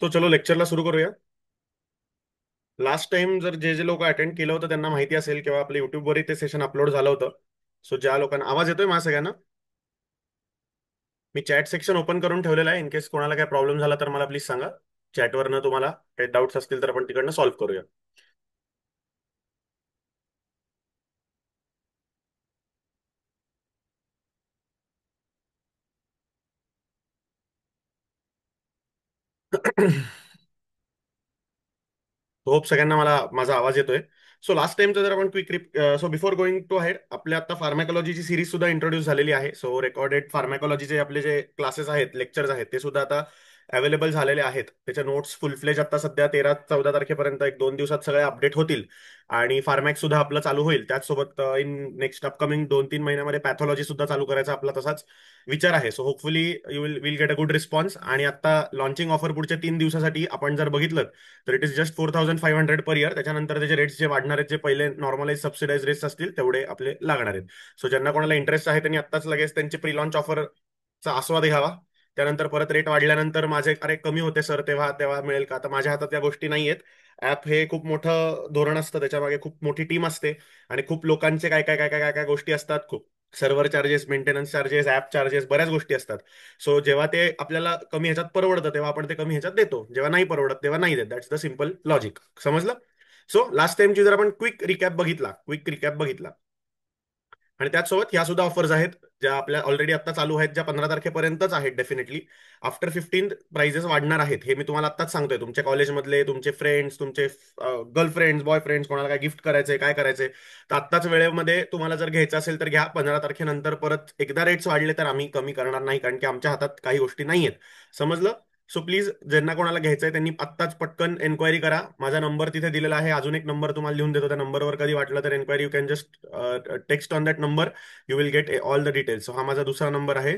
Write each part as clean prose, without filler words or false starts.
तो चलो लेक्चरला सुरू करूया. लास्ट टाइम जर जे जे लोक अटेंड केलं होतं त्यांना माहिती असेल किंवा आपल्या युट्यूबवरही ते सेशन अपलोड झालं होतं. सो ज्या लोकांना आवाज येतोय माझ्या सगळ्यांना, मी चॅट सेक्शन ओपन करून ठेवलेलं आहे. इन केस कोणाला काय प्रॉब्लेम झाला तर मला प्लीज सांगा. चॅटवरनं तुम्हाला काही डाऊट्स असतील तर आपण तिकडनं सॉल्व्ह करूया. होप सगळ्यांना माझा आवाज येतोय. सो लास्ट टाइमचं जर आपण quick so before going to head, आपल्या आता फार्मॅकॉलॉजीची सिरीज सुद्धा इंट्रोड्यूस झालेली आहे. सो रेकॉर्डेड फार्मॅकॉलॉजीचे आपले जे क्लासेस आहेत, लेक्चर्स आहेत, ते सुद्धा आता अवेलेबल झालेले आहेत. त्याच्या नोट्स फुल फ्लेज आता सध्या 13-14 तारखेपर्यंत 1-2 दिवसात सगळे अपडेट होतील. आणि फार्मॅक सुद्धा आपलं चालू होईल. त्याचसोबत इन नेक्स्ट अपकमिंग 2-3 महिन्यामध्ये पॅथॉलॉजी सुद्धा चालू करायचा आपला तसाच विचार आहे. So hopefully you will get a good response. आणि आता लॉन्चिंग ऑफर पुढच्या 3 दिवसासाठी आपण जर बघितलं तर it is just 4500 per year. त्याच्यानंतर त्याचे रेट्स जे वाढणार आहेत, जे पहिले नॉर्मलाइज सबसिडाइज रेट्स असतील तेवढे आपले लागणार आहेत. सो ज्यांना कोणाला इंटरेस्ट आहे त्यांनी आत्ताच लगेच त्यांची प्री लॉन्च ऑफरचा आस्वाद घ्यावा. त्यानंतर परत रेट वाढल्यानंतर माझे अरे कमी होते सर, तेव्हा तेव्हा मिळेल का? तर माझ्या हातात त्या गोष्टी नाही आहेत. ऍप हे खूप मोठं धोरण असतं, त्याच्यामागे खूप मोठी टीम असते आणि खूप लोकांचे काय काय काय काय काय काय गोष्टी असतात. खूप server charges, maintenance charges, app charges, बऱ्याच गोष्टी असतात. सो जेव्हा ते आपल्याला कमी ह्याच्यात परवडतं तेव्हा आपण ते कमी ह्याच्यात देतो, जेव्हा नाही परवडत तेव्हा नाही देत. That's the simple logic. समजलं? सो लास्ट टाइमची जर आपण क्विक रिकॅप बघितला आणि त्याचसोबत ह्या सुद्धा ऑफर्स आहेत ज्या आपल्या ऑलरेडी आता चालू आहेत, ज्या 15 तारखेपर्यंतच आहेत. डेफिनेटली आफ्टर 15 प्राइजेस वाढणार आहेत, हे मी तुम्हाला आत्ताच सांगतोय. तुमच्या कॉलेजमधले तुमचे फ्रेंड्स, तुमचे गर्लफ्रेंड्स, बॉयफ्रेंड्स, कोणाला काय गिफ्ट करायचंय, काय करायचंय, तर आत्ताच वेळेमध्ये तुम्हाला जर घ्यायचं असेल तर घ्या. 15 तारखेनंतर परत एकदा रेट्स वाढले तर आम्ही कमी करणार नाही, कारण की आमच्या हातात काही गोष्टी नाही आहेत. समजलं? सो प्लीज, ज्यांना कोणाला घ्यायचंय त्यांनी आत्ताच पटकन एन्क्वायरी करा. माझा नंबर तिथे दिलेला आहे. अजून एक नंबर तुम्हाला लिहून देतो. त्या नंबरवर कधी वाटलं तर enquiry you can just text on that number. You will get all the details. So हा माझा दुसरा नंबर आहे.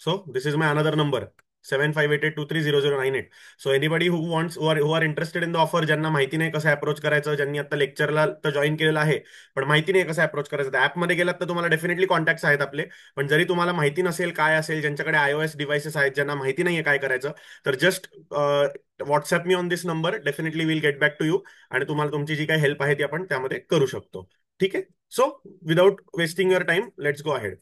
So this is my another number, 7588230098. So anybody who are interested in the offer, ज्यांना माहिती नाही कसं अप्रोच करायचं, ज्यांनी आता लेक्चरला तर जॉईन केलेलं आहे पण माहिती नाही कसं अप्रोच करायचं, तर ऍपमध्ये गेलात तर तुम्हाला डेफिनेटली कॉन्टॅक्ट्स आहेत आपले. पण जरी तुम्हाला माहिती नसेल काय असेल, ज्यांच्याकडे iOS डिव्हाइसेस आहेत, ज्यांना माहिती नाहीये काय करायचं, तर just WhatsApp me on this number. Definitely will get back to you आणि तुम्हाला तुमची जी काही हेल्प आहे ती आपण त्यामध्ये करू शकतो. ठीक आहे? So without wasting your time, let's go ahead.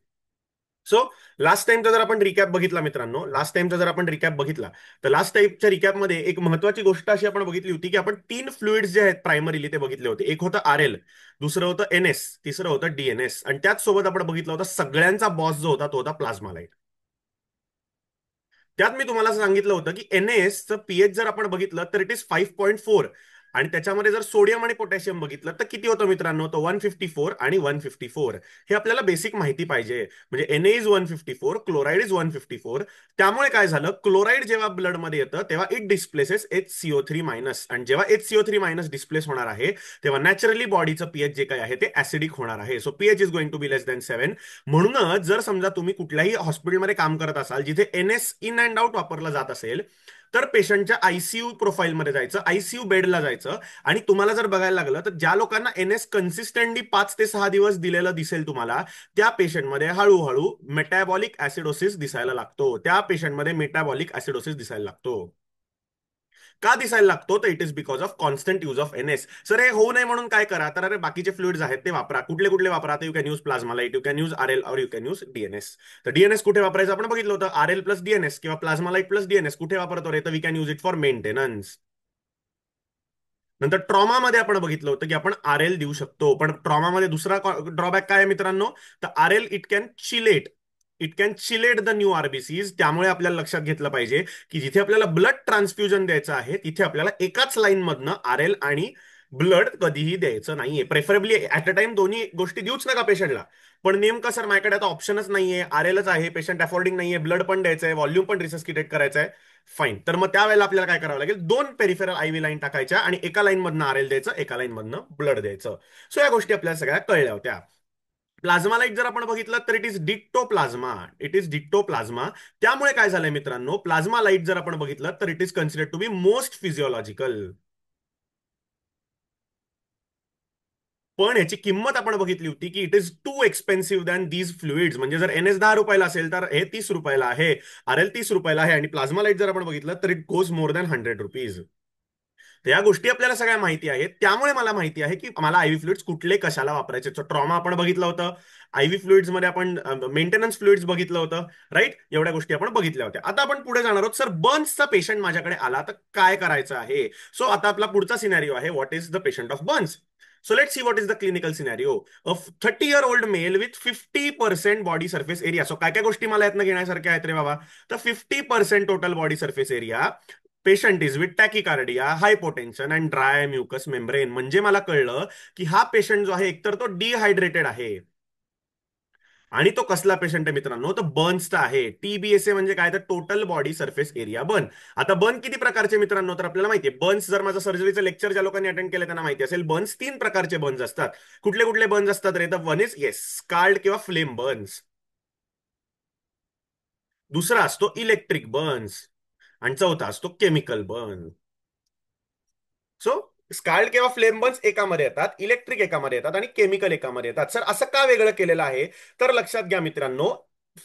So last टाइमचा जर आपण रिकॅप बघितला मित्रांनो, लास्ट टाइमचा जर आपण रिकॅप बघितला, तर लास्ट टाइमच्या रिकॅपमध्ये एक महत्वाची गोष्ट अशी आपण बघितली होती की आपण 3 फ्लुइड्स जे आहेत प्रायमरीली ते बघितले होते. एक होतं RL, दुसरं होतं NS, तिसरं होतं DNS, आणि त्याच सोबत आपण बघितलं होतं सगळ्यांचा बॉस जो होता तो होता प्लाझ्मा लाईट. त्यात मी तुम्हाला सांगितलं होतं की NaS चं पीएच जर आपण बघितलं तर इट इज 5.4. आणि त्याच्यामध्ये जर सोडियम आणि पोटॅशियम बघितलं तर किती होतं मित्रांनो? तो 154 आणि 154. हे आपल्याला बेसिक माहिती पाहिजे. म्हणजे Na इज 154, क्लोराईड इज 154. त्यामुळे काय झालं, क्लोराईड जेव्हा ब्लडमध्ये येतं तेव्हा इट डिस्प्लेसेस HCO3 आणि जेव्हा HCO3 डिस्प्लेस होणार आहे तेव्हा नॅचरली बॉडीचं पीएच जे काही आहे ते ऍसिडिक होणार आहे. So pH is going to be less than 7. म्हणूनच जर समजा तुम्ही कुठल्याही हॉस्पिटलमध्ये काम करत असाल जिथे NS इन अँड आउट वापरला जात असेल, तर पेशंटच्या आयसीयू प्रोफाईलमध्ये जायचं, आयसीयू बेडला जायचं. आणि तुम्हाला जर बघायला लागलं तर ज्या लोकांना NS कन्सिस्टंटली 5 ते 6 दिवस दिलेलं दिसेल तुम्हाला, त्या पेशंटमध्ये हळूहळू मेटॅबॉलिक ऍसिडोसिस दिसायला लागतो. त्या पेशंटमध्ये मेटॅबॉलिक ऍसिडोसिस दिसायला लागतो. का दिसायला लागतो? तर it is because of constant use of NS. Sir हे होऊ नये म्हणून काय करा, तर अरे बाकीचे फ्लुइड्स आहेत ते वापरा. कुठले कुठले वापरा? You can use Plasma Lyte, you can use RL, और यू कॅन यूज DNS. तर DNS कुठे वापरायचं आपण बघितलं होतं. RL प्लस DNS किंवा प्लाझ्मा लाईट प्लस DNS कुठे वापरतो रे? तर we can use it for maintenance. नंतर ट्रॉमामध्ये आपण बघितलं होतं की आपण RL देऊ शकतो, पण ट्रॉमामध्ये दुसरा ड्रॉबॅक काय आहे मित्रांनो? तर RL it can chelate the new RBCs. त्यामुळे आपल्याला लक्षात घेतलं पाहिजे की जिथे आपल्याला ब्लड ट्रान्सफ्युजन द्यायचं आहे तिथे आपल्याला एकाच लाईन मधनं RL आणि ब्लड कधीही द्यायचं नाहीये. प्रेफरेबली ऍट अ टाइम दोन्ही गोष्टी देऊच नका पेशंटला. पण नेमकं सर माझ्याकडे आता ऑप्शनच नाहीये, RLच आहे, पेशंट अफोर्डिंग नाहीये, ब्लड पण द्यायचंय, व्हॉल्यूम पण रिसस्किटेट करायचंय. फाईन, तर मग त्यावेळेला आपल्याला काय करावं लागेल? 2 पेरिफेरल IV लाईन टाकायच्या आणि एका लाईन मधनं RL द्यायचं, एका लाईन मधनं ब्लड द्यायचं. सो या गोष्टी आपल्याला सगळ्या कळल्या होत्या. प्लाझ्मा लाईट जर आपण बघितलं तर इट इज डिक्टो प्लाझ्मा. त्यामुळे काय झालंय मित्रांनो, प्लाझ्मा लाईट जर आपण बघितलं तर it is considered to be most physiological. पण याची किंमत आपण बघितली होती की it is too expensive than these fluids. म्हणजे जर एन एस 10 रुपयाला असेल तर हे 30 रुपयाला आहे, आर एल 30 रुपयाला आहे, आणि प्लाझ्मा लाईट जर आपण बघितलं तर इट गोज मोर दॅन ₹100. तर या गोष्टी आपल्याला सगळ्या माहिती आहेत, त्यामुळे मला माहिती आहे की मला आयव्ही फ्लुइड्स कुठले कशाला वापरायचे. ट्रॉमा आपण बघितलं होतं, आयव्ही फ्लुइड्स मध्ये आपण मेंटेनन्स फ्लुइड्स बघितलं होतं, राईट. एवढ्या गोष्टी आपण बघितल्या होत्या. आता आपण पुढे जाणार आहोत. सर, बर्न्सचा पेशंट माझ्याकडे आला तर काय करायचं आहे. सो आता आपला पुढचा सिनॅरिओ आहे, what is the patient of Burns. So let's see what is the clinical scenario. A 30-year-old male with 50% body surface area. So काय काय गोष्टी मला यातनं घेण्यासारख्या आहेत रे बाबा. तर 50% total body surface area. Patient is with tachycardia, hypotension and dry mucous membrane. म्हणजे मला कळलं की हा पेशंट जो आहे एकतर तो डिहायड्रेटेड आहे, आणि तो कसला पेशंट आहे मित्रांनो, तर बर्न्सचा आहे. TBSA म्हणजे काय, तर total body surface area burn. आता बर्न किती प्रकारचे मित्रांनो, तर आपल्याला माहिती आहे बर्न्स, जर माझं सर्जरीचं लेक्चर ज्या लोकांनी अटेंड केलं त्यांना माहिती असेल, बर्न्स 3 प्रकारचे बर्न्स असतात. कुठले कुठले बर्न्स असतात रे, तर वन इज येस स्काल्ड किंवा फ्लेम बर्न्स. दुसरा असतो इलेक्ट्रिक बर्न्स. आणि चौथा असतो केमिकल बर्न. सो स्काल्ड किंवा फ्लेम बर्न्स एकामध्ये येतात, इलेक्ट्रिक एकामध्ये येतात, आणि केमिकल एकामध्ये येतात. सर, असं का वेगळं केलेलं आहे, तर लक्षात घ्या मित्रांनो,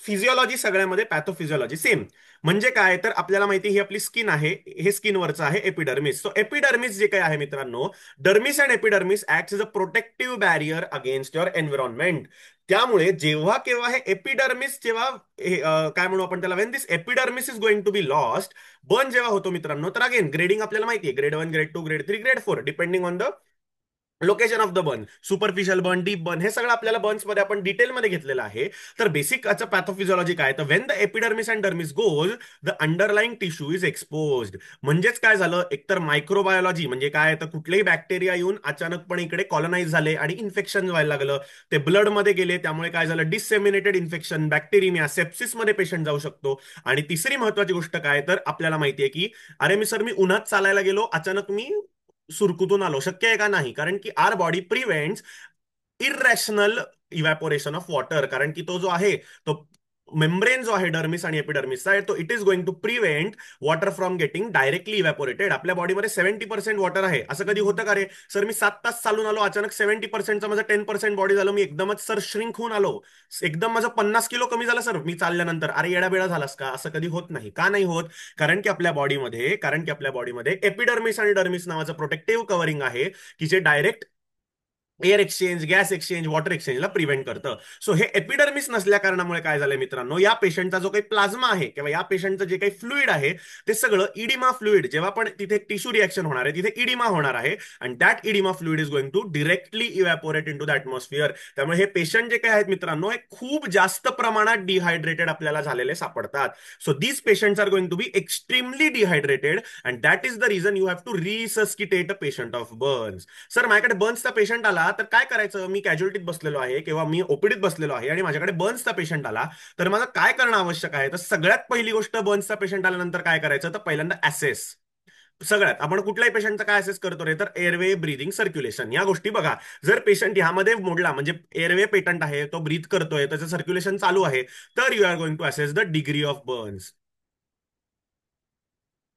फिजिओलॉजी सगळ्यामध्ये पॅथोफिजिओलॉजी सेम. म्हणजे काय, तर आपल्याला माहिती ही आपली स्किन आहे, हे स्किनवरचं आहे एपिडर्मिस. सो एपिडर्मिस जे काय आहे मित्रांनो, dermis and epidermis act is a protective barrier against your environment. त्यामुळे जेव्हा केव्हा हे एपिडर्मिस, जेव्हा काय म्हणू आपण त्याला, when this epidermis is going to be lost, burn जेव्हा होतो मित्रांनो, तर अगेन ग्रेडिंग आपल्याला माहिती आहे, grade 1, grade 2, grade 3, grade 4, depending on the location of the burn. Superficial burn, deep burn, हे सगळं आपल्याला बर्न्स मध्ये आपण डिटेलमध्ये घेतलेलं आहे. तर बेसिक याचं पॅथोफिजिओलॉजी काय, तर when the epidermis and dermis goes, the underlying tissue is exposed. म्हणजेच काय झालं, एकतर मायक्रोबायोलॉजी म्हणजे काय, तर कुठलेही बॅक्टेरिया येऊन अचानकपणे इकडे कॉलनाइज झाले आणि इन्फेक्शन व्हायला लागलं, ते ब्लड मध्ये गेले, त्यामुळे काय झालं, डिसेमिनेटेड इन्फेक्शन, बॅक्टेरिमिया, सेप्सिस मध्ये पेशंट जाऊ शकतो. आणि तिसरी महत्वाची गोष्ट काय, तर आपल्याला माहितीये की अरे मी सर, मी उन्हात चालायला गेलो, अचानक मी सुरकुतून आलो, शक्य आहे का, नाही, कारण की our body prevents irrational evaporation of water. कारण की तो जो आहे, तो मेम्ब्रेन जो आहे डर्मिस आणि एपिडर्मिसचा आहे, तो it is going to prevent water from getting directly evaporated. आपल्या बॉडीमध्ये 70% वॉटर आहे. असं कधी होतं का रे, सर मी 7 तास चालून आलो, अचानक 70%चं माझं 10% बॉडी झालं, मी एकदमच सर श्रिंक होऊन आलो, एकदम माझं 50 किलो कमी झालं सर मी चालल्यानंतर, अरे येडाबेडा झालास का, असं कधी होत नाही. का नाही होत, कारण की आपल्या बॉडीमध्ये एपिडर्मिस आणि डर्मिस नावाचं प्रोटेक्टिव्ह कव्हरिंग आहे, की जे direct air exchange, gas exchange, water एक्सचेंजला प्रिव्हेंट करतं. सो हे एपिडर्मिस नसल्या कारणामुळे काय झालंय मित्रांनो, या पेशंटचा जो काही प्लाझ्मा आहे किंवा या पेशंटचं जे काही फ्लुइड आहे, ते सगळं इडिमा फ्लुइड, जेव्हा पण तिथे टिश्यू रिएक्शन होणार आहे, तिथे इडिमा होणार आहे, आणि that oedema fluid is going to directly evaporate in to the atmosphere. त्यामुळे हे पेशंट जे काही आहेत मित्रांनो, हे खूप जास्त प्रमाणात डिहायड्रेटेड आपल्याला झालेले सापडतात. So these patients are going to be extremely dehydrated, and that is the reason you have to resuscitate a patient of burns. Sir, माझ्याकडे बर्न्सचा पेशंट आला तर काय करायचं, मी कॅज्युअलिटीत बसलेलो आहे किंवा मी ओपीडीत बसलेलो आहे आणि माझ्याकडे बर्न्सचा पेशंट आला, तर माझं काय करणं आवश्यक आहे, तर सगळ्यात पहिली गोष्ट, बर्न्सचा पेशंट आल्यानंतर काय करायचं, तर पहिल्यांदा ऍसेस. सगळ्यात आपण कुठल्याही पेशंटचा काय असेस करतो रे, तर एअरवे, ब्रीदिंग, सर्क्युलेशन, या गोष्टी बघा. जर पेशंट ह्यामध्ये मोडला, म्हणजे एअरवे पेटंट आहे, तो ब्रीथ करतोय, त्याचं सर्क्युलेशन चालू आहे, तर you are going to assess the degree of burns.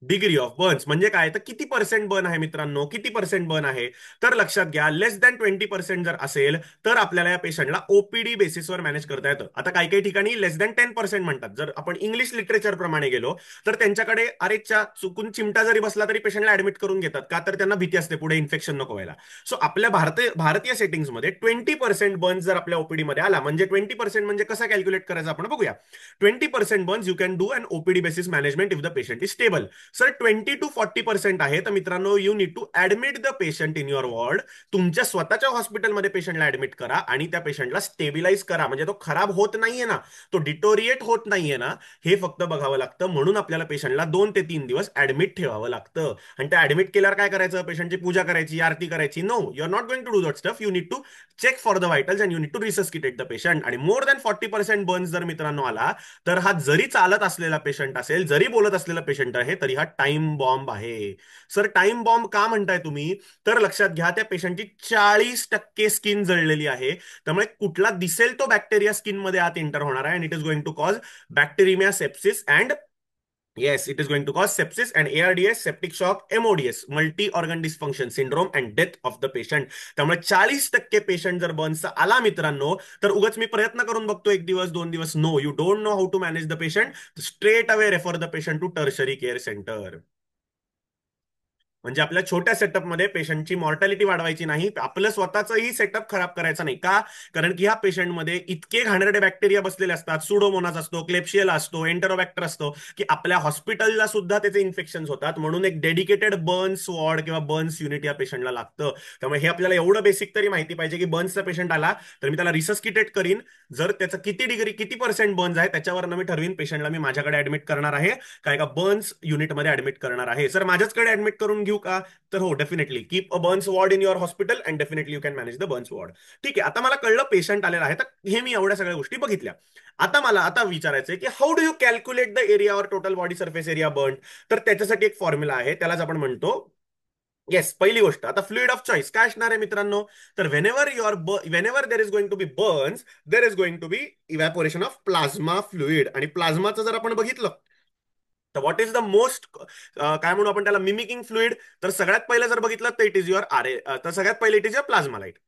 Degree of burns म्हणजे काय, तर किती पर्सेंट बर्न आहे मित्रांनो, किती पर्सेंट बर्न आहे. तर लक्षात घ्या, लेस दॅन 20% जर असेल, तर आपल्याला या पेशंटला ओपीडी बेसिसवर मॅनेज करता येतं. आता काही काही ठिकाणी लेस दॅन 10% म्हणतात. जर आपण इंग्लिश लिटरेचर प्रमाणे गेलो, तर त्यांच्याकडे अरेच्या चुकून चिमटा जरी बसला तरी पेशंटला ऍडमिट करून घेतात, का तर त्यांना भीती असते पुढे इन्फेक्शन नको व्हायला. सो आपल्या भारतीय सेटिंग्समध्ये 20% बर्न्स जर आपल्या ओपीडी मध्ये आला, म्हणजे 20% म्हणजे कसा कॅल्क्युलेट करायचा आपण बघूया. 20% burns you can do an OPD basis management if the patient is stable. Sir, 20 to 40% आहे, तर मित्रांनो you need to admit the patient in your ward. तुमच्या स्वतःच्या हॉस्पिटलमध्ये पेशंटला ऍडमिट करा आणि त्या पेशंटला स्टेबिलाईज करा. म्हणजे तो खराब होत नाहीये ना, तो डिटोरिएट होत नाहीये ना, हे फक्त बघावं लागतं. म्हणून आपल्याला पेशंटला 2 ते 3 दिवस ऍडमिट ठेवावं लागतं. आणि त्या ऍडमिट केल्यावर काय करायचं, पेशंटची पूजा करायची, आरती करायची, no, you are not going to do that stuff. You need to check for the vitals and you need to resuscitate the patient. आणि मोर दॅन 40% बर्न्स जर मित्रांनो आला, तर हा जरी चालत असलेला पेशंट असेल, जरी बोलत असलेला पेशंट आहे, तरी हा टाइम बॉम्ब आहे. सर, टाइम बॉम्ब का म्हणताय तुम्ही, तर लक्षात घ्या, त्या पेशंटची 40% स्किन जळलेली आहे. त्यामुळे कुठला दिसेल तो बॅक्टेरिया स्किन मध्ये आत एंटर होणार आहे, and it is going to cause bacteremia, sepsis and yes, it is going to cause sepsis and ARDS, septic shock, MODS, multi organ dysfunction syndrome and death of the patient. त्यामुळे 40% patient जर बर्न्सचा आला मित्रांनो, तर उगाच मी प्रयत्न करून बघतो एक दिवस 2 दिवस, no, you don't know how to manage the patient, straight away refer the patient to tertiary care centre. म्हणजे आपल्या छोट्या सेटअपमध्ये पेशंटची मॉर्टॅलिटी वाढवायची नाही, आपलं स्वतःचंही सेटअप खराब करायचं नाही. का? कारण की ह्या पेशंटमध्ये इतके घाणेरडे बॅक्टेरिया बसलेले असतात, सुडोमोनास असतो, क्लेप्शियला असतो, एंटरोबॅक्टर असतो, की आपल्या हॉस्पिटलला सुद्धा त्याचे इन्फेक्शन होतात. म्हणून एक डेडिकेटेड बर्न्स वॉर्ड किंवा बर्न्स युनिट या पेशंटला लागतं. त्यामुळे हे आपल्याला एवढं बेसिक तरी माहिती पाहिजे की बर्न्सचा पेशंट आला तर मी त्याला रिसस्किटेट करीन. जर त्याचं किती डिग्री, किती पर्सेंट बर्न्स आहे त्याच्यावर मी ठरवीन पेशंटला मी माझ्याकडे ऍडमिट करणार आहे काय का बर्न्स युनिटमध्ये ऍडमिट करणार आहे. सर माझ्याचकडे ऍडमिट करून घेऊ का? तर हो, definitely keep a burns ward in your hospital and definitely you can manage the burns ward. ठीक आहे, आता मला कळलं पेशंट आलेला आहे, तर हे मी एवढ्या सगळ्या गोष्टी बघितल्या. आता मला आता विचारायचं आहे की how do you calculate the area or total body surface area burn. तर त्याच्यासाठी एक फॉर्म्युला आहे, त्यालाच आपण म्हणतो. येस, पहिली गोष्ट आता फ्लुइड ऑफ चॉईस काय असणार आहे मित्रांनो. तर whenever there is going to be burns, there is going to be evaporation of plasma fluid. आणि प्लाझ्माचं जर आपण बघितलं तर व्हॉट इज द मोस्ट, काय म्हणू आपण त्याला, मिमिकिंग फ्लुइड. तर सगळ्यात पहिलं जर बघितलं तर इट इज युअर RA, तर सगळ्यात पहिले it is your plasma lite.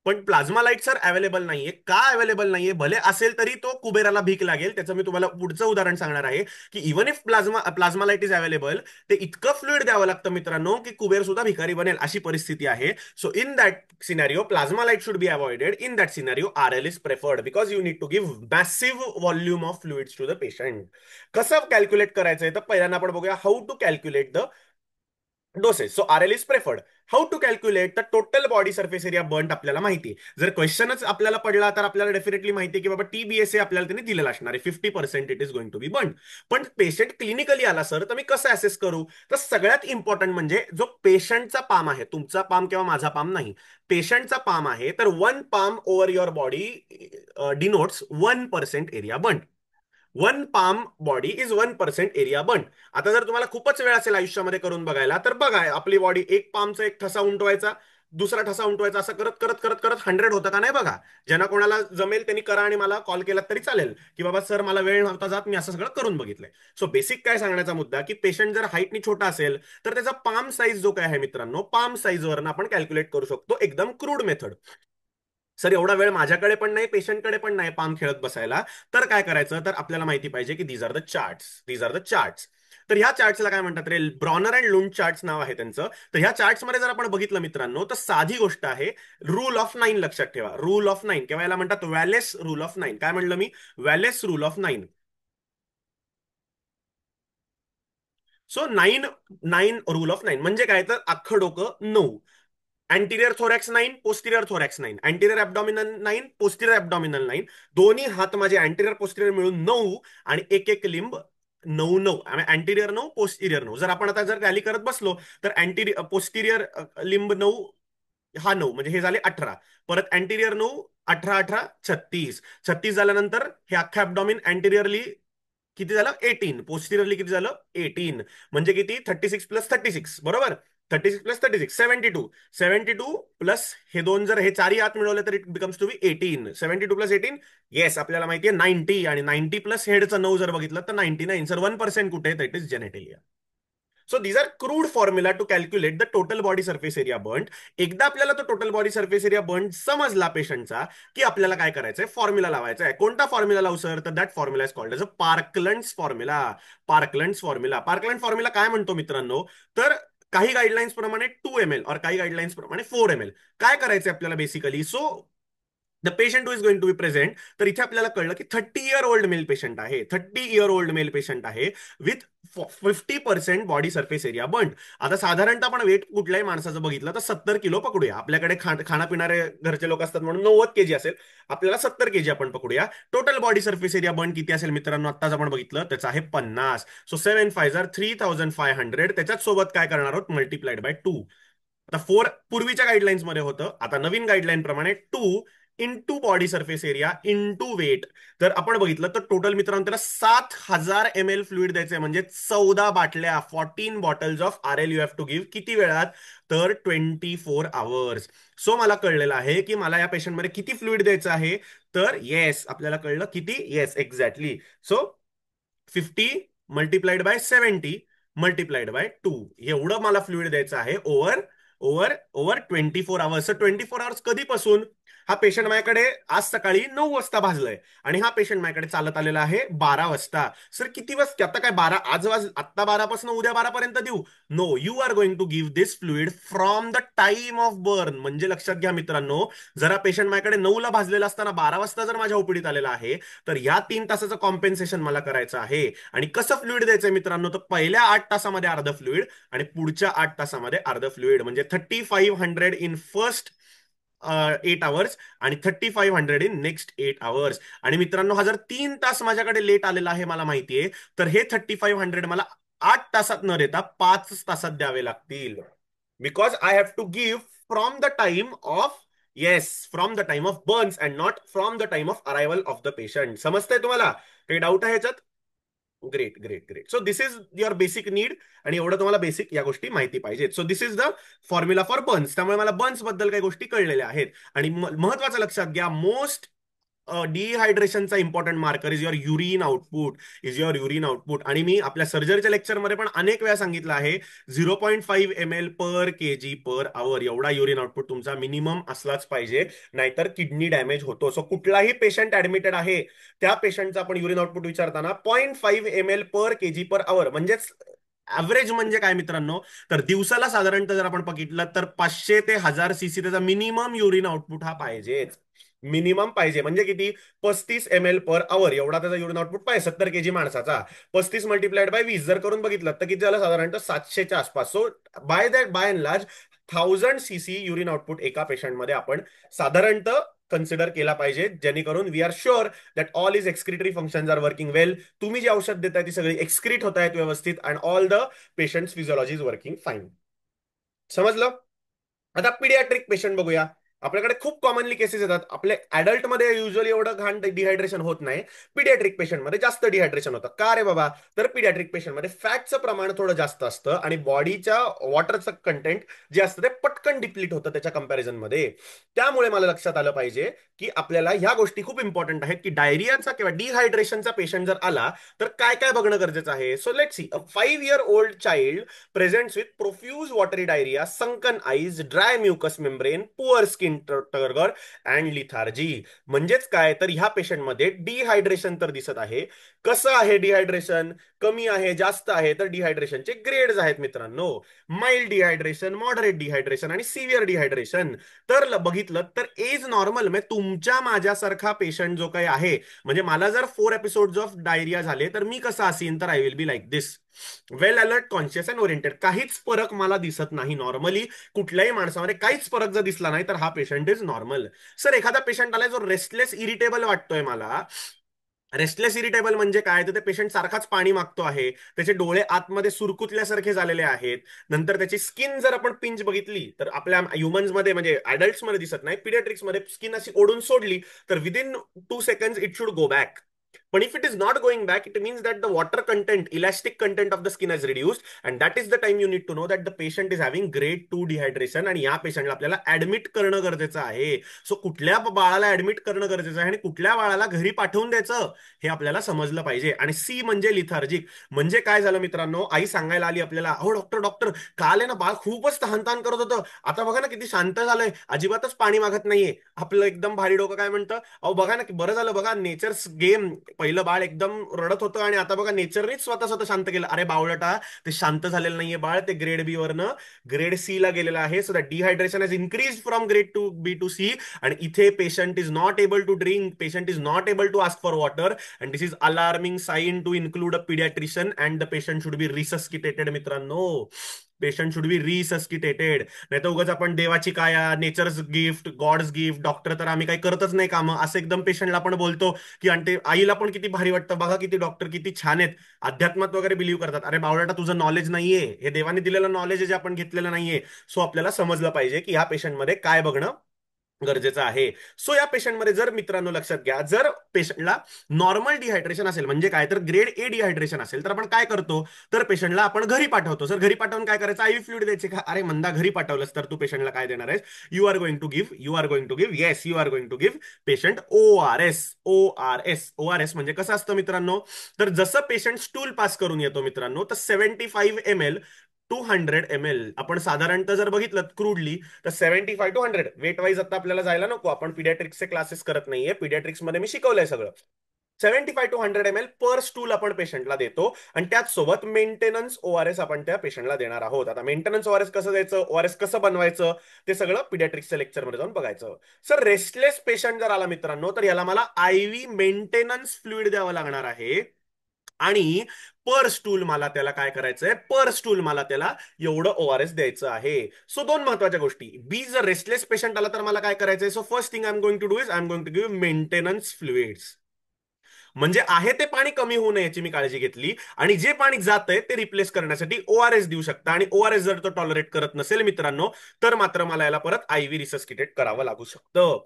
पण प्लाझ्मा लाईट सर अवेलेबल नाहीये. का अवेलेबल नाहीये? भले असेल तरी तो कुबेराला भीक लागेल. त्याचं मी तुम्हाला पुढचं उदाहरण सांगणार आहे की even if plasma light is available, ते इतकं फ्लुइड द्यावं लागतं मित्रांनो की कुबेर सुद्धा भिकारी बनेल अशी परिस्थिती आहे. So in that scenario plasma light should be avoided. In that scenario RL is preferred because you need to give massive volume of fluids to the patient. कसं कॅल्क्युलेट करायचंय तर पहिल्यांदा आपण बघूया how to calculate the doses. So RL is preferred. How to calculate the total body surface area burn आपल्याला माहिती आहे. जर क्वेश्चनच आपल्याला पडला तर आपल्याला डेफिनेटली माहिती आहे की बाबा TBSA आपल्याला त्यांनी दिलेला असणार आहे, 50% it is going to be burn. पण पेशंट क्लिनिकली आला सर, तर मी कसं असेस करू? तर सगळ्यात इम्पॉर्टंट म्हणजे जो पेशंटचा पाम आहे, तुमचा पाम किंवा माझा पाम नाही, पेशंटचा पाम आहे, तर 1 palm over your body denotes 1% area burn. 1 palm body is 1% area burn. आता जर तुम्हाला खूपच वेळ असेल आयुष्यामध्ये करून बघायला, तर बघा आपली बॉडी एक पामचा एक ठसा उंटवायचा, दुसरा ठसा उंटवायचा, असं करत करत करत करत 100 होतं का नाही बघा. ज्यांना कोणाला जमेल त्यांनी करा आणि मला कॉल केला तरी चालेल की बाबा सर मला वेळ नव्हता जात, मी असं सगळं करून बघितलंय. सो बेसिक काय सांगण्याचा मुद्दा की पेशंट जर हाईटनी छोटा असेल तर त्याचा पाम साईज जो काय आहे मित्रांनो, पाम साईजवरनं आपण कॅल्क्युलेट करू शकतो, एकदम क्रूड मेथड. सर एवढा वेळ माझ्याकडे पण नाही, पेशंटकडे पण नाही पाम खेळत बसायला. तर काय करायचं, तर आपल्याला माहिती पाहिजे की these are the charts, these are the charts. तर ह्या चार्ट्सला काय म्हणतात रे, ब्रॉनर अँड लुंड चार्ट्स नाव आहे त्यांचं. तर ह्या चार्ट्समध्ये जर आपण बघितलं मित्रांनो, तर साधी गोष्ट आहे, रूल ऑफ 9 लक्षात ठेवा. रूल ऑफ 9 किंवा याला म्हणतात वॅलेस रूल ऑफ 9. काय म्हणलं मी? Wallace rule of 9. So 9 rule of 9 म्हणजे काय, तर अख्खं डोकं 9. Anterior thorax 9, posterior thorax 9, anterior abdominal 9, posterior abdominal 9. दोन्ही हात माझे अँटिरियर पोस्टिरियर मिळून 9. आणि एक एक लिंब 9 9. अँटिरियर 9, पोस्टिरियर 9. जर आपण आता जर टॅली करत बसलो तर अँटिरियर पोस्टिरियर लिंब 9, हा 9 म्हणजे हे झाले 18. परत अँटिरियर 9, 18 18 36. 36 झाल्यानंतर हे अख्खा ॲब्डॉमिन अँटिरियरली किती झालं? 18. पोस्टिरियरली किती झालं? 18. म्हणजे किती? 36 + 36 बरोबर. 36 + 36 72. 72 प्लस हे दोन, जर हे चारही आत मिळवले तर it becomes to be 18. 72 + 18, yes आपल्याला माहिती आहे 90. आणि 90 प्लस हेडचं 9 जर बघितलं तर 99. सर 1% कुठे आहे? It is genitalia. So these are crude formula to calculate the total body surface area burn. एकदा आपल्याला तो total body surface area burn समजला पेशंटचा, की आपल्याला काय करायचंय, फॉर्म्युला लावायचा आहे. कोणता फॉर्म्युला लावू सर? तर that formula is called as a Parkland's formula. Parkland's formula. Parkland formula काय म्हणतो मित्रांनो, तर काही गाईडलाईन्स प्रमाणे 2 ml और काही गाईडलाईन्स प्रमाणे 4 ml. काय करायचंय आपल्याला basically, so the patient who is going to be present. तर इथे आपल्याला कळलं की 30 year old मेल पेशंट आहे, 30 year old मेल पेशंट आहे with 50% body surface area burn. आता साधारणतः आपण वेट कुठल्याही माणसाचं बघितलं तर 70 किलो पकडूया. आपल्याकडे खाणं पिणारे घरचे लोक असतात म्हणून 90 kg असेल, आपल्याला 70 kg आपण पकडूया. Total body surface area burn किती असेल मित्रांनो, आत्ताच आपण बघितलं त्याचं आहे 50. सो 7 5 3500. त्याच्याच सोबत काय करणार आहोत, मल्टिप्लाइड बाय 2. आता 4 पूर्वीच्या गाईडलाईन्स मध्ये होतं, आता नवीन गाईडलाईन प्रमाणे 2 into body surface area into weight. तर आपण बघितलं तर टोटल मित्रांनो त्याला 7000 ml फ्लुइड द्यायचंय, म्हणजे 14 बाटल्या, 14 bottles of RL you have to give. किती वेळात? तर 24 hours. सो मला कळलेलं आहे की मला या पेशंटमध्ये किती फ्लुइड द्यायचं आहे. तर येस आपल्याला कळलं किती, येस एक्झॅक्टली. सो 50 × 70 × 2 एवढं मला फ्लुइड द्यायचं आहे over over over 24 hours. 24 hours कधीपासून? हा पेशंट माझ्याकडे आज सकाळी 9 वाजता भाजलाय आणि हा पेशंट माझ्याकडे चालत आलेला आहे 12 वाजता. सर किती वाजता? आता काय 12? आत्ता 12 पासून उद्या 12 पर्यंत देऊ? No, you are going to give this fluid from the time of burn. म्हणजे लक्षात घ्या मित्रांनो, जरा पेशंट माझ्याकडे 9 ला भाजलेला असताना 12 वाजता जर माझ्या ओपीडीत आलेला आहे, तर या 3 तासाचं कॉम्पेन्सेशन मला करायचं आहे. आणि कसं फ्लुइड द्यायचंय मित्रांनो, तर पहिल्या 8 तासामध्ये अर्ध फ्लुइड आणि पुढच्या 8 तासामध्ये अर्ध फ्लुइड. म्हणजे 3500 इन फर्स्ट 8 आवर्स आणि 3500 इन नेक्स्ट 8 आवर्स. आणि मित्रांनो, हा जर 3 तास माझ्याकडे लेट आलेला आहे मला माहितीये, तर हे 3500 मला 8 तासात न देता 5 तासात द्यावे लागतील. Because I have to give from the time of, yes, from the time of burns and not from the time of arrival of the patient. समजतंय तुम्हाला? काही डाऊट आहे ह्याच्यात? Great great great. So this is your basic need. आणि एवढं तुम्हाला basic या गोष्टी माहिती पाहिजेत. So this is the formula for burns. त्यामुळे मला बर्न्स बद्दल काही गोष्टी कळलेल्या आहेत. आणि महत्वाचं लक्षात घ्या, मोस्ट डिहायड्रेशनचा important marker is your urine output. आणि मी आपल्या सर्जरीच्या लेक्चरमध्ये पण अनेक वेळा सांगितलं आहे, 0.5 ml/kg/hour एवढा युरिन आउटपुट तुमचा मिनिमम असलाच पाहिजे, नाहीतर किडनी डॅमेज होतो. सो कुठलाही पेशंट ऍडमिटेड आहे, त्या पेशंटचा आपण युरिन आउटपुट विचारताना 0.5 ml/kg/hour म्हणजेच ऍव्हरेज म्हणजे काय मित्रांनो, तर दिवसाला साधारणतः जर आपण बघितलं तर 500 ते 1000 cc त्याचा मिनिमम युरिन आउटपुट हा पाहिजेच. मिनिमम पाहिजे. म्हणजे किती? 35 ml/hour एवढा त्याचा युरिन आउटपुट पाहिजे 70 kg माणसाचा. 35 × 20 जर करून बघितलं तर किती झालं? साधारणतः 700च्या आसपास. So by and large 1000 cc urine output एका पेशंटमध्ये आपण साधारणतः कन्सिडर केला पाहिजे, जेणेकरून we are sure that all is excretory functions are working well. तुम्ही जी औषध देताय ती सगळी एक्सक्रीट होत आहेत व्यवस्थित, and all the patient physiology is working fine. समजलं? आता पिडियाट्रिक पेशंट बघूया. आपल्याकडे खूप कॉमनली केसेस येतात. आपल्या ऍडल्टमध्ये युजली एवढं घाण डिहायड्रेशन होत नाही, पिडियाट्रिक पेशंटमध्ये जास्त डिहायड्रेशन होतं. का रे बाबा? तर पिडियाट्रिक पेशंटमध्ये फॅटचं प्रमाण थोडं जास्त असतं आणि बॉडीच्या वॉटरचं कंटेंट जे असतं ते पटकन डिप्लीट होतं त्याच्या कंपॅरिझनमध्ये. त्यामुळे मला लक्षात आलं पाहिजे की आपल्याला ह्या गोष्टी खूप इम्पॉर्टंट आहेत, की डायरियाचा किंवा डिहायड्रेशनचा पेशंट जर आला तर काय काय बघणं गरजेचं आहे. So let see. A 5 year old child presents with profuse watery diarrhea, sunken eyes, dry mucous membrane, poor skin turgor and lethargy. म्हणजेच काय, तर ह्या पेशंटमध्ये डिहायड्रेशन तर दिसत आहे. कसं आहे डिहायड्रेशन? कमी आहे, जास्त आहे? तर डिहायड्रेशनचे ग्रेड्स आहेत मित्रांनो. माइल्ड डिहायड्रेशन, मॉडरेट डिहायड्रेशन आणि सिव्हिअर डिहायड्रेशन. तर बघितलं तर एज नॉर्मल, म्हणजे तुमच्या माझ्यासारखा पेशंट जो काही आहे, म्हणजे मला जर 4 episodes ऑफ डायरिया झाले तर मी कसं असेन, तर I will be like this, well alert, conscious and oriented. काहीच फरक मला दिसत नाही नॉर्मली. कुठल्याही माणसामध्ये काहीच फरक जर दिसला नाही तर हा पेशंट इज नॉर्मल. सर एखादा पेशंट आलाय जो रेस्टलेस इरिटेबल वाटतोय मला. रेस्टलेस इरिटेबल म्हणजे काय, तर ते पेशंट सारखाच पाणी मागतो आहे, त्याचे डोळे आतमध्ये सुरकुतल्यासारखे झालेले आहेत. नंतर त्याची स्किन जर आपण पिंच बघितली तर आपल्या ह्युमन्समध्ये म्हणजे मध्ये दिसत नाही, पिडियाट्रिक्समध्ये स्किन अशी ओढून सोडली तर within 2 seconds it should go back. पण if it is not going back, it means that the water content, elastic content of the skin has reduced, and that is the time you need to know that the patient is having grade 2 dehydration. आणि या पेशंटला आपल्याला admit करणं गरजेचं आहे. So कुठल्या बाळाला admit करणं गरजेचं आहे आणि कुठल्या बाळाला घरी पाठवून द्यायचं हे आपल्याला समजलं पाहिजे. आणि सी म्हणजे लिथार्जिक. म्हणजे काय झालं मित्रांनो, आई सांगायला आली आपल्याला, हो डॉक्टर डॉक्टर, काल आहे ना बाळ खूपच तहानतान करत होतं, आता बघा ना किती शांत झालंय, अजिबातच पाणी मागत नाहीये. आपलं एकदम भारी डोकं काय म्हणतं, अहो बघा ना, बरं झालं बघा, नेचर्स गेम. पहिलं बाळ एकदम रडत होतं आणि आता बघा नेचरनेच स्वतः स्वतः शांत केलं. अरे बावळटा, ते शांत झालेलं नाहीये बाळ, ते ग्रेड बी वरनं ग्रेड सी ला गेलेलं आहे. So that dehydration has increase from grade to B to C. आणि इथे patient is not able to drink, patient is not able to ask for water, and this is alarming sign to include a pediatrician, and the patient should be resuscitated मित्रांनो. Patient should be resuscitated. नाही तर उगाच आपण देवाची काया, nature's gift, God's gift, doctor तर आम्ही काही करतच नाही कामं असं एकदम पेशंटला आपण बोलतो की, आणि आईला पण किती भारी वाटतं, बघा किती डॉक्टर किती छान आहेत, अध्यात्मात वगैरे बिलीव्ह करतात. अरे बावळाटा, तुझं नॉलेज नाहीये, हे देवाने दिलेलं नॉलेज आहे जे आपण घेतलेलं नाहीये. सो आपल्याला समजलं पाहिजे की ह्या पेशंटमध्ये काय बघणं गरजेचं आहे. सो या पेशंटमध्ये जर मित्रांनो लक्षात घ्या, जर पेशंटला नॉर्मल डिहायड्रेशन असेल, म्हणजे काय तर ग्रेड ए डिहायड्रेशन असेल, तर आपण काय करतो, तर पेशंटला आपण घरी पाठवतो. सर घरी पाठवून काय करायचं, आयव्ही फ्लुइड द्यायचे का? अरे मंदा, घरी पाठवलंस तर तू पेशंटला काय देणार आहेस? You are going to give yes, you are going to give patient ORS. ORS म्हणजे कसं असतं मित्रांनो, तर जसं पेशंट स्टूल पास करून येतो मित्रांनो, तर 75 ml टू 100 ml आपण साधारणतः जर बघितलं क्रूडली, तर 75 to 100 वेट वाईज. आता आपल्याला जायला नको, आपण पिडियाट्रिक्सचे क्लासेस करत नाहीये, पिडियाट्रिक्स मध्ये मी शिकवलंय सगळं. 75 to 100 ml पर स्टूल आपण पेशंटला देतो, आणि त्याच सोबत मेंटेनन्स ORS आपण त्या पेशंटला देणार आहोत. आता मेंटेनन्स ORS कसं द्यायचं, ORS कसं बनवायचं, ते सगळं पिडियाट्रिक्सच्या लेक्चरमध्ये जाऊन बघायचं. सर रेस्टलेस पेशंट जर आला मित्रांनो, तर याला मला आयव्ही मेंटेनन्स फ्लुइड द्यावं लागणार आहे. आणि पर स्टूल मला त्याला काय करायचंय, पर स्टूल मला त्याला एवढं ORS द्यायचं आहे. सो दोन महत्वाच्या गोष्टी, बी जर रेस्टलेस पेशंट आला तर मला काय करायचंय, so first thing I am going to do is I am going to give maintenance fluids. म्हणजे आहे ते पाणी कमी होऊ नये याची मी काळजी घेतली, आणि जे पाणी जातंय ते रिप्लेस करण्यासाठी ORS देऊ शकता. आणि ORS जर तो टॉलरेट करत नसेल मित्रांनो, तर मात्र मला याला परत आयव्ही रिसस्किटेट करावं लागू शकतं.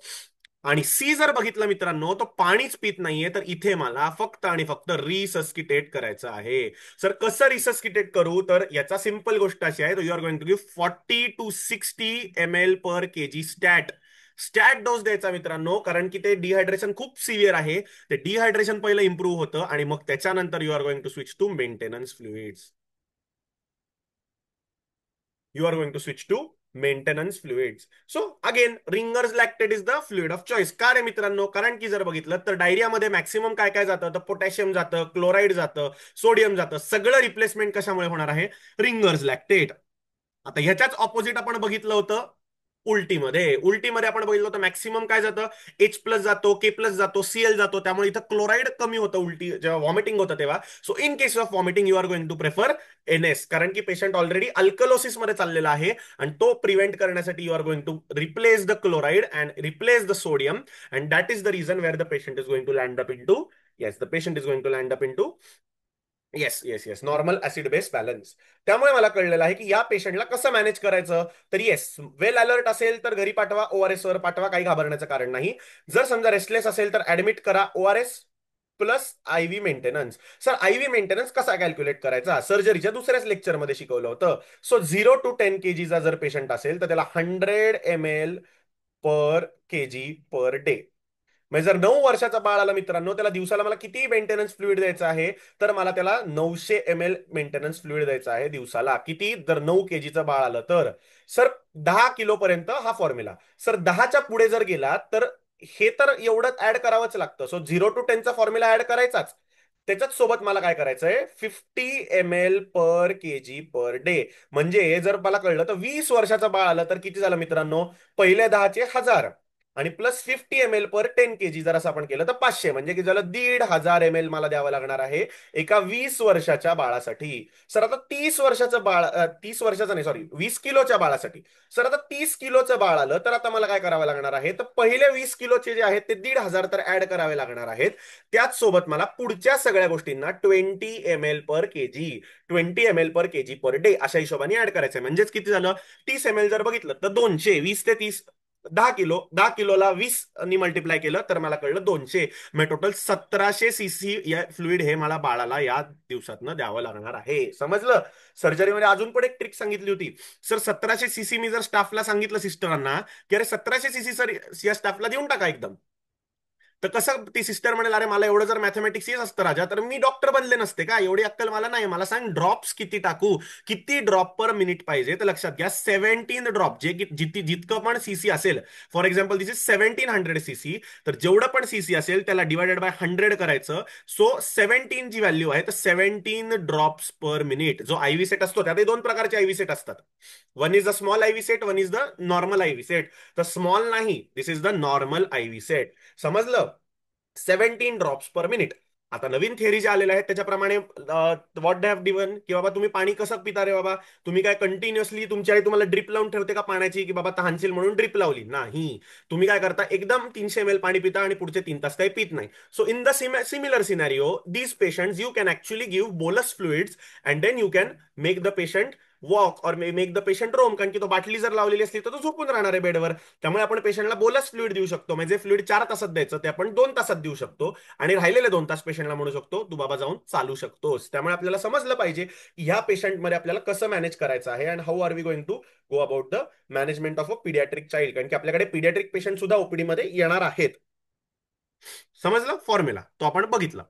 आणि सी जर बघितलं मित्रांनो, तो पाणीच पित नाहीये, तर इथे मला फक्त आणि फक्त रिसस्किटेट करायचं आहे. सर कसं रिसस्किटेट करू, तर याचा सिंपल गोष्ट अशी आहे, you are going to give 40 to 60 ml/kg stat. Stat dose द्यायचा मित्रांनो, कारण की ते डिहायड्रेशन खूप सिव्हिअर आहे. ते डिहायड्रेशन पहिलं इम्प्रूव्ह होतं, आणि मग त्याच्यानंतर you are going to switch to maintenance fluids. You are going to switch to maintenance fluids. So again Ringer's lactate is the fluid of choice. का रे मित्रांनो, कारण की जर बघितलं तर डायरियामध्ये मॅक्सिमम काय काय जातं, तर पोटॅशियम जातं, क्लोराईड जातं, सोडियम जातं. सगळं रिप्लेसमेंट कशामुळे होणार आहे, रिंगर्स लॅक्टेट. आता ह्याच्याच ऑपोजिट आपण बघितलं होतं उलटीमध्ये आपण बघितलं होतं मॅक्सिमम काय जातं, H+ जातो, K+ जातो, Cl जातो. त्यामुळे इथं क्लोराईड कमी होतं उलटी जेव्हा व्हॉमिटिंग होतं तेव्हा. So in case of vomiting you are going to prefer NS, कारण की पेशंट ऑलरेडी अल्कलोसिस मध्ये चाललेला आहे, आणि तो प्रिव्हेंट करण्यासाठी you are going to replace the chloride and replace the sodium. And that is the reason where the patient is going to land up into, yes the patient is going to land up into, yes yes yes, normal acid base balance. त्यामुळे मला कळलेलं आहे की या पेशंटला कसं manage करायचं. तर येस, वेल अलर्ट असेल तर घरी पाठवा, ORS वर पाठवा, काही घाबरण्याचं कारण नाही. जर समजा रेस्टलेस असेल तर ऍडमिट करा, ORS plus ivy maintenance. Sir ivy maintenance कसा कॅल्क्युलेट करायचा, सर्जरीच्या दुसऱ्याच लेक्चरमध्ये शिकवलं होतं. सो 0 to 10 kg जर पेशंट असेल तर त्याला 100 ml/kg/डे. म्हणजे जर 9 वर्षाचा बाळ आला मित्रांनो, त्याला दिवसाला मला किती मेंटेनन्स फ्लुइड द्यायचं आहे, तर मला त्याला 900 ml मेंटेनन्स फ्लुइड द्यायचं आहे दिवसाला. किती, जर 9 kg बाळ आलं तर. सर 10 किलो पर्यंत हा फॉर्म्युला. सर 10च्या पुढे जर गेला तर हे तर एवढं ऍड करावंच लागतं. सो 0 to 10चा फॉर्म्युला ऍड करायचाच. त्याच्याच सोबत मला काय करायचंय, 50 ml/kg/डे. म्हणजे जर मला कळलं तर 20 वर्षाचं बाळ आलं तर किती झालं मित्रांनो, पहिले 10चे 1000, आणि प्लस 50 ml/10 kg जर असं आपण केलं तर 500, म्हणजे की झालं 1500 ml मला द्यावं लागणार आहे एका 20 वर्षाच्या बाळासाठी. सर आता 30 वर्षाचं बाळ, 30 वर्षाचं नाही सॉरी, 20 किलोच्या बाळासाठी. सर आता 30 किलोचं बाळ आलं तर आता मला काय करावं लागणार आहे, तर पहिले 20 किलोचे जे आहेत ते 1500 तर ऍड करावे लागणार आहेत. त्याच सोबत मला पुढच्या सगळ्या गोष्टींना 20 ml/kg, 20 ml/kg/डे अशा हिशोबाने ऍड करायचंय. म्हणजेच किती झालं, 30 ml जर बघितलं तर 200, 20 ते 30, 10 किलो, 10 किलोला 20 नी मल्टिप्लाय केलं तर मला कळलं 200. म्हणजे टोटल 1700 cc या फ्लुइड हे मला बाळाला या दिवसातनं द्यावं लागणार आहे. समजलं. सर्जरीमध्ये अजून पण एक ट्रिक सांगितली होती. सर 1700 cc मी जर स्टाफला सांगितलं सिस्टरांना, की अरे 1700 cc सर या स्टाफला देऊन टाका एकदम, तर कसं ती सिस्टर म्हणेल, अरे मला एवढं जर मॅथमॅटिक्स येत असतं राजा तर मी डॉक्टर बनले नसते का, एवढी अक्कल मला नाही, मला सांग ड्रॉप्स किती टाकू, किती ड्रॉप पर मिनिट पाहिजे. तर लक्षात घ्या 17 ड्रॉप, जे जितकं पण सीसी असेल, for example this is 1700 cc, तर जेवढं पण सीसी असेल त्याला डिवायडेड बाय 100 करायचं. सो 17 जी व्हॅल्यू आहे तर 17 ड्रॉप्स पर मिनिट. जो आयव्ही सेट असतो, त्यात दोन प्रकारचे आयव्ही सेट असतात. One is the small IV set, one is the normal IV set. तर स्मॉल नाही, this is the normal IV set. समजलं. 17 ड्रॉप्स पर मिनिट. आता नवीन थेअरी जे आलेल्या आहेत त्याच्याप्रमाणे व्हॉट दे हॅव गिवन, की बाबा तुम्ही पाणी कसं पिता रे बाबा, तुम्ही काय कंटिन्युअसली तुमच्या आई तुम्हाला ड्रिप लावून ठेवते का पाण्याची, की बाबा तहानशील म्हणून ड्रिप लावली नाही. तुम्ही काय करता, एकदम 300 ml पाणी पिता आणि पुढचे 3 तास काही पित नाही. So in the similar scenario, these patients you can actually give bolus fluids, and then you can make the patient walk or make the patient roam, कारण की तो बाटली जर लावलेली असली तर तो झोपून राहणार आहे बेडवर. त्यामुळे आपण पेशंटला बोलस फ्लुइड देऊ शकतो, म्हणजे फ्लुइड 4 तासात द्यायचं ते आपण 2 तासात देऊ शकतो. आणि राहिलेले 2 तास पेशंटला म्हणू शकतो तू बाबा जाऊन चालू शकतोस. त्यामुळे आपल्याला समजलं पाहिजे की ह्या पेशंटमध्ये आपल्याला कसं मॅनेज करायचं आहे, and how are we going to go about the management of a paediatric child, कारण की आपल्याकडे पिडियाट्रिक पेशंट सुद्धा ओपीडी मध्ये येणार आहेत. समजलं फॉर्म्युला तो आपण बघितला.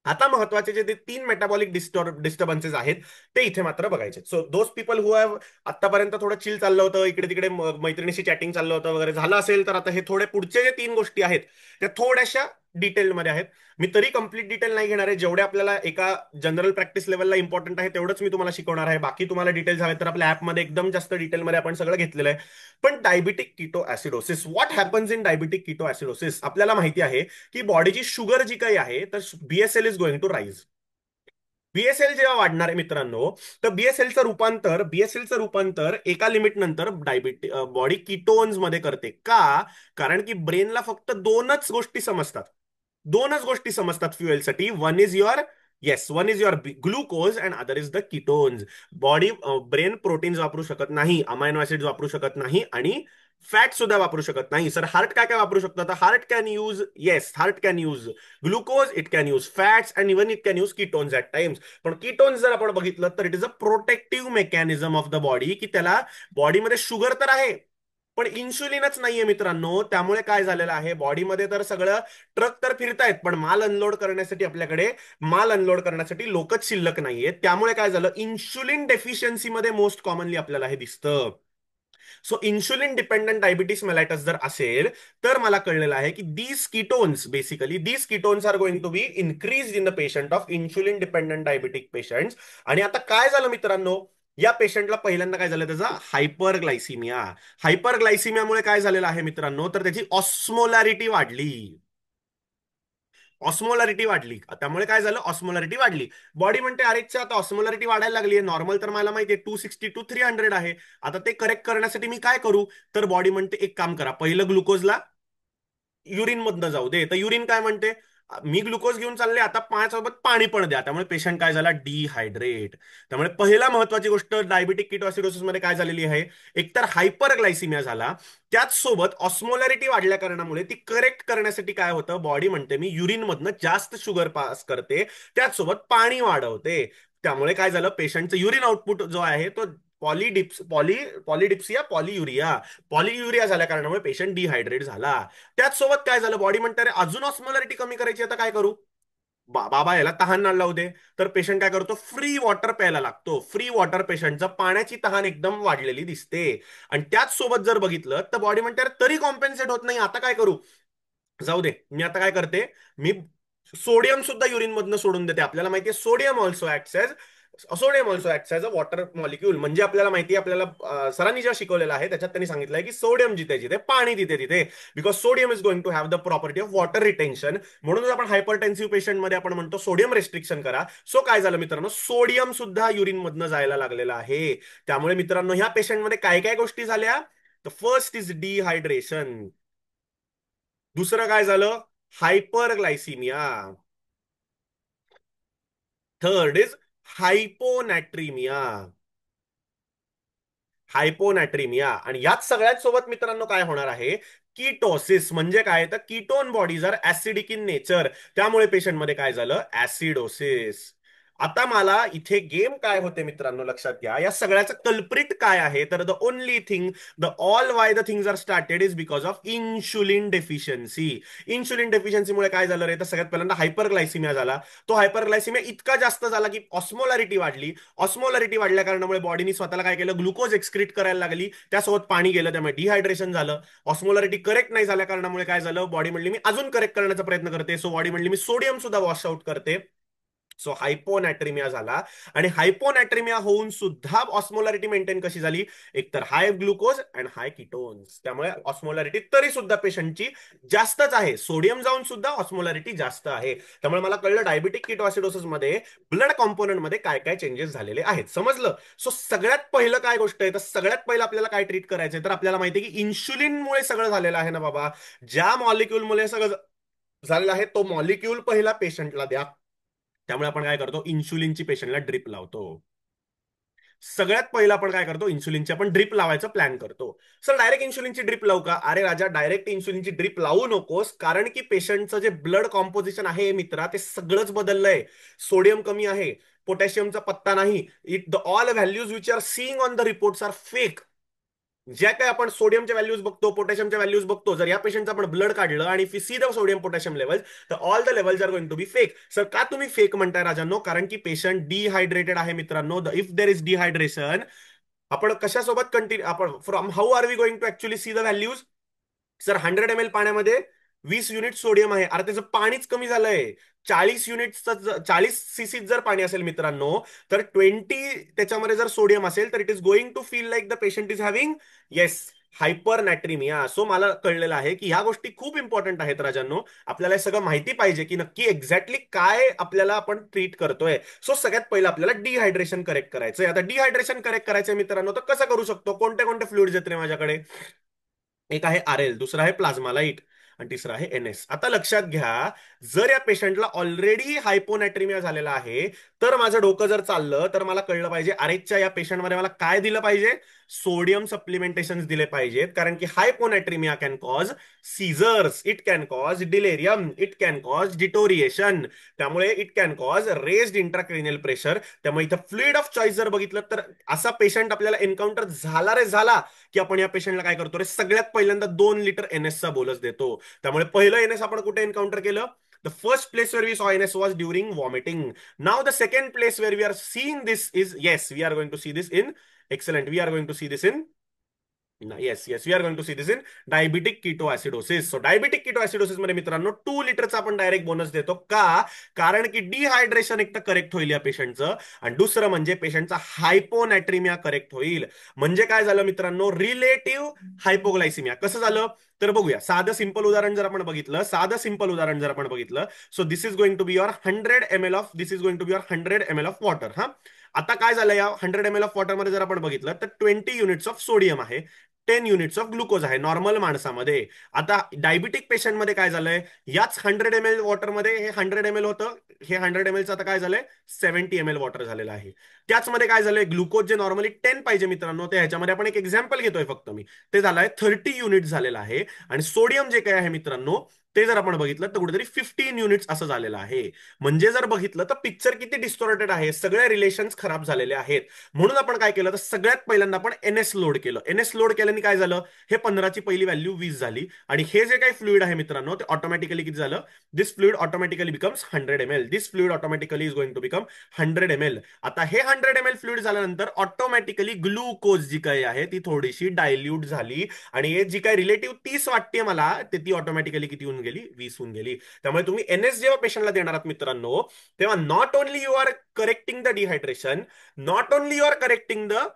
आता महत्वाचे जे ते 3 मेटाबॉलिक डिस्टर्बन्सेस आहेत ते इथे मात्र बघायचे. So those people who have आतापर्यंत थोडं चिल चाललं होतं, इकडे तिकडे मैत्रिणीशी चॅटिंग चाललं होतं वगैरे झालं असेल, तर आता हे थोडे पुढचे जे 3 गोष्टी आहेत त्या थोड्याशा डिटेलमध्ये आहेत. मी तरी कंप्लीट डिटेल नाही घेणार आहे, जेवढे आपल्याला एका जनरल प्रॅक्टिस लेवलला इम्पॉर्टंट आहे तेवढंच मी तुम्हाला शिकवणार आहे. बाकी तुम्हाला डिटेल्स हवे तर आपल्या ऍपमध्ये एकदम जास्त डिटेलमध्ये आपण सगळं घेतलेलं आहे. पण diabetic keto acidosis, what happens in diabetic keto acidosis, आपल्याला माहिती आहे की बॉडीची शुगर जी काही आहे तर BSL is going to rise. BSL जेव्हा वाढणार आहे मित्रांनो, तर बीएसएलचं रूपांतर एका लिमिट नंतर बॉडी किटोन्स मध्ये करते का? कारण की ब्रेनला फक्त दोनच गोष्टी समजतात फ्युएलसाठी. One is your glucose and other is the ketones. Brain proteins वापरू शकत नाही, अमायनो ऍसिड वापरू शकत नाही, आणि फॅट सुद्धा वापरू शकत नाही. सर हार्ट काय काय वापरू शकतो? तर heart can use glucose, it can use fats, and even it can use ketones at times. पण किटोन्स जर आपण बघितलं तर it is a protective mechanism of the body, की त्याला बॉडीमध्ये शुगर तर आहे पण इन्शुलिनच नाहीये मित्रांनो. त्यामुळे काय झालेलं आहे, बॉडीमध्ये तर सगळं ट्रक तर फिरतायत पण माल अनलोड करण्यासाठी लोकच शिल्लक नाहीये. त्यामुळे काय झालं, इन्शुलिन डेफिशियन्सी मध्ये मोस्ट कॉमनली आपल्याला हे दिसतं. So insulin dependent diabetes mellitus जर असेल तर मला कळलेलं आहे की these ketones are going to be increase in the patient of insulin dependent diabetic patients. आणि आता काय झालं मित्रांनो, या पेशंटला पहिल्यांदा काय झालं, त्याचा हायपरग्लायसिमियामुळे काय झालेलं आहे मित्रांनो, तर त्याची ऑस्मोलॅरिटी वाढली. त्यामुळे काय झालं, ऑस्मोलॅरिटी वाढली. बॉडी म्हणते अरेच्या आता ऑस्मोलॅरिटी वाढायला लागली आहे, नॉर्मल तर मला माहिती आहे 260 to 300 आहे. आता ते करेक्ट करण्यासाठी मी काय करू? तर बॉडी म्हणते एक काम करा, पहिलं ग्लुकोजला युरिन मधनं जाऊ दे. तर युरिन काय म्हणते, मी ग्लुकोज घेऊन चालले, आता पाण्यासोबत पाणी पण द्या. त्यामुळे पेशंट काय झाला, डिहायड्रेट. त्यामुळे पहिला महत्वाची गोष्ट डायबिटिक किटोसिडोसिस मध्ये काय झालेली आहे, एकतर हायपरग्लायसिमिया झाला, त्याच सोबत ऑस्मोलॅरिटी वाढल्या कारणामुळे ती करेक्ट करण्यासाठी काय होतं, बॉडी म्हणते मी युरिन मधनं जास्त शुगर पास करते, त्याचसोबत पाणी वाढवते. त्यामुळे काय झालं, पेशंटचं युरिन आउटपुट जो आहे तो पॉलिडिप्सिया पॉलियुरिया झाल्या कारणामुळे पेशंट डिहायड्रेट झाला. त्याचसोबत काय झालं, बॉडी म्हणते अरे अजून ऑस्मोलॅरिटी कमी करायची, आता काय करू? बाबा याला तहान ना लावू दे. तर पेशंट काय करतो, फ्री वॉटर प्यायला लागतो. फ्री वॉटर पेशंटचं पाण्याची तहान एकदम वाढलेली दिसते. आणि त्याच सोबत जर बघितलं तर बॉडी म्हणते तरी कॉम्पेन्सेट होत नाही, आता काय करू? जाऊ दे, मी आता काय करते, मी सोडियम सुद्धा युरिन मधनं सोडून देते. आपल्याला माहिती आहे sodium also acts as a water molecule. म्हणजे आपल्याला माहिती आहे, आपल्याला सरांनी जेव्हा शिकवलेलं आहे त्याच्यात त्यांनी सांगितलंय की सोडियम जिथे जिथे पाणी तिथे तिथे, because sodium is going to have the property of water retention. म्हणून आपण हायपरटेन्सिव्ह पेशंट मध्ये आपण म्हणतो सोडियम रेस्ट्रिक्शन करा. सो काय झालं मित्रांनो, सोडियम सुद्धा युरिन मधनं जायला लागलेलं आहे. त्यामुळे मित्रांनो ह्या पेशंटमध्ये काय काय गोष्टी झाल्या, तर फर्स्ट इज डिहायड्रेशन, दुसरं काय झालं, हायपरग्लायसिमिया, थर्ड इज हायपोनॅट्रिमिया. आणि याच सगळ्यात सोबत मित्रांनो काय होणार आहे, कीटोसिस. म्हणजे काय, तर ketone bodies are acidic in nature. त्यामुळे पेशंटमध्ये काय झालं, ऍसिडोसिस. आता मला इथे गेम काय होते मित्रांनो लक्षात घ्या, या सगळ्याचं कल्प्रिट काय आहे, तर the only thing, the all why the things are started is because of insulin deficiency. Insulin डेफिशियन्सीमुळे काय झालं रे, तर सगळ्यात पहिल्यांदा हायपरग्लायसिमिया झाला. तो हायपरग्लायसिमिया इतका जास्त झाला की ऑस्मोलॅरिटी वाढली. ऑस्मोलॅरिटी वाढल्या कारणामुळे बॉडीने स्वतःला काय केलं, ग्लुकोज एक्सक्रीट करायला लागली, त्यासोबत पाणी गेलं, त्यामुळे डिहायड्रेशन झालं. ऑस्मोलॅरिटी करेक्ट नाही झाल्या कारणामुळे काय झालं, बॉडी म्हणली मी अजून करेक्ट करण्याचा प्रयत्न करते, सो बॉडी म्हणली मी सोडियम सुद्धा वॉश आउट करते. सो हायपोनॅट्रिमिया झाला. आणि हायपोनॅट्रिमिया होऊन सुद्धा ऑस्मोलॅरिटी मेंटेन कशी झाली, एकतर हाय ग्लुकोज अँड हाय किटोन्स. त्यामुळे ऑस्मोलॅरिटी तरी सुद्धा पेशंटची जास्तच आहे, सोडियम जाऊन सुद्धा ऑस्मोलॅरिटी जास्त आहे. त्यामुळे मला कळलं डायबिटिक किटोसिडोसिस मध्ये ब्लड कॉम्पोनंट मध्ये काय काय चेंजेस झालेले आहेत. समजलं? सो सगळ्यात पहिलं काय गोष्ट आहे, तर सगळ्यात पहिलं आपल्याला काय ट्रीट करायचंय, तर आपल्याला माहिती आहे की इन्शुलिनमुळे सगळं झालेलं आहे ना बाबा. ज्या मॉलिक्युलमुळे सगळं झालेलं आहे तो मॉलिक्यूल पहिला पेशंटला द्या. त्यामुळे आपण काय करतो, इन्शुलिनची पेशंटला ड्रिप लावतो. सगळ्यात पहिला आपण काय करतो, इन्सुलिनची आपण ड्रिप लावायचं प्लॅन करतो. सर डायरेक्ट इन्सुलिनची ड्रिप लावू का? अरे राजा, डायरेक्ट इन्सुलिनची ड्रिप लावू नकोस, कारण की पेशंटचं जे ब्लड कॉम्पोजिशन आहे मित्रा, ते सगळंच बदललंय. सोडियम कमी आहे, पोटॅशियमचा पत्ता नाही. It the all values which are seeing on the reports are fake. ज्या काय आपण सोडियमच्या व्हॅल्यूज बघतो, पोटॅशियमच्या व्हॅल्यूज बघतो, जर या पेशंटचं आपण ब्लड काढलं आणि if see the sodium potassium level, तर all the levels are going to be fake. Sir का तुम्ही फेक म्हणताय राजांनो? कारण की पेशंट डिहायड्रेटेड आहे मित्रांनो. इफ देर इज डिहायड्रेशन, आपण कशासोबत कंटिन्यू, आपण from how are we going to actually see the values? Sir 100 ml पाण्यामध्ये 20 युनिट सोडियम आहे. अरे त्याचं पाणीच कमी झालंय. 40 युनिटचं, 40 cc जर पाणी असेल मित्रांनो, तर 20 त्याच्यामध्ये जर सोडियम असेल, तर it is going to feel like the patient is having, yes, hypernatremia. So मला कळलेलं आहे की ह्या गोष्टी खूप इम्पॉर्टंट आहेत राजांनो. आपल्याला हे सगळं माहिती पाहिजे की नक्की एक्झॅक्टली काय आपल्याला आपण ट्रीट करतोय. सो सगळ्यात पहिलं आपल्याला डिहायड्रेशन करेक्ट करायचंय. आता डिहायड्रेशन करेक्ट करायचंय मित्रांनो, तर कसं करू शकतो? कोणते कोणते फ्लुइड्स येत रे माझ्याकडे? एक आहे RL, दुसरा आहे प्लाझ्मालाइट, आणि तिसरा आहे NS. आता लक्षात घ्या, जर या पेशंटला ऑलरेडी हायपोनॅट्रिमिया झालेला आहे, तर माझं डोकं जर चाललं, तर मला कळलं पाहिजे अरेच्या या पेशंटमध्ये मला काय दिलं पाहिजे? सोडियम सप्लिमेंटेशन दिले पाहिजेत. कारण की hyponatremia can cause seizures, it can cause delirium, it can cause deterioration, त्यामुळे it can cause raised intracranial pressure. त्यामुळे इथं फ्लुइड ऑफ चॉईस जर बघितलं, तर असा पेशंट आपल्याला एन्काउंटर झाला रे झाला, की आपण या पेशंटला काय करतो रे? सगळ्यात पहिल्यांदा 2 लिटर NS चा बोलस देतो. त्यामुळे पहिलं NS आपण कुठे एन्काउंटर केलं? The first place where we saw NS was during vomiting. Now the second place where we are seeing this is, yes, we are going to see this in, excellent, we are going to see this in, yes yes, we are going to see this in diabetic ketoacidosis. So diabetic ketoacidosis मध्ये मित्रांनो 2 लिटरचा आपण direct bonus देतो का? कारण की dehydration एक तर करेक्ट होईल या पेशंटचं, आणि दुसरं म्हणजे पेशंटचा हायपोनॅट्रिमिया करेक्ट होईल. म्हणजे काय झालं मित्रांनो? Relative hypoglycaemia. कसं झालं? तर बघूया. साधं सिंपल उदाहरण जर आपण बघितलं, so this is going to be your 100 ml of, this is going to be your 100 ml of water. हा, आता काय झालं या 100 ml ऑफ वॉटरमध्ये जर आपण बघितलं, तर 20 युनिट्स ऑफ सोडियम आहे, 10 युनिट्स ऑफ ग्लुकोज आहे नॉर्मल माणसामध्ये. आता डायबिटिक पेशंटमध्ये काय झालंय? याच 100 ml वॉटरमध्ये हे 100 ml होतं, हे 100 ml आता काय झालंय? 70 ml वॉटर झालेलं आहे. त्याचमध्ये काय झालंय? ग्लुकोज जे नॉर्मली 10 पाहिजे मित्रांनो, ते ह्याच्यामध्ये आपण एक एक्झाम्पल घेतोय फक्त मी, ते झालंय 30 युनिट झालेलं आहे. आणि सोडियम जे काय आहे मित्रांनो, ते जर आपण बघितलं तर कुठेतरी 15 युनिट्स असं झालेलं आहे. म्हणजे जर बघितलं तर पिक्चर किती डिस्टॉर्टेड आहे, सगळे रिलेशन्स खराब झालेले आहेत. म्हणून आपण काय केलं? तर सगळ्यात पहिल्यांदा आपण NS लोड केलं. NS लोड केल्याने काय झालं? हे 15ची पहिली व्हॅल्यू 20 झाली, आणि हे जे काही फ्लुइड आहे मित्रांनो, ते ऑटोमॅटिकली किती झालं? This fluid automatically becomes 100 ml. This fluid automatically is going to become 100 ml. आता हे 100 ml फ्लुइड झाल्यानंतर ऑटोमॅटिकली ग्लुकोज जी काही आहे ती थोडीशी डायल्यूट झाली, आणि हे जी काही रिलेटिव्ह 30 वाटते मला, ते ती ऑटोमॅटिकली किती होऊन गेली? 20 होऊन गेली. त्यामुळे तुम्ही NS जेव्हा पेशंटला देणार आहात मित्रांनो, तेव्हा not only you are correcting the dehydration, not only you are correcting the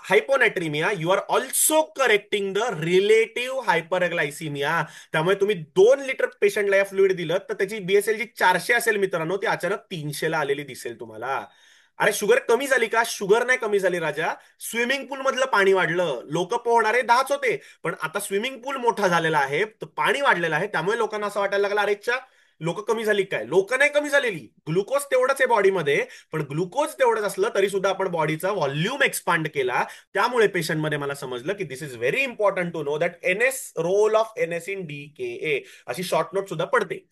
hyponatremia, you are also correcting the relative hyperglycemia. त्यामुळे तुम्ही 2 लिटर पेशंटला या फ्लुइड दिलं, तर त्याची BSL जी 400 असेल मित्रांनो, ती अचानक 300 ला आलेली दिसेल तुम्हाला. अरे शुगर कमी झाली का? शुगर नाही कमी झाली राजा, स्विमिंग पूल मधलं पाणी वाढलं. लोक पोहणारे 10च होते, पण आता स्विमिंग पूल मोठा झालेला आहे, तर पाणी वाढलेलं आहे, त्यामुळे लोकांना असं वाटायला लागलं, अरेच्या लोक कमी झाली काय? लोक नाही कमी झालेली, ग्लुकोज तेवढंच आहे बॉडीमध्ये. पण ग्लुकोज तेवढंच असलं तरी सुद्धा आपण बॉडीचा व्हॉल्यूम एक्सपांड केला. त्यामुळे पेशंटमध्ये मला समजलं की this is very important to know that NS, role of NS in DKA, अशी शॉर्ट नोट सुद्धा पडते.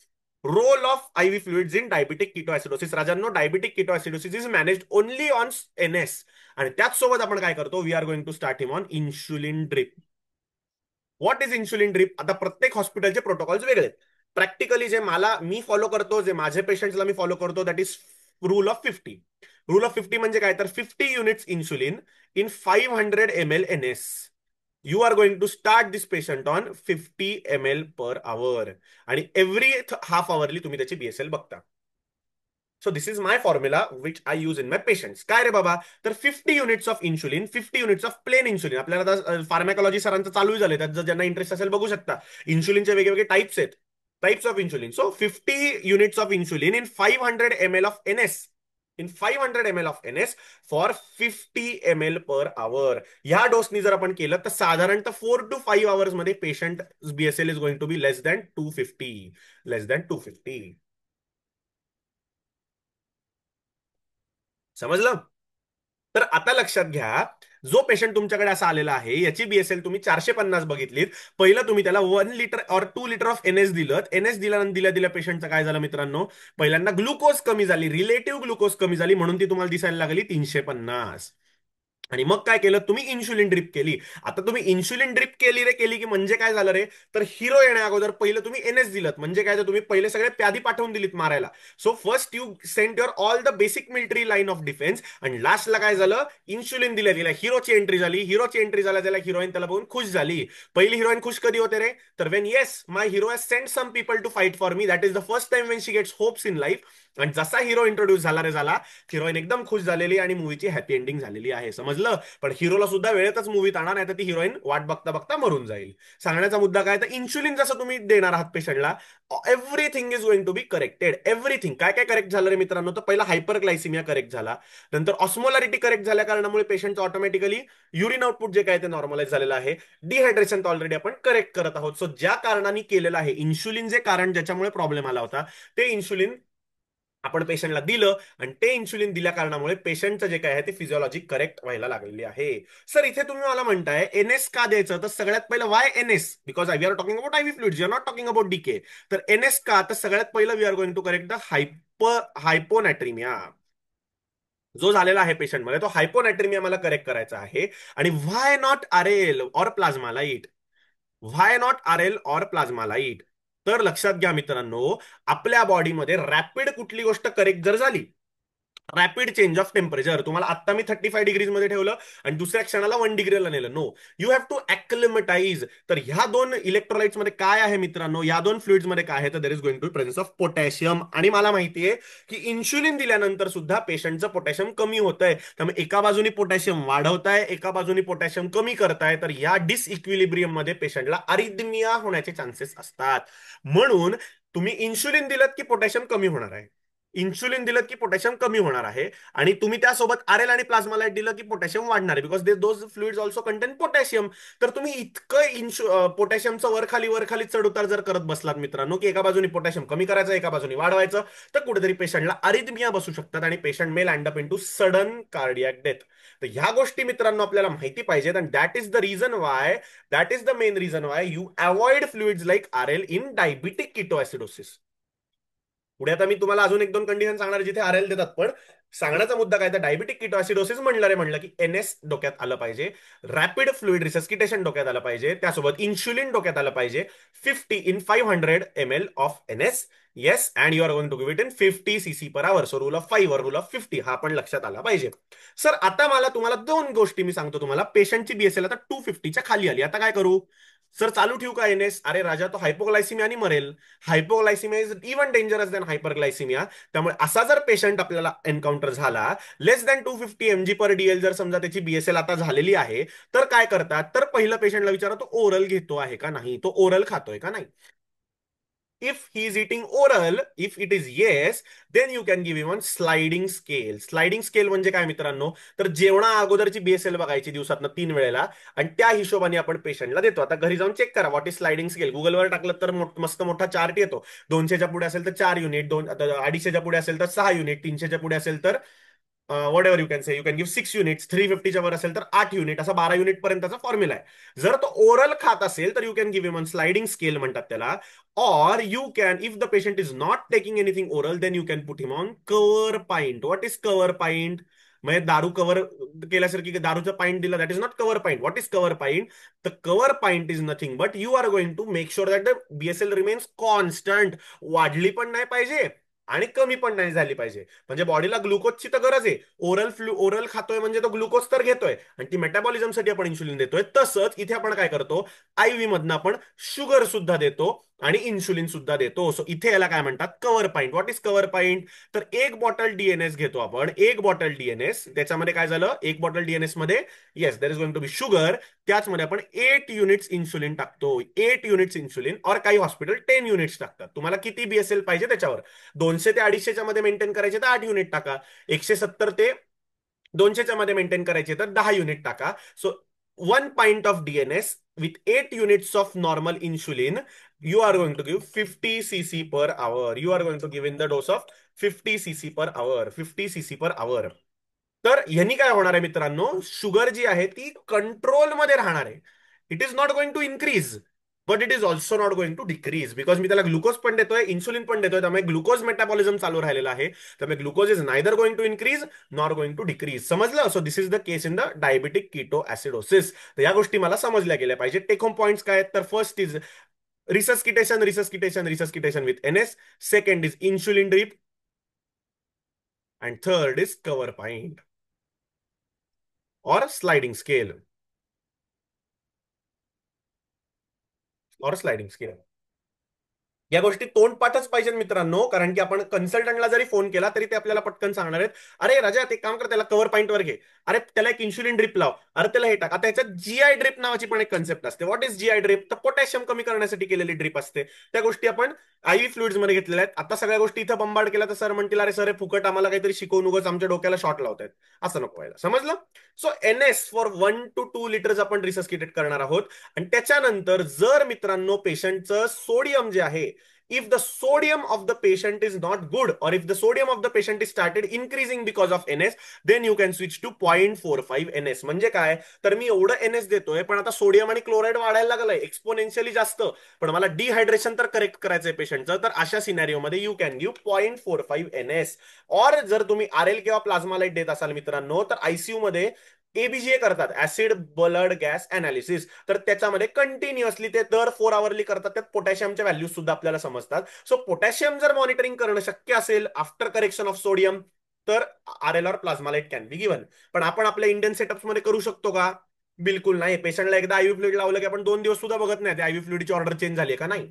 Role of IV fluids in diabetic ketoacidosis. राजांनो, diabetic ketoacidosis is managed only on NS. आणि त्याच सोबत आपण काय करतो? We are going to start him on insulin drip. What is insulin drip? आता प्रत्येक हॉस्पिटलचे प्रोटोकॉल्स वेगळे आहेत. प्रॅक्टिकली जे मी फॉलो करतो, जे माझे पेशंट्सला मी फॉलो करतो, that is rule of 50. Rule of 50 म्हणजे काय? तर 50 units insulin in 500 ml NS. You are going to start this patient on 50 ml per hour, आणि एव्हरी हाफ आवरली तुम्ही त्याची BSL बघता. So this is my formula which I use in my patients. काय रे बाबा? तर 50 units of insulin, 50 units of plain insulin. आपल्याला आता फार्मॅकॉलॉजी सरांचं चालू झालं, त्यात जर ज्यांना इंटरेस्ट असेल बघू शकता. इन्शुलिनचे वेगवेगळे टाइप्स आहेत, types of insulin. So 50 units of insulin in 500 ml of NS, in 500 ml of NS for 50 ml per आवर. ह्या डोसनी जर आपण केलं, तर साधारणतः 4 to 5 hours मध्ये patient BSL is going to be less than 250, less than 250. समजलं? तर आता लक्षात घ्या, जो पेशंट तुमच्याकडे असा आलेला आहे, याची बीएसएल तुम्ही 450 बघितलीत. पहिलं तुम्ही त्याला 1 लिटर और 2 लिटर ऑफ एनएस दिलं. एनएस दिल्या दिल्या पेशंटचं काय झालं मित्रांनो, पहिल्यांदा ग्लुकोज कमी झाली, रिलेटिव्ह ग्लुकोज कमी झाली, म्हणून ती तुम्हाला दिसायला लागली 350. आणि मग काय केलं तुम्ही, इन्शुलिन ड्रिप केली. आता तुम्ही इन्शुलिन ड्रिप केली रे, केली की म्हणजे काय झालं रे, तर हिरो येण्या अगोदर पहिलं तुम्ही एनएस दिलं, म्हणजे काय, तर तुम्ही पहिले सगळे प्यादी पाठवून दिलीत मारायला. So first you sent your all the basic military line of defence, आणि लास्टला काय झालं, इन्शुलिन दिलं, तिला हिरोची एंट्री झाली. हिरोची एंट्री झाल्या त्याला हिरोईन त्याला बघून खुश झाली. पहिली हिरोईन खुश कधी होते रे, तर when yes my hero has sent some people to fight for me, that is the first time when she gets hopes in life. आणि जसा हिरो इंट्रोड्यूस झाला रे झाला, हिरोईन एकदम खुश झालेली आणि मूवीची हॅपी एंडिंग झालेली आहे, समजलं. पण हिरोला सुद्धा वेळेतच मूवीत आणा, नाही तर ती हिरोईन वाट बघता बघता मरून जाईल. सांगण्याचा मुद्दा काय, तर इन्शुलिन जसं तुम्ही देणार आहात पेशंटला, everything is going to be corrected. Everything काय काय करेक्ट झालं रे मित्रांनो, तर पहिला हायपरग्लायसिमिया करेक्ट झाला, नंतर ऑस्मोलॅरिटी करेक्ट झाल्या कारणामुळे पेशंटचं ऑटोमॅटिकली युरिन आउटपुट जे काय ते नॉर्मलाइज झालेलं आहे. डिहायड्रेशन तर ऑलरेडी आपण करेक्ट करत आहोत. सो ज्या कारणाने केलेलं आहे इन्शुलिन, जे कारण ज्याच्यामुळे प्रॉब्लेम आला होता, ते इन्शुलिन आपण पेशंटला दिलं, आणि ते इन्शुलिन दिल्या कारणामुळे पेशंटचं जे काय आहे ते फिजिओलॉजी करेक्ट व्हायला लागलेली आहे. सर इथे तुम्ही मला म्हणताय एनएस का द्यायचं, तर सगळ्यात पहिलं why NS, because we are talking about IV fluids, we are not talking about DK. तर एनएस का, तर सगळ्यात पहिलं we are going to correct the hyponatremia जो झालेला आहे पेशंटमध्ये, तो हायपोनॅट्रिमिया मला करेक्ट करायचा आहे. आणि व्हाय नॉट आरएल और प्लाझ्मालाइट, व्हाय नॉट आरएल और प्लाझ्मालाइट. तर लक्षात घ्या मित्रांनो, आपल्या बॉडीमध्ये रॅपिड कुठली गोष्ट करेक्ट जर झाली, रॅपिड चेंज ऑफ टेम्परेचर, तुम्हाला आता मी 35 डिग्रीज मध्ये ठेवलं आणि दुसऱ्या क्षणाला 1 डिग्रीला नेलं, नो, यू हॅव टू ऍक्लिमेटाइज. तर ह्या दोन इलेक्ट्रोलाइट्स मध्ये काय आहे मित्रांनो, या दोन फ्लुइड्स मध्ये काय आहे, तर there is going to presence of potassium. आणि मला माहिती आहे की इन्शुलिन दिल्यानंतर सुद्धा पेशंटचं पोटॅशियम कमी होत आहे. त्यामुळे एका बाजूनी पोटॅशियम वाढवताय, एका बाजूनी पोटॅशियम कमी करताय, तर या डिसइक्विलिब्रियम मध्ये पेशंटला अरिथमिया होण्याचे चान्सेस असतात. म्हणून तुम्ही इन्शुलिन दिलं की पोटॅशियम कमी होणार आहे, इन्शुलिन दिलं की पोटॅशियम कमी होणार आहे. आणि तुम्ही त्यासोबत आरएल आणि प्लाझ्मालाइट दिलं की पोटॅशियम वाढणार आहे, because those fluids also content potassium. तर तुम्ही इतकं पोटॅशियमचं वर खाली चढ उतार जर करत बसलात मित्रांनो, की एका बाजूने पोटॅशियम कमी करायचं, एका बाजूने वाढवायचं, तर कुठेतरी पेशंटला अरिथमिया बसू शकतात आणि patient may land up into sudden cardiac death. तर ह्या गोष्टी मित्रांनो आपल्याला माहिती पाहिजेत. And that is the reason why, that is the main reason why you avoid fluids like RL in diabetic ketoacidosis. पुढे आता मी तुम्हाला अजून एक दोन कंडिशन सांगणार जिथे आरएल देतात, पण सांगण्याचा मुद्दा काय, तर डायबिटिक किटोसिडोसिस म्हणलं रे, म्हणलं की एनएस डोक्यात आलं पाहिजे, रॅपिड फ्लुइड रिसस्किटेशन डोक्यात आलं पाहिजे, त्यासोबत इन्शुलिन डोक्यात आलं पाहिजे, 50 in 500 ml of NS. Yes, and you are going to give it in 50 cc/hour. So rule of 5 और रूल ऑफ 50 हा पण लक्षात आला पाहिजे. सर आता मला तुम्हाला दोन गोष्टी मी सांगतो तुम्हाला, पेशंटची बीएसएल आता 250च्या खाली आली, आता काय करू. सर चालू ठेवू का एनएस, अरे राजा तो हायपोग्लायसिमियानी मरेल. Hypoglycaemia is even dangerous than हायपरग्लायसिमिया. त्यामुळे असा जर पेशंट आपल्याला एन्काउंटर झाला, लेस दॅन 250 mg/dl, जर समजा त्याची बीएसएल आता झालेली आहे, तर काय करतात, तर पहिलं पेशंटला विचारा तो ओरल घेतो आहे का नाही, तो ओरल खातोय का नाही. If he is eating oral, if it is yes, then you can give him on sliding scale. Sliding scale म्हणजे काय मित्रांनो, तर जेवणा अगोदरची बीएसएल बघायची दिवसातनं 3 वेळेला, आणि त्या हिशोबाने आपण पेशंटला देतो. आता घरी जाऊन चेक करा व्हॉट इज स्लाइडिंग स्केल, गुगलवर टाकलं तर मस्त मोठा चार्ट येतो. 200च्या पुढे असेल तर 4 युनिट, 250च्या पुढे असेल तर 6 युनिट, 300च्या पुढे असेल तर whatever you can say, you can give 6 units, 350च्या वर असेल तर 8 युनिट, असा 12 युनिट पर्यंतचा फॉर्म्युला आहे. जर तो ओरल खात असेल तर you can give him on sliding scale म्हणतात त्याला. Or you can, if the patient is not taking anything oral, then you can put him on cover pint. What is cover pint? म्हणजे दारू cover केल्यासारखी दारूचं pint दिलं, that is not cover pint. What is cover pint? The cover pint is nothing but you are going to make sure that the BSL remains constant, वाढली पण नाही पाहिजे आणि कमी पण नाही झाली पाहिजे. म्हणजे बॉडीला ग्लुकोजची तर गरज आहे, ओरल खातोय म्हणजे तो ग्लुकोज तर घेतोय, आणि ती मेटाबॉलिझमसाठी आपण इन्शुलिन देतोय. तसंच इथे आपण काय करतो, आयव्ही मधनं आपण शुगर सुद्धा देतो आणि इन्शुलिन सुद्धा देतो. सो इथे याला काय म्हणतात, cover pint. What is cover point? तर एक बॉटल डीएनएस घेतो आपण, एक बॉटल डीएनएस, त्याच्यामध्ये काय झालं, एक बॉटल डीएनएस मध्ये yes there is going to be sugar, त्याचमध्ये आपण 8 युनिट्स इन्सुलिन टाकतो. 8 युनिट्स इन्सुलिन, और काही हॉस्पिटल 10 युनिट्स टाकतात. तुम्हाला किती बीएसएल पाहिजे त्याच्यावर, 200 ते 250च्या मध्ये मेंटेन करायचे तर 8 युनिट टाका, 170 ते 200च्या मध्ये मेंटेन करायचे तर 10 युनिट टाका. So 1 pint of DNS with 8 units of normal insulin, you are going to give 50 cc per hour. You are going to give in the dose of 50 cc per hour. 50 cc per hour. तर ह्यांनी काय होणार आहे मित्रांनो, sugar जी आहे ती कंट्रोलमध्ये राहणार आहे. It is not going to increase, but it is also not going to decrease, because मी त्याला ग्लुकोज पण देतोय, इन्सुलिन पण देतोय, त्यामुळे ग्लुकोज मेटाबॉलिझम चालू राहिलेला आहे. त्यामुळे glucose is neither going to increase nor going to decrease. समजलं? So this is the case in the diabetic keto acidosis. तर या गोष्टी मला समजल्या गेल्या पाहिजे. टेक होम पॉईंट्स काय आहेत? तर first is resuscitation, resuscitation, resuscitation with NS. Second is insulin drip. And third is cover point or sliding scale, or sliding scale. या गोष्टी तोंडपाठच पाहिजेत मित्रांनो, कारण की आपण कन्सल्टंटला जरी फोन केला तरी ते आपल्याला पटकन सांगणार आहेत, अरे राजा ते काम कर, त्याला कव्हर पॉईंट वर घे, अरे त्याला एक इन्शुलिन ड्रिप लाव, अरे त्याला हे टाक. आता याच्यात जीआय ड्रिप नावाची पण एक कन्सेप्ट असते. What is GI drip? तर पोटॅशियम कमी करण्यासाठी केलेली ड्रिप असते. त्या गोष्टी आपण आयव्ही फ्लुइड्स मध्ये घेतलेल्या आहेत. आता सगळ्या गोष्टी इथं बंबाड केल्या तर सर म्हणतील, अरे सर हे फुकट आम्हाला काहीतरी शिकवून उगाच आमच्या डोक्याला शॉट लावतायत. असं नको व्हायला. समजलं? So NS for 1 to 2 litres आपण रिसस्किटेट करणार आहोत. आणि त्याच्यानंतर जर मित्रांनो पेशंटचं सोडियम जे आहे, if the sodium of the patient is not good, or if the sodium of the patient is started increasing because of NS, then you can switch to 0.45 NS. म्हणजे काय? तर मी एवढं NS देतोय पण आता सोडियम आणि क्लोराईड वाढायला लागलंय एक्सपोनेन्शियली जास्त, पण मला डिहायड्रेशन तर करेक्ट करायचंय पेशंटचं, तर अशा सिनॅरिओमध्ये यू कॅन गिव्ह 0.45 NS. और जर तुम्ही आरएल किंवा प्लाझ्मालाइट देत असाल मित्रांनो, तर आयसीयू मध्ये एबीजीए करतात, ऍसिड ब्लड गॅस अनालिसिस. तर त्याच्यामध्ये कंटिन्युअसली ते दर 4 आवरली करतात. त्यात पोटॅशियमच्या व्हॅल्यूज सुद्धा आपल्याला समजतात. सो पोटॅशियम जर मॉनिटरिंग करणं शक्य असेल आफ्टर करेक्शन ऑफ सोडियम, तर आरएल और प्लाझ्मालाइट कॅन बी गिव्हन. पण आपण आपल्या इंडियन सेटअप्स मध्ये करू शकतो का? बिलकुल नाही. पेशंटला एकदा आयव्ही फ्लुइड लावलं की आपण 2 दिवस सुद्धा बघत नाही आयव्ही फ्लुइडची ऑर्डर चेंज झाली का नाही.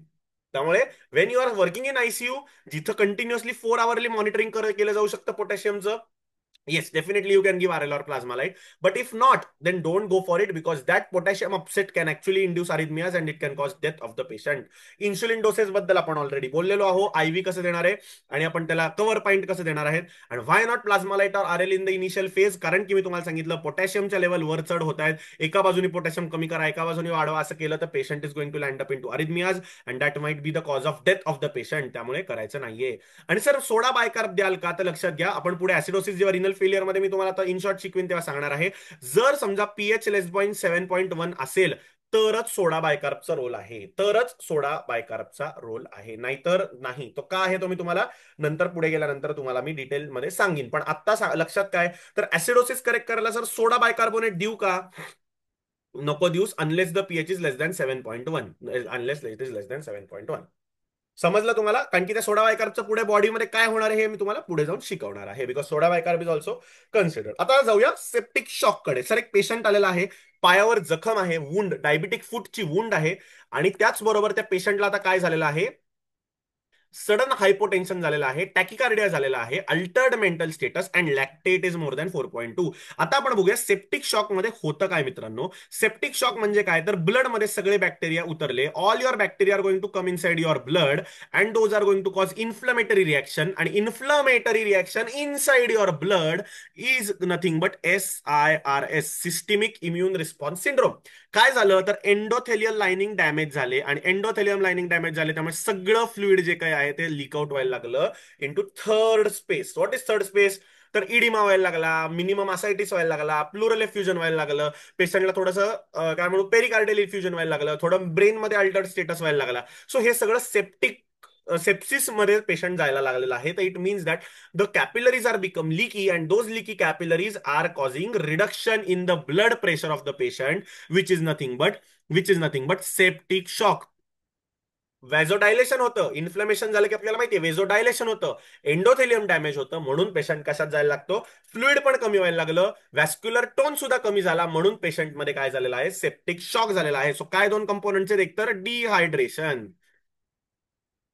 त्यामुळे when you are working in ICU, जिथं कंटिन्युअसली 4 आवरली मॉनिटरिंग केलं जाऊ शकतं पोटॅशियमचं, yes, definitely you can give RL or plasmalite. But if not, then don't go for it, because that potassium upset can actually induce arrhythmias and it can cause death of the patient. Insulin doses बद्दल आपण already बोललेलो आहो. Ivy कसं देणार आहे आणि आपण त्याला कव्हर पॉईंट कसं देणार आहेत. आणि व्हाय नॉट प्लाझ्मालाइट और RL in the initial phase? कारण की मी तुम्हाला सांगितलं पोटॅशियमच्या लेवल वर चढ होत आहेत. एका बाजूने पोटॅशियम कमी करा, एका बाजूने वाढवा. असं केलं तर patient is going to land up into arrhythmias and that might be the cause of death of the patient. त्यामुळे करायचं नाहीये. आणि सर सोडा बायकार्ब द्याल का? तर लक्षात घ्या, आपण पुढे ऍसिडोसिस जेव्हा रिनल फेलियर मध्ये मी तुम्हाला आता इन शॉर्ट शिकवीन तेव्हा सांगणार आहे. जर समजा पीएच लेस 7.1 तरच सोडा बायकार्बचा रोल आहे, तरच सोडा बायकार्बचा रोल आहे, नाहीतर नाही. तो का आहे तो मी तुम्हाला नंतर पुढे गेल्यानंतर तुम्हाला मी डिटेलमध्ये सांगेन. पण आता लक्षात काय, तर ऍसिडोसिस करेक्ट करायला सर सोडा बायकार्बोनेट देऊ का? नको Deus, unless the pH is less than 7.1, unless it is less than 7.1. समजलं तुम्हाला? कारण की त्या सोडा बायकार्बचं पुढे बॉडीमध्ये काय होणार आहे हे मी तुम्हाला पुढे जाऊन शिकवणार आहे, because soda bicarb is also considered. आता जाऊया सेप्टिक शॉक कडे. सर एक पेशंट आलेला आहे, पायावर जखम आहे, वुंड, डायबिटिक फूटची वुंड आहे. आणि त्याचबरोबर त्या पेशंटला आता काय झालेलं आहे, सडन हायपोटेन्शन झालेलं आहे, टॅकिकार्डिया झालेला आहे, altered mental status and lactate is more than 4.2. आता आपण बघूया सेप्टिक शॉक मध्ये होतं काय मित्रांनो. सेप्टिक शॉक म्हणजे काय, तर ब्लड मध्ये सगळे बॅक्टेरिया उतरले, all your bacteria are going to come inside your blood and those are going to cause inflammatory reaction. आणि inflammatory reaction inside your blood is nothing but SIRS, systemic immune response syndrome. काय झालं तर endothelial lining damage झाले, आणि endothelium lining damage झाले, त्यामुळे सगळं fluid जे काही आहे ते लीक आउट व्हायला लागलं into third space. What is third space? तर इडिमा व्हायला लागला, मिनिमम असायटिस व्हायला लागला, प्लुरल एफ्युजन व्हायला लागलं, पेशंटला थोडंसं काय म्हणू पेरिकार्डियल इफ्युजन व्हायला लागलं, थोडं ब्रेन मध्ये अल्टर्ड स्टेटस व्हायला लागला. सो हे सगळं सेप्टिक सेप्सिस मध्ये पेशंट जायला लागलेला आहे. तर it means that the capillaries are become leaky, and those leaky capillaries are causing reduction in the blood pressure of the patient, which is nothing but septic shock. व्हॅझोडायलेशन होतं, inflammation झालं की आपल्याला माहितीये व्हेझोडायलेशन होतं, एंडोथेलियम डॅमेज होतं, म्हणून patient कशात जायला लागतो, फ्लुइड पण कमी व्हायला लागलं, व्हॅस्क्युलर टोन सुद्धा कमी झाला, म्हणून पेशंटमध्ये काय झालेलं आहे, सेप्टिक शॉक झालेला आहे. सो काय दोन कंपोनंटचे, एक तर डिहायड्रेशन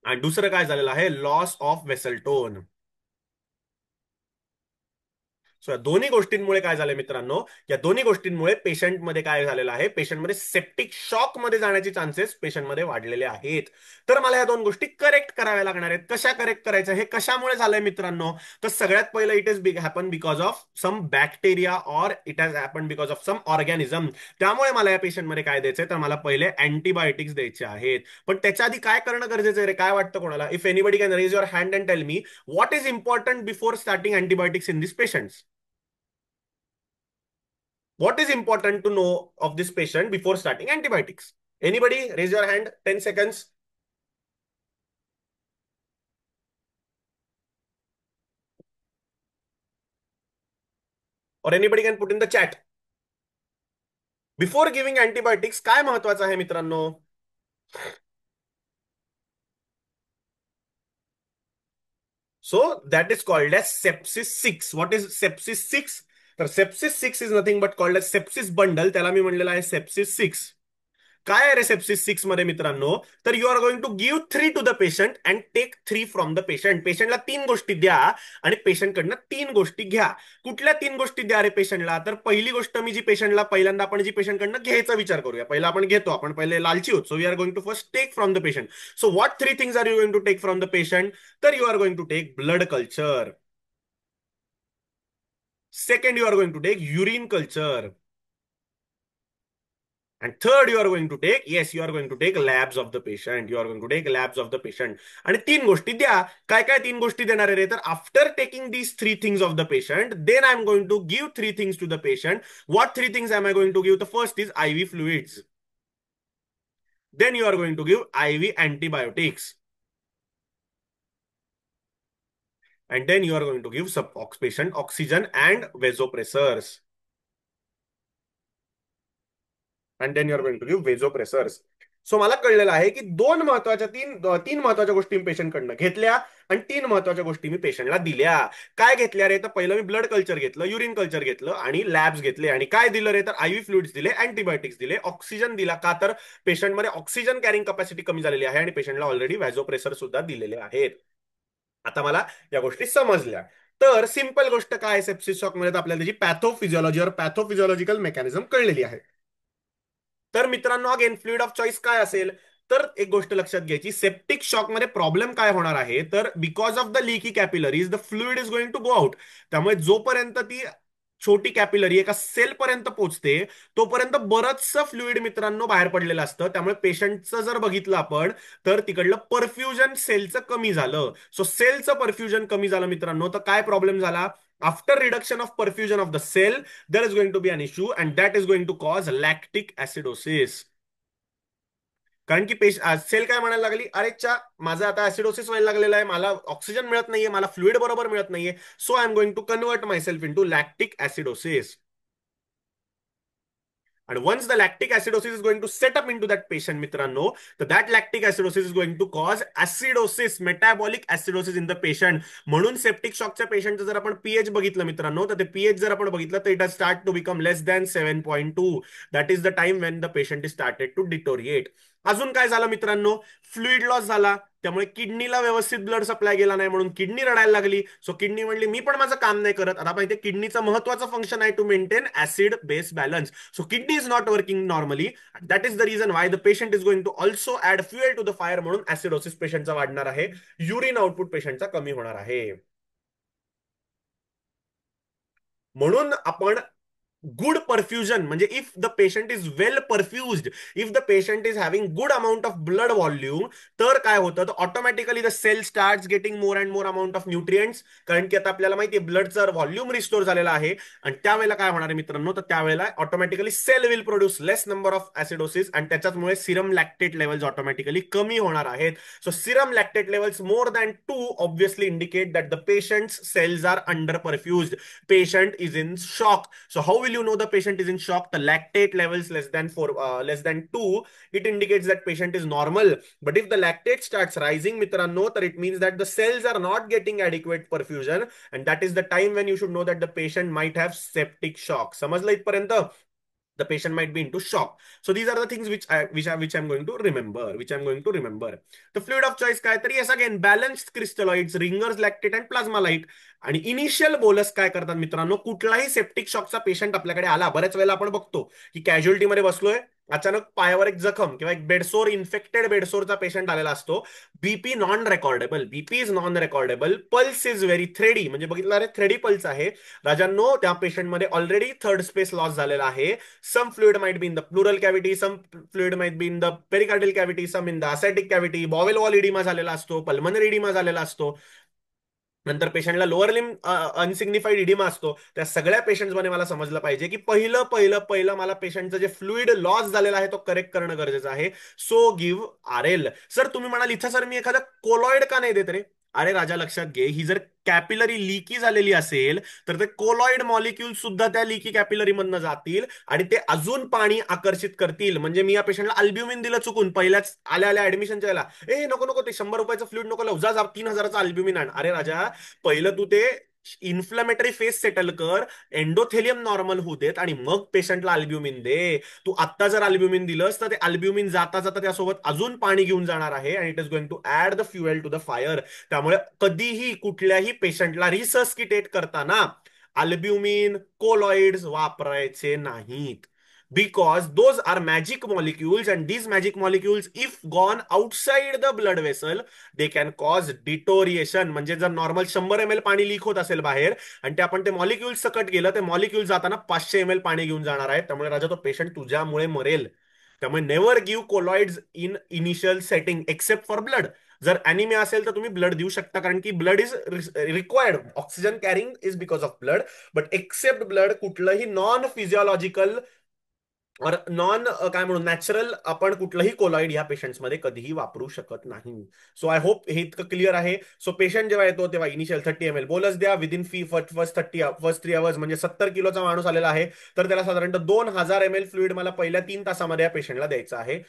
आणि दुसरं काय झालेलं आहे, loss of vessel tone. So या दोन्ही गोष्टींमुळे काय झालं मित्रांनो, या दोन्ही गोष्टींमुळे पेशंटमध्ये काय झालेलं आहे, पेशंटमध्ये सेप्टिक शॉक मध्ये जाण्याचे चान्सेस पेशंटमध्ये वाढलेले आहेत. तर मला या दोन गोष्टी करेक्ट कराव्या लागणार आहेत. कशा करेक्ट करायच्या, हे कशामुळे झालंय मित्रांनो, तर सगळ्यात पहिलं it is happen because of some bacteria or it has happen because of some organism. त्यामुळे मला या पेशंटमध्ये काय द्यायचंय, तर मला पहिले अँटीबायोटिक्स द्यायचे आहेत. पण त्याच्या आधी काय करणं गरजेचं आहे रे, काय वाटतं कोणाला? If anybody can raise your hand and tell me what is important before starting antibiotics in this patients. What is important to know of this patient before starting antibiotics? Anybody raise your hand? 10 seconds. Or anybody can put in the chat. Before giving antibiotics काय महत्वाचं आहे मित्रांनो? So that is called as sepsis 6. What is sepsis 6? तर sepsis 6 is nothing but called as sepsis bundle. त्याला मी म्हणलेलं आहे sepsis 6. काय आहे रे सेप्सिस 6 मध्ये मित्रांनो? तर you are going to give 3 to the patient and take 3 from the patient. पेशंटला 3 गोष्टी द्या आणि पेशंटकडनं 3 गोष्टी घ्या. कुठल्या 3 गोष्टी द्या रे पेशंटला? तर पहिली गोष्ट मी जी पेशंटला पहिल्यांदा आपण जी पेशंटकडनं घ्यायचा विचार करूया. पहिला आपण घेतो, आपण पहिले लालची होत. So we are going to first take from the patient. So what 3 things are you going to take from the patient? तर you are going to take blood culture. Second, you are going to take urine culture. And third, you are going to take, yes, you are going to take labs of the patient. You are going to take labs of the patient. आणि 3 गोष्टी द्या. काय काय 3 गोष्टी देणार आहे रे? तर after taking these 3 things of the patient, then I am going to give 3 things to the patient. What 3 things am I going to give? The first is IV fluids. Then you are going to give IV antibiotics. And then you are going to give patient oxygen and vasopressors. And then you are going to give vasopressors. So मला कळलेलं आहे की तीन महत्वाच्या गोष्टी मी पेशंटकडनं घेतल्या आणि 3 महत्वाच्या गोष्टी मी पेशंटला दिल्या. काय घेतल्या रे? तर पहिलं मी ब्लड कल्चर घेतलं, युरिन कल्चर घेतलं आणि लॅब्स घेतले. आणि काय दिलं रे? तर IV फ्लुइड्स दिले, अँटीबायोटिक्स दिले, ऑक्सिजन दिला. का? तर पेशंटमध्ये ऑक्सिजन कॅरिंग कपॅसिटी कमी झालेली आहे आणि पेशंटला ऑलरेडी व्हॅझोप्रेसर सुद्धा दिलेले आहेत. आता मला या गोष्टी समजल्या. तर सिंपल गोष्ट काय, सेप्सिस शॉक मध्ये आपल्याला त्याची पॅथोफिजिओलॉजी और पॅथोफिजिओलॉजिकल मेकॅनिझम कळलेली आहे. तर मित्रांनो, अगेन फ्लुइड ऑफ चॉईस काय असेल? तर एक गोष्ट लक्षात घ्यायची, सेप्टिक शॉक मध्ये प्रॉब्लेम काय होणार आहे? तर because of the leaky capillaries the fluid is going to go out. त्यामुळे जोपर्यंत ती छोटी कॅपिलरी एका सेल पर्यंत पोहोचते तोपर्यंत बरंचसं फ्लुइड मित्रांनो बाहेर पडलेलं असतं. त्यामुळे पेशंटचं जर बघितलं आपण तर तिकडलं परफ्युजन सेलचं कमी झालं. सो सेलचं परफ्युजन कमी झालं मित्रांनो, तर काय प्रॉब्लेम झाला? After reduction of perfusion of the cell, there is going to be an issue and that is going to cause lactic acidosis. कारण की सेल काय म्हणायला लागली, अरे चा माझा आता ऍसिडोसिस व्हायला लागलेला आहे, मला ऑक्सिजन मिळत नाहीये, मला फ्लुइड बरोबर मिळत नाहीये, so I am going to convert myself into lactic acidosis. And once the lactic acidosis is going to set up into that patient, मित्रांनो, तर that lactic acidosis is going to cause acidosis, metabolic acidosis in the patient. म्हणून septic शॉकच्या पेशंटचं जर आपण pH बघितलं मित्रांनो, तर ते पीएच जर आपण बघितलं तर it has start to become less than 7.2. That is the time when the patient is started to deteriorate. अजून काय झालं मित्रांनो? फ्लुइड लॉस झाला. त्यामुळे किडनीला व्यवस्थित ब्लड सप्लाय गेला नाही म्हणून किडनी रडायला लागली. सो किडनी म्हणली मी पण माझं काम नाही करत. आता माहिती किडनीचं महत्वाचं फंक्शन आहे to maintain acid base balance. So kidney is not working normally. That is the reason why the patient is going to also add fuel to the fire. म्हणून ऍसिडोसिस पेशंटचा वाढणार आहे, युरिन आउटपुट पेशंटचा कमी होणार आहे. म्हणून आपण गुड परफ्युजन म्हणजे if the patient is well perfused, if the patient is having good amount of blood volume, तर काय होतं? तर automatically the cell start getting more and more amount of nutrients. कारण की आता आपल्याला माहिती आहे ब्लडचा व्हॉल्यूम रिस्टोर झालेला आहे आणि त्यावेळेला काय होणार आहे मित्रांनो? तर त्यावेळेला automatically cell will produce less number of acidosis आणि त्याच्यामुळे सिरम लॅक्टेट लेवल्स ऑटोमॅटिकली कमी होणार आहेत. So serum lactate levels more than 2 obviously indicate that the patient's cells are under perfused. Patient is in shock. So how will you know the patient is in shock? The lactate levels less than 2, it indicates that patient is normal. But if the lactate starts rising, mitranno, then it means that the cells are not getting adequate perfusion, and that is the time when you should know that the patient might have septic shock. समजलं इथपर्यंत? The patient might be into shock. So these are the things which I'm going to remember. The fluid of choice काय? तर yes, again balanced crystalloids, Ringer's lactate and plasma light. आणि initial बोलस काय करतात मित्रांनो? कुठलाही सेप्टिक शॉकचा patient आपल्याकडे आला, बऱ्याच वेळेला आपण बघतो की कॅज्युअलिटीमध्ये बसलोय, अचानक पायावर एक जखम किंवा एक बेडसोर, इन्फेक्टेड बेडसोरचा पेशंट आलेला असतो. BP non recordable, BP is non recordable, pulse is very thready, म्हणजे बघितलं अरे थ्रेडी पल्स आहे राजांनो, त्या पेशंटमध्ये ऑलरेडी थर्ड स्पेस लॉस झालेला आहे. Some fluid might be in the pleural cavity, some fluid might be in the pericardial cavity, some in the ascitic cavity, bowel wall edema झालेला असतो, pulmonary edema झालेला असतो. नंतर पेशंटला लोअर लिम अनसिग्निफाईड इडिमा असतो. त्या सगळ्या पेशंट्समध्ये मला समजलं पाहिजे की पहिलं पहिलं पहिलं मला पेशंटचं जे फ्लुइड लॉस झालेला आहे तो करेक्ट करणं गरजेचं आहे. So give RL. सर तुम्ही म्हणाल इथं सर मी एखादा कोलॉइड का नाही देत रे? अरे राजा लक्षात घे, ही जर कॅपिलरी लीकी झालेली असेल तर ते कोलॉइड मॉलिक्यूल सुद्धा त्या लीकी कॅपिलरी मधनं जातील आणि ते अजून पाणी आकर्षित करतील. म्हणजे मी या पेशंटला अल्ब्युमिन दिलं चुकून पहिल्याच आल्या आल्या ऍडमिशनच्या वेळेला, ए नको नको ते 100 रुपयाचं फ्लुइड नको लावू, जा जा 3,000चा अल्ब्युमिन आण. अरे राजा, पहिलं तू ते इन्फ्लमेटरी फेस सेटल कर, एंडोथेलियम नॉर्मल होऊ देत आणि मग पेशंटला अल्ब्युमिन दे. तू आत्ता जर अल्ब्युमिन दिलंस तर ते अल्ब्युमिन जाता जाता त्यासोबत अजून पाणी घेऊन जाणार आहे आणि it is going to add the fuel to the fire. त्यामुळे कधीही कुठल्याही पेशंटला रिसस्किटेट करताना अल्ब्युमिन कोलॉइड्स वापरायचे नाहीत. Because those are magic molecules, and these magic molecules, if gone outside the blood vessel, they can cause deterioration. म्हणजे जर normal 100 ml पाणी लीक होत असेल बाहेर आणि ते आपण ते मॉलिक्युल सकट गेलं, ते मॉलिक्युल जाताना 500 ml पाणी घेऊन जाणार आहे. त्यामुळे राजा तो पेशंट तुझ्यामुळे मरेल. त्यामुळे never give colloids in initial setting except for blood. जर अॅनिमिया असेल तर तुम्ही ब्लड देऊ शकता, कारण की blood is required, oxygen carrying is because of blood. But except blood कुठलंही नॉन फिजिओलॉजिकल और नॉन काय म्हणून नॅचरल आपण कुठलंही कोलॉइड ह्या पेशंट्समध्ये कधीही वापरू शकत नाही. सो आय होप हे इतकं क्लिअर आहे. सो पेशंट जेव्हा येतो तेव्हा इनिशियल 30 ml बोलच द्या. विदिन फर्स्ट 3 hours, म्हणजे 70 किलोचा माणूस आलेला आहे तर त्याला साधारणतः 2,000 ml फ्लुइड मला पहिल्या 3 तासामध्ये या पेशंटला द्यायचं आहे.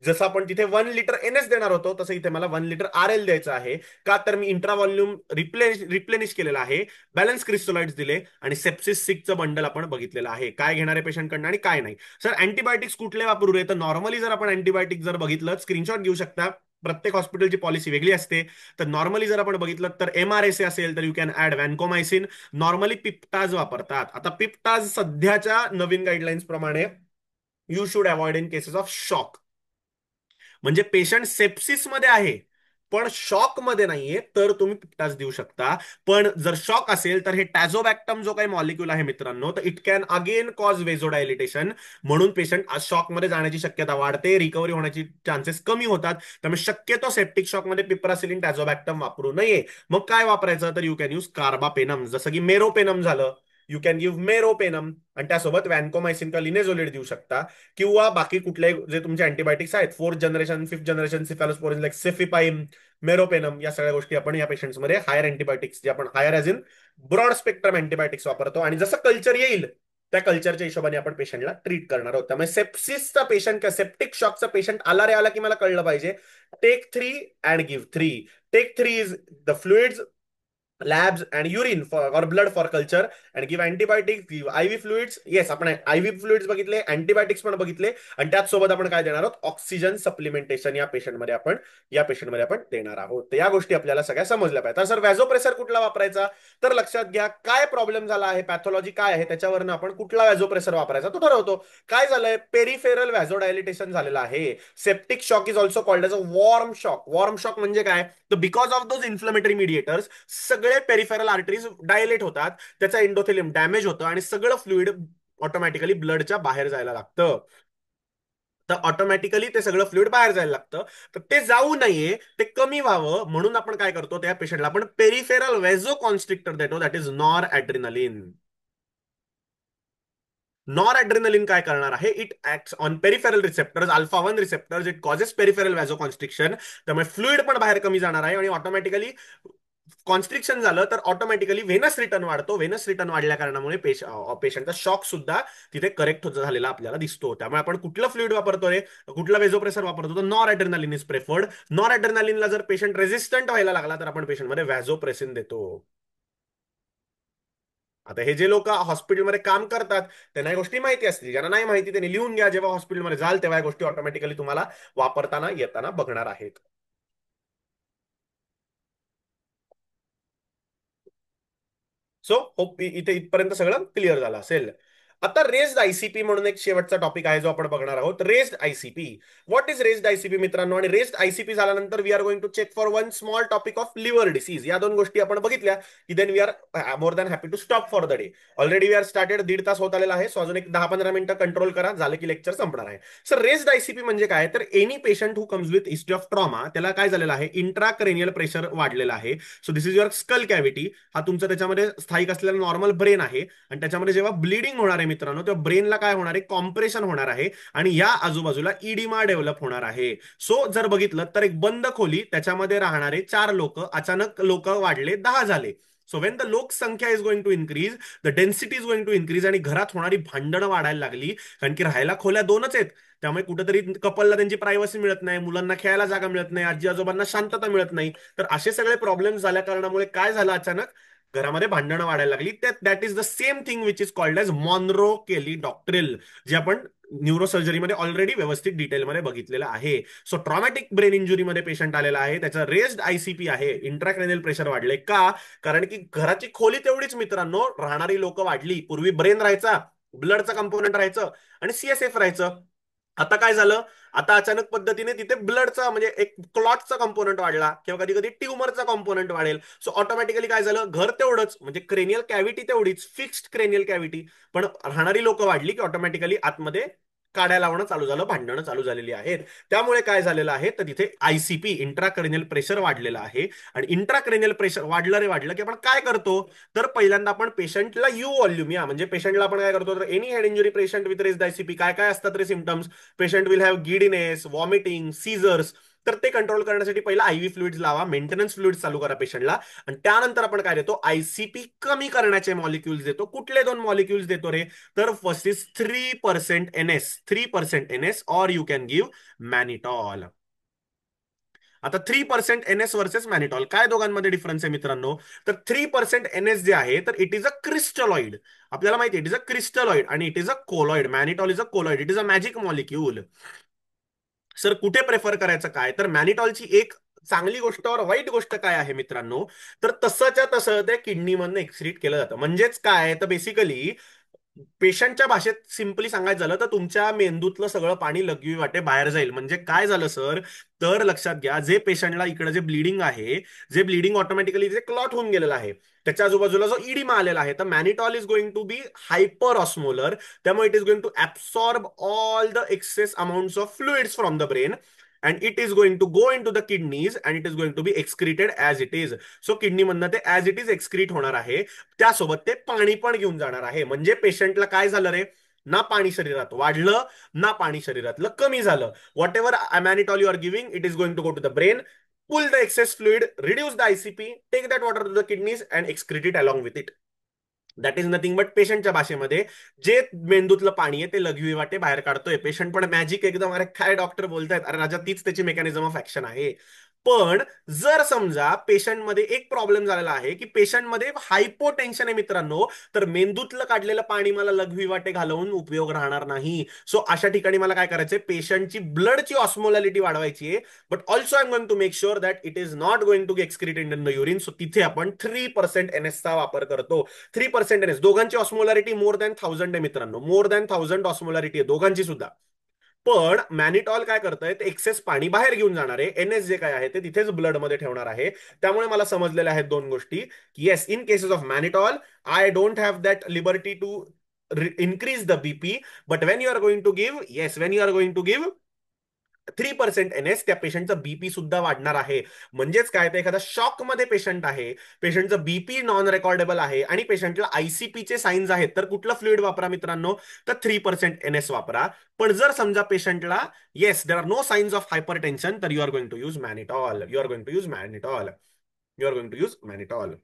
जसं आपण तिथे 1 लिटर NS देणार होतो तसं इथे मला 1 लिटर RL द्यायचं आहे. का तर मी इंट्रा व्हॉल्यूम रिप्लेनिश केलेला आहे, बॅलन्स क्रिस्टोलाइड्स दिले आणि सेप्सिस सिकचं बंडल आपण बघितलेलं आहे, काय घेणारे पेशंटकडनं आणि काय नाही. सर अँटीबायोटिक्स कुठले वापरू रे? तर नॉर्मली जर आपण अँटीबायोटिक जर बघितलं, स्क्रीनशॉट घेऊ शकता, प्रत्येक हॉस्पिटलची पॉलिसी वेगळी असते. तर नॉर्मली जर आपण बघितलं तर MRSA असेल तर यू कॅन ऍड व्हॅन्कोमायसिन. नॉर्मली पिप्टाज वापरतात. आता पिप्टाज सध्याच्या नवीन गाईडलाईन्स प्रमाणे you should avoid in cases of shock. म्हणजे पेशंट सेप्सिस मध्ये आहे पण शॉक मध्ये नाहीये तर तुम्ही पिक्टास देऊ शकता. पण जर शॉक असेल तर हे टॅझोबॅक्टम जो काही मॉलिक्यूल आहे मित्रांनो, तर इट कॅन अगेन कॉज वेझोडायलिटेशन. म्हणून पेशंट शॉक मध्ये जाण्याची शक्यता वाढते, रिकव्हरी होण्याची चान्सेस कमी होतात. त्यामुळे शक्यतो सेप्टिक शॉक मध्ये पिप्रासिलिन टॅझोबॅक्टम वापरू नये. मग काय वापरायचं? तर यू कॅन यूज कार्बापेनम, जसं की मेरोपेनम झालं. यू कॅन गिव्ह मेरोपेनम आणि त्यासोबत वॅन्कोमायसिन का लिनेझोलिड देऊ शकता. किंवा बाकी कुठल्याही जे तुमचे अँटीबायोटिक्स आहेत, 4th generation 5th generation cephalosporin like cefepime, meropenem, या सगळ्या गोष्टी आपण या पेशंट्समध्ये हायर अँटीबायोटिक्स, जे आपण higher as in broad spectrum antibiotics वापरतो आणि जसं कल्चर येईल त्या कल्चरच्या हिशोबाने आपण पेशंटला ट्रीट करणार आहोत. त्यामुळे सेप्सिसचा पेशंट किंवा सेप्टिक शॉकचा पेशंट आला रे आला की मला कळलं पाहिजे, take 3 and give 3. Take 3 is the fluids, labs and urine for or blood for culture and give antibiotics, give IV fluids. Yes, आपण IV फ्लुइड्स बघितले, अँटीबायोटिक्स पण बघितले आणि त्याचसोबत आपण काय देणार आहोत? ऑक्सिजन सप्लिमेंटेशन या पेशंटमध्ये आपण देणार आहोत. तर या गोष्टी आपल्याला सगळ्या समजल्या पाहिजे. तर सर व्हॅझोप्रेसर कुठला वापरायचा? तर लक्षात घ्या, काय प्रॉब्लेम झाला आहे, पॅथॉलॉजी काय आहे, त्याच्यावरनं आपण कुठला व्हॅझोप्रेसर वापरायचा तो ठरवतो. काय झालंय? पेरिफेरल व्हॅझोडायलिटेशन झालेलं आहे. Septic shock is also called as a warm shock. Warm shock म्हणजे काय? तर because of those inflammatory mediators सगळे पेरिफेरल आर्टरीज डायलेट होतात, त्याचा एंडोथेलियम डॅमेज होतं आणि सगळं फ्लुइड ऑटोमॅटिकली ब्लडच्या बाहेर जायला लागतं. तर ऑटोमॅटिकली ते सगळं फ्लुइड बाहेर जायला लागतं. तर ते जाऊ नये, ते कमी व्हावं म्हणून आपण काय करतो, त्या पेशंटला आपण पेरिफेरल व्हॅझो कॉन्स्ट्रिक्टर देतो, that is noradrenaline. Noradrenaline काय करणार आहे? It acts on peripheral receptors, alpha 1 receptors, it causes peripheral vasoconstriction. त्यामुळे फ्लुइड पण बाहेर कमी जाणार आहे आणि ऑटोमॅटिकली कॉन्स्ट्रिक्शन झालं तर ऑटोमॅटिकली व्हेनस रिटर्न वाढतो. व्हेनस रिटर्न वाढल्या कारणामुळे पेशंटचा शॉक सुद्धा तिथे करेक्ट झालेला आपल्याला दिसतो. त्यामुळे आपण कुठलं फ्लुइड वापरतोय, कुठला वेझोप्रेसर वापरतो, तर नॉर ऍड्रेनालिन इज प्रेफर्ड. नॉर ऍड्रेनालिनला जर पेशंट रेझिस्टंट व्हायला लागला तर आपण पेशंटमध्ये व्हॅझोप्रेसिन देतो. आता हे जे लोक हॉस्पिटलमध्ये काम करतात त्यांना या गोष्टी माहिती असतील, ज्यांना नाही माहिती त्यांनी लिहून घ्या. जेव्हा हॉस्पिटलमध्ये जाल तेव्हा या गोष्टी ऑटोमॅटिकली तुम्हाला वापरताना येताना बघणार आहेत. सो होप इथे इथपर्यंत सगळं क्लिअर झालं असेल. आता रेस्ड आयसीपी म्हणून एक शेवटचा टॉपिक आहे जो आपण बघणार आहोत. Raised ICP. What is raised ICP मित्रांनो? आणि रेस्ड आयसीपी झाल्यानंतर we are going to check for one small topic of liver disease. या दोन गोष्टी आपण बघितल्या की then we are more than happy to stop for the day. Already we are started, 1.5 तास होत आलेला आहे. सो अजून एक 10-15 मिनिटं कंट्रोल करा, झालं की लेक्चर संपणार आहे. सर रेस्ड आयसीपी म्हणजे काय? तर any patient who comes with history of trauma, त्याला काय झालेलं आहे, इंट्राक्रेनियल प्रेशर वाढलेला आहे. So this is your skull cavity. हा तुमचा त्याच्यामध्ये स्थायिक असलेला नॉर्मल ब्रेन आहे आणि त्याच्यामध्ये जेव्हा ब्लिडिंग होणार आहे मित्रांनो, तेव्हा ब्रेनला काय होणार आहे, कॉम्प्रेशन होणार आहे आणि या आजूबाजूला इडिमा डेव्हलप होणार आहे. सो जर बघितलं तर एक बंद खोली, त्याच्यामध्ये राहणारे 4 लोक, अचानक लोक वाढले, 10 झाले. सो वेन द लोकसंख्या is going to increase, the density is going to increase, आणि घरात होणारी भांडणं वाढायला लागली, कारण की राहायला खोल्या 2च आहेत. त्यामुळे कुठेतरी कपलला त्यांची प्रायव्हसी मिळत नाही, मुलांना खेळायला जागा मिळत नाही, आजी आजोबांना शांतता मिळत नाही. तर असे सगळे प्रॉब्लेम झाल्या कारणामुळे काय झालं, अचानक घरामध्ये भांडणं वाढायला लागली. That is the same thing which is called as Monro Kellie doctrine, जे आपण न्यूरोसर्जरीमध्ये ऑलरेडी व्यवस्थित डिटेलमध्ये बघितलेलं आहे. सो ट्रॉमॅटिक ब्रेन इंजुरीमध्ये पेशंट आलेला आहे, त्याचा रेस्ड आयसीपी आहे, इंट्राक्रेनियल प्रेशर वाढले. का? कारण की घराची खोली तेवढीच मित्रांनो, राहणारी लोक वाढली. पूर्वी ब्रेन राहायचा, ब्लडचा कंपोनेंट राहायचं आणि सीएसएफ राहायचं. आता काय झालं, आता अचानक पद्धतीने तिथे ब्लडचा म्हणजे एक क्लॉटचा कंपोनंट वाढला किंवा कधी कधी ट्युमरचा कंपोनंट वाढेल. सो ऑटोमॅटिकली काय झालं, घर तेवढंच म्हणजे क्रेनियल कॅव्हिटी तेवढीच, फिक्स्ड क्रेनियल कॅव्हिटी, पण राहणारी लोक वाढली की ऑटोमॅटिकली आतमध्ये काड्या लावणं चालू झालं, भांडणं चालू झालेली आहेत. त्यामुळे काय झालेलं आहे, तर तिथे आयसीपी, इंट्राक्रेनियल प्रेशर वाढलेलं आहे. आणि इंट्राक्रेनियल प्रेशर वाढलं रे वाढलं की आपण काय करतो, तर पहिल्यांदा आपण पेशंटला यू व्हॉल्यूम, या म्हणजे पेशंटला आपण काय करतो, तर any head injury patient with raised ICP काय काय असतात रे symptoms. Patient will have giddiness, vomiting, seizures. तर ते कंट्रोल करण्यासाठी पहिला आयव्ही फ्लुइड्स लावा, मेंटेनन्स फ्लुइड्स चालू करा पेशंटला. आणि त्यानंतर आपण काय देतो, आयसीपी कमी करण्याचे मॉलिक्युल्स देतो. कुठले 2 मॉलिक्युल्स देतो रे, तर फर्स्ट इज 3% NS, 3% NS, और यू कॅन गिव्ह मॅनिटॉल. आता 3% NS वर्सेस मॅनिटॉल, काय दोघांमध्ये डिफरन्स आहे मित्रांनो, तर 3% NS जे आहे, तर इट इज अ क्रिस्टलॉइड. आपल्याला माहिती आहे इट इज अ क्रिस्टलॉइड आणि it is a colloid. Mannitol is a colloid, it is a magic molecule. Sir कुठे प्रेफर करायचं काय, तर मॅनिटॉलची एक चांगली गोष्ट और वाईट गोष्ट काय आहे मित्रांनो, तर तसंच्या तसं ते किडनीमधनं एक्सक्रीट केलं जातं. म्हणजेच काय, तर बेसिकली पेशंटच्या भाषेत सिंपली सांगायचं झालं तर तुमच्या मेंदूतलं सगळं पाणी लघवी वाटे बाहेर जाईल. म्हणजे काय झालं सर, तर लक्षात घ्या, जे पेशंटला इकडे जे ब्लिडिंग आहे, जे ब्लिडिंग ऑटोमॅटिकली जे क्लॉट होऊन गेलेलं आहे, त्याच्या आजूबाजूला जो इडिमा आलेला आहे, तर mannitol is going to be hyperosmolar. त्यामुळे it is going to absorb all the excess amounts of fluids from the brain, and it is going to go in to the kidneys and it is going to be excreted as it is. So किडनीमधनं ते as it is excrete होणार आहे. त्यासोबत ते पाणी पण घेऊन जाणार आहे. म्हणजे पेशंटला काय झालं रे, ना पाणी शरीरात वाढलं, ना पाणी शरीरातलं कमी झालं. Whatever mannitol you are giving, it is going to go to the brain, pull the excess fluid, reduce the ICP, take that water to the kidneys and excrete it along with it. That is nothing but पेशंटच्या भाषेमध्ये जे मेंदूतलं पाणी आहे ते लघवी वाटे बाहेर काढतोय patient. पण मॅजिक एकदम, अरे काय डॉक्टर बोलतायत, अरे राजा तीच त्याची मेकॅनिझम ऑफ ऍक्शन आहे. पण जर समजा पेशंटमध्ये एक प्रॉब्लेम झालेला आहे की पेशंटमध्ये हायपोटेन्शन आहे मित्रांनो, तर मेंदूतलं काढलेलं पाणी मला लघवी वाटे घालवून उपयोग राहणार नाही. सो अशा ठिकाणी मला काय करायचंय, पेशंटची ब्लडची ऑस्मोलॅलिटी वाढवायची आहे, but also I am going to make sure that it is not going to excreted in the urine. सो तिथे आपण 3% NSचा वापर करतो. 3% NS, दोघांची ऑस्मोलॅरिटी मोर दॅन 1000 आहे मित्रांनो, मोर दॅन 1000 ऑस्मोलॅरिटी आहे दोघांची सुद्धा. पण मॅनिटॉल काय करतंय, ते एक्सेस पाणी बाहेर घेऊन जाणार आहे, एनएस जे काय आहे ते तिथेच ब्लडमध्ये ठेवणार आहे. त्यामुळे मला समजलेल्या आहेत 2 गोष्टी, की yes, in cases of mannitol I don't have that liberty to increase the BP, but when you are going to give, yes, when you are going to give 3% NS, त्या पेशंटचा बीपी सुद्धा वाढणार आहे. म्हणजेच काय, तर एखादा शॉक मध्ये पेशंट आहे, पेशंटचं बीपी नॉन रेकॉर्डेबल आहे आणि पेशंटला आयसीपीचे साईन्स आहेत, तर कुठलं फ्लुइड वापरा मित्रांनो, तर 3% NS वापरा. पण जर समजा पेशंटला yes there are no signs of hypertension, तर you are going to use mannitol, you are going to use mannitol, you are going to use mannitol.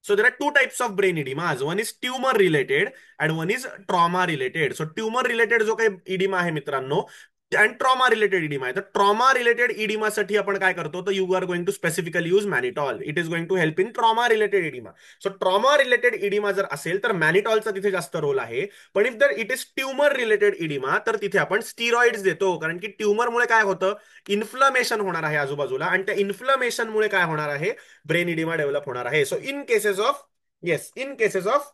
So there are two types of brain edemas. One is tumor related and one is trauma related. So tumor related जो काही oedema आहे मित्रांनो, and trauma related oedema आहे, तर trauma related इडिमासाठी आपण काय करतो, तर you are going to specifically use mannitol. It is going to help in trauma related oedema. So trauma related oedema जर असेल तर मॅनिटॉलचा तिथे जास्त रोल आहे. पण if there it is tumour related oedema, तर तिथे आपण स्टिरॉइड्स देतो. कारण की ट्युमरमुळे काय होतं, इन्फ्लमेशन होणार आहे आजूबाजूला, आणि त्या इन्फ्लमेशनमुळे काय होणार आहे, ब्रेन इडिमा डेव्हलप होणार आहे. So in cases of, yes, in cases of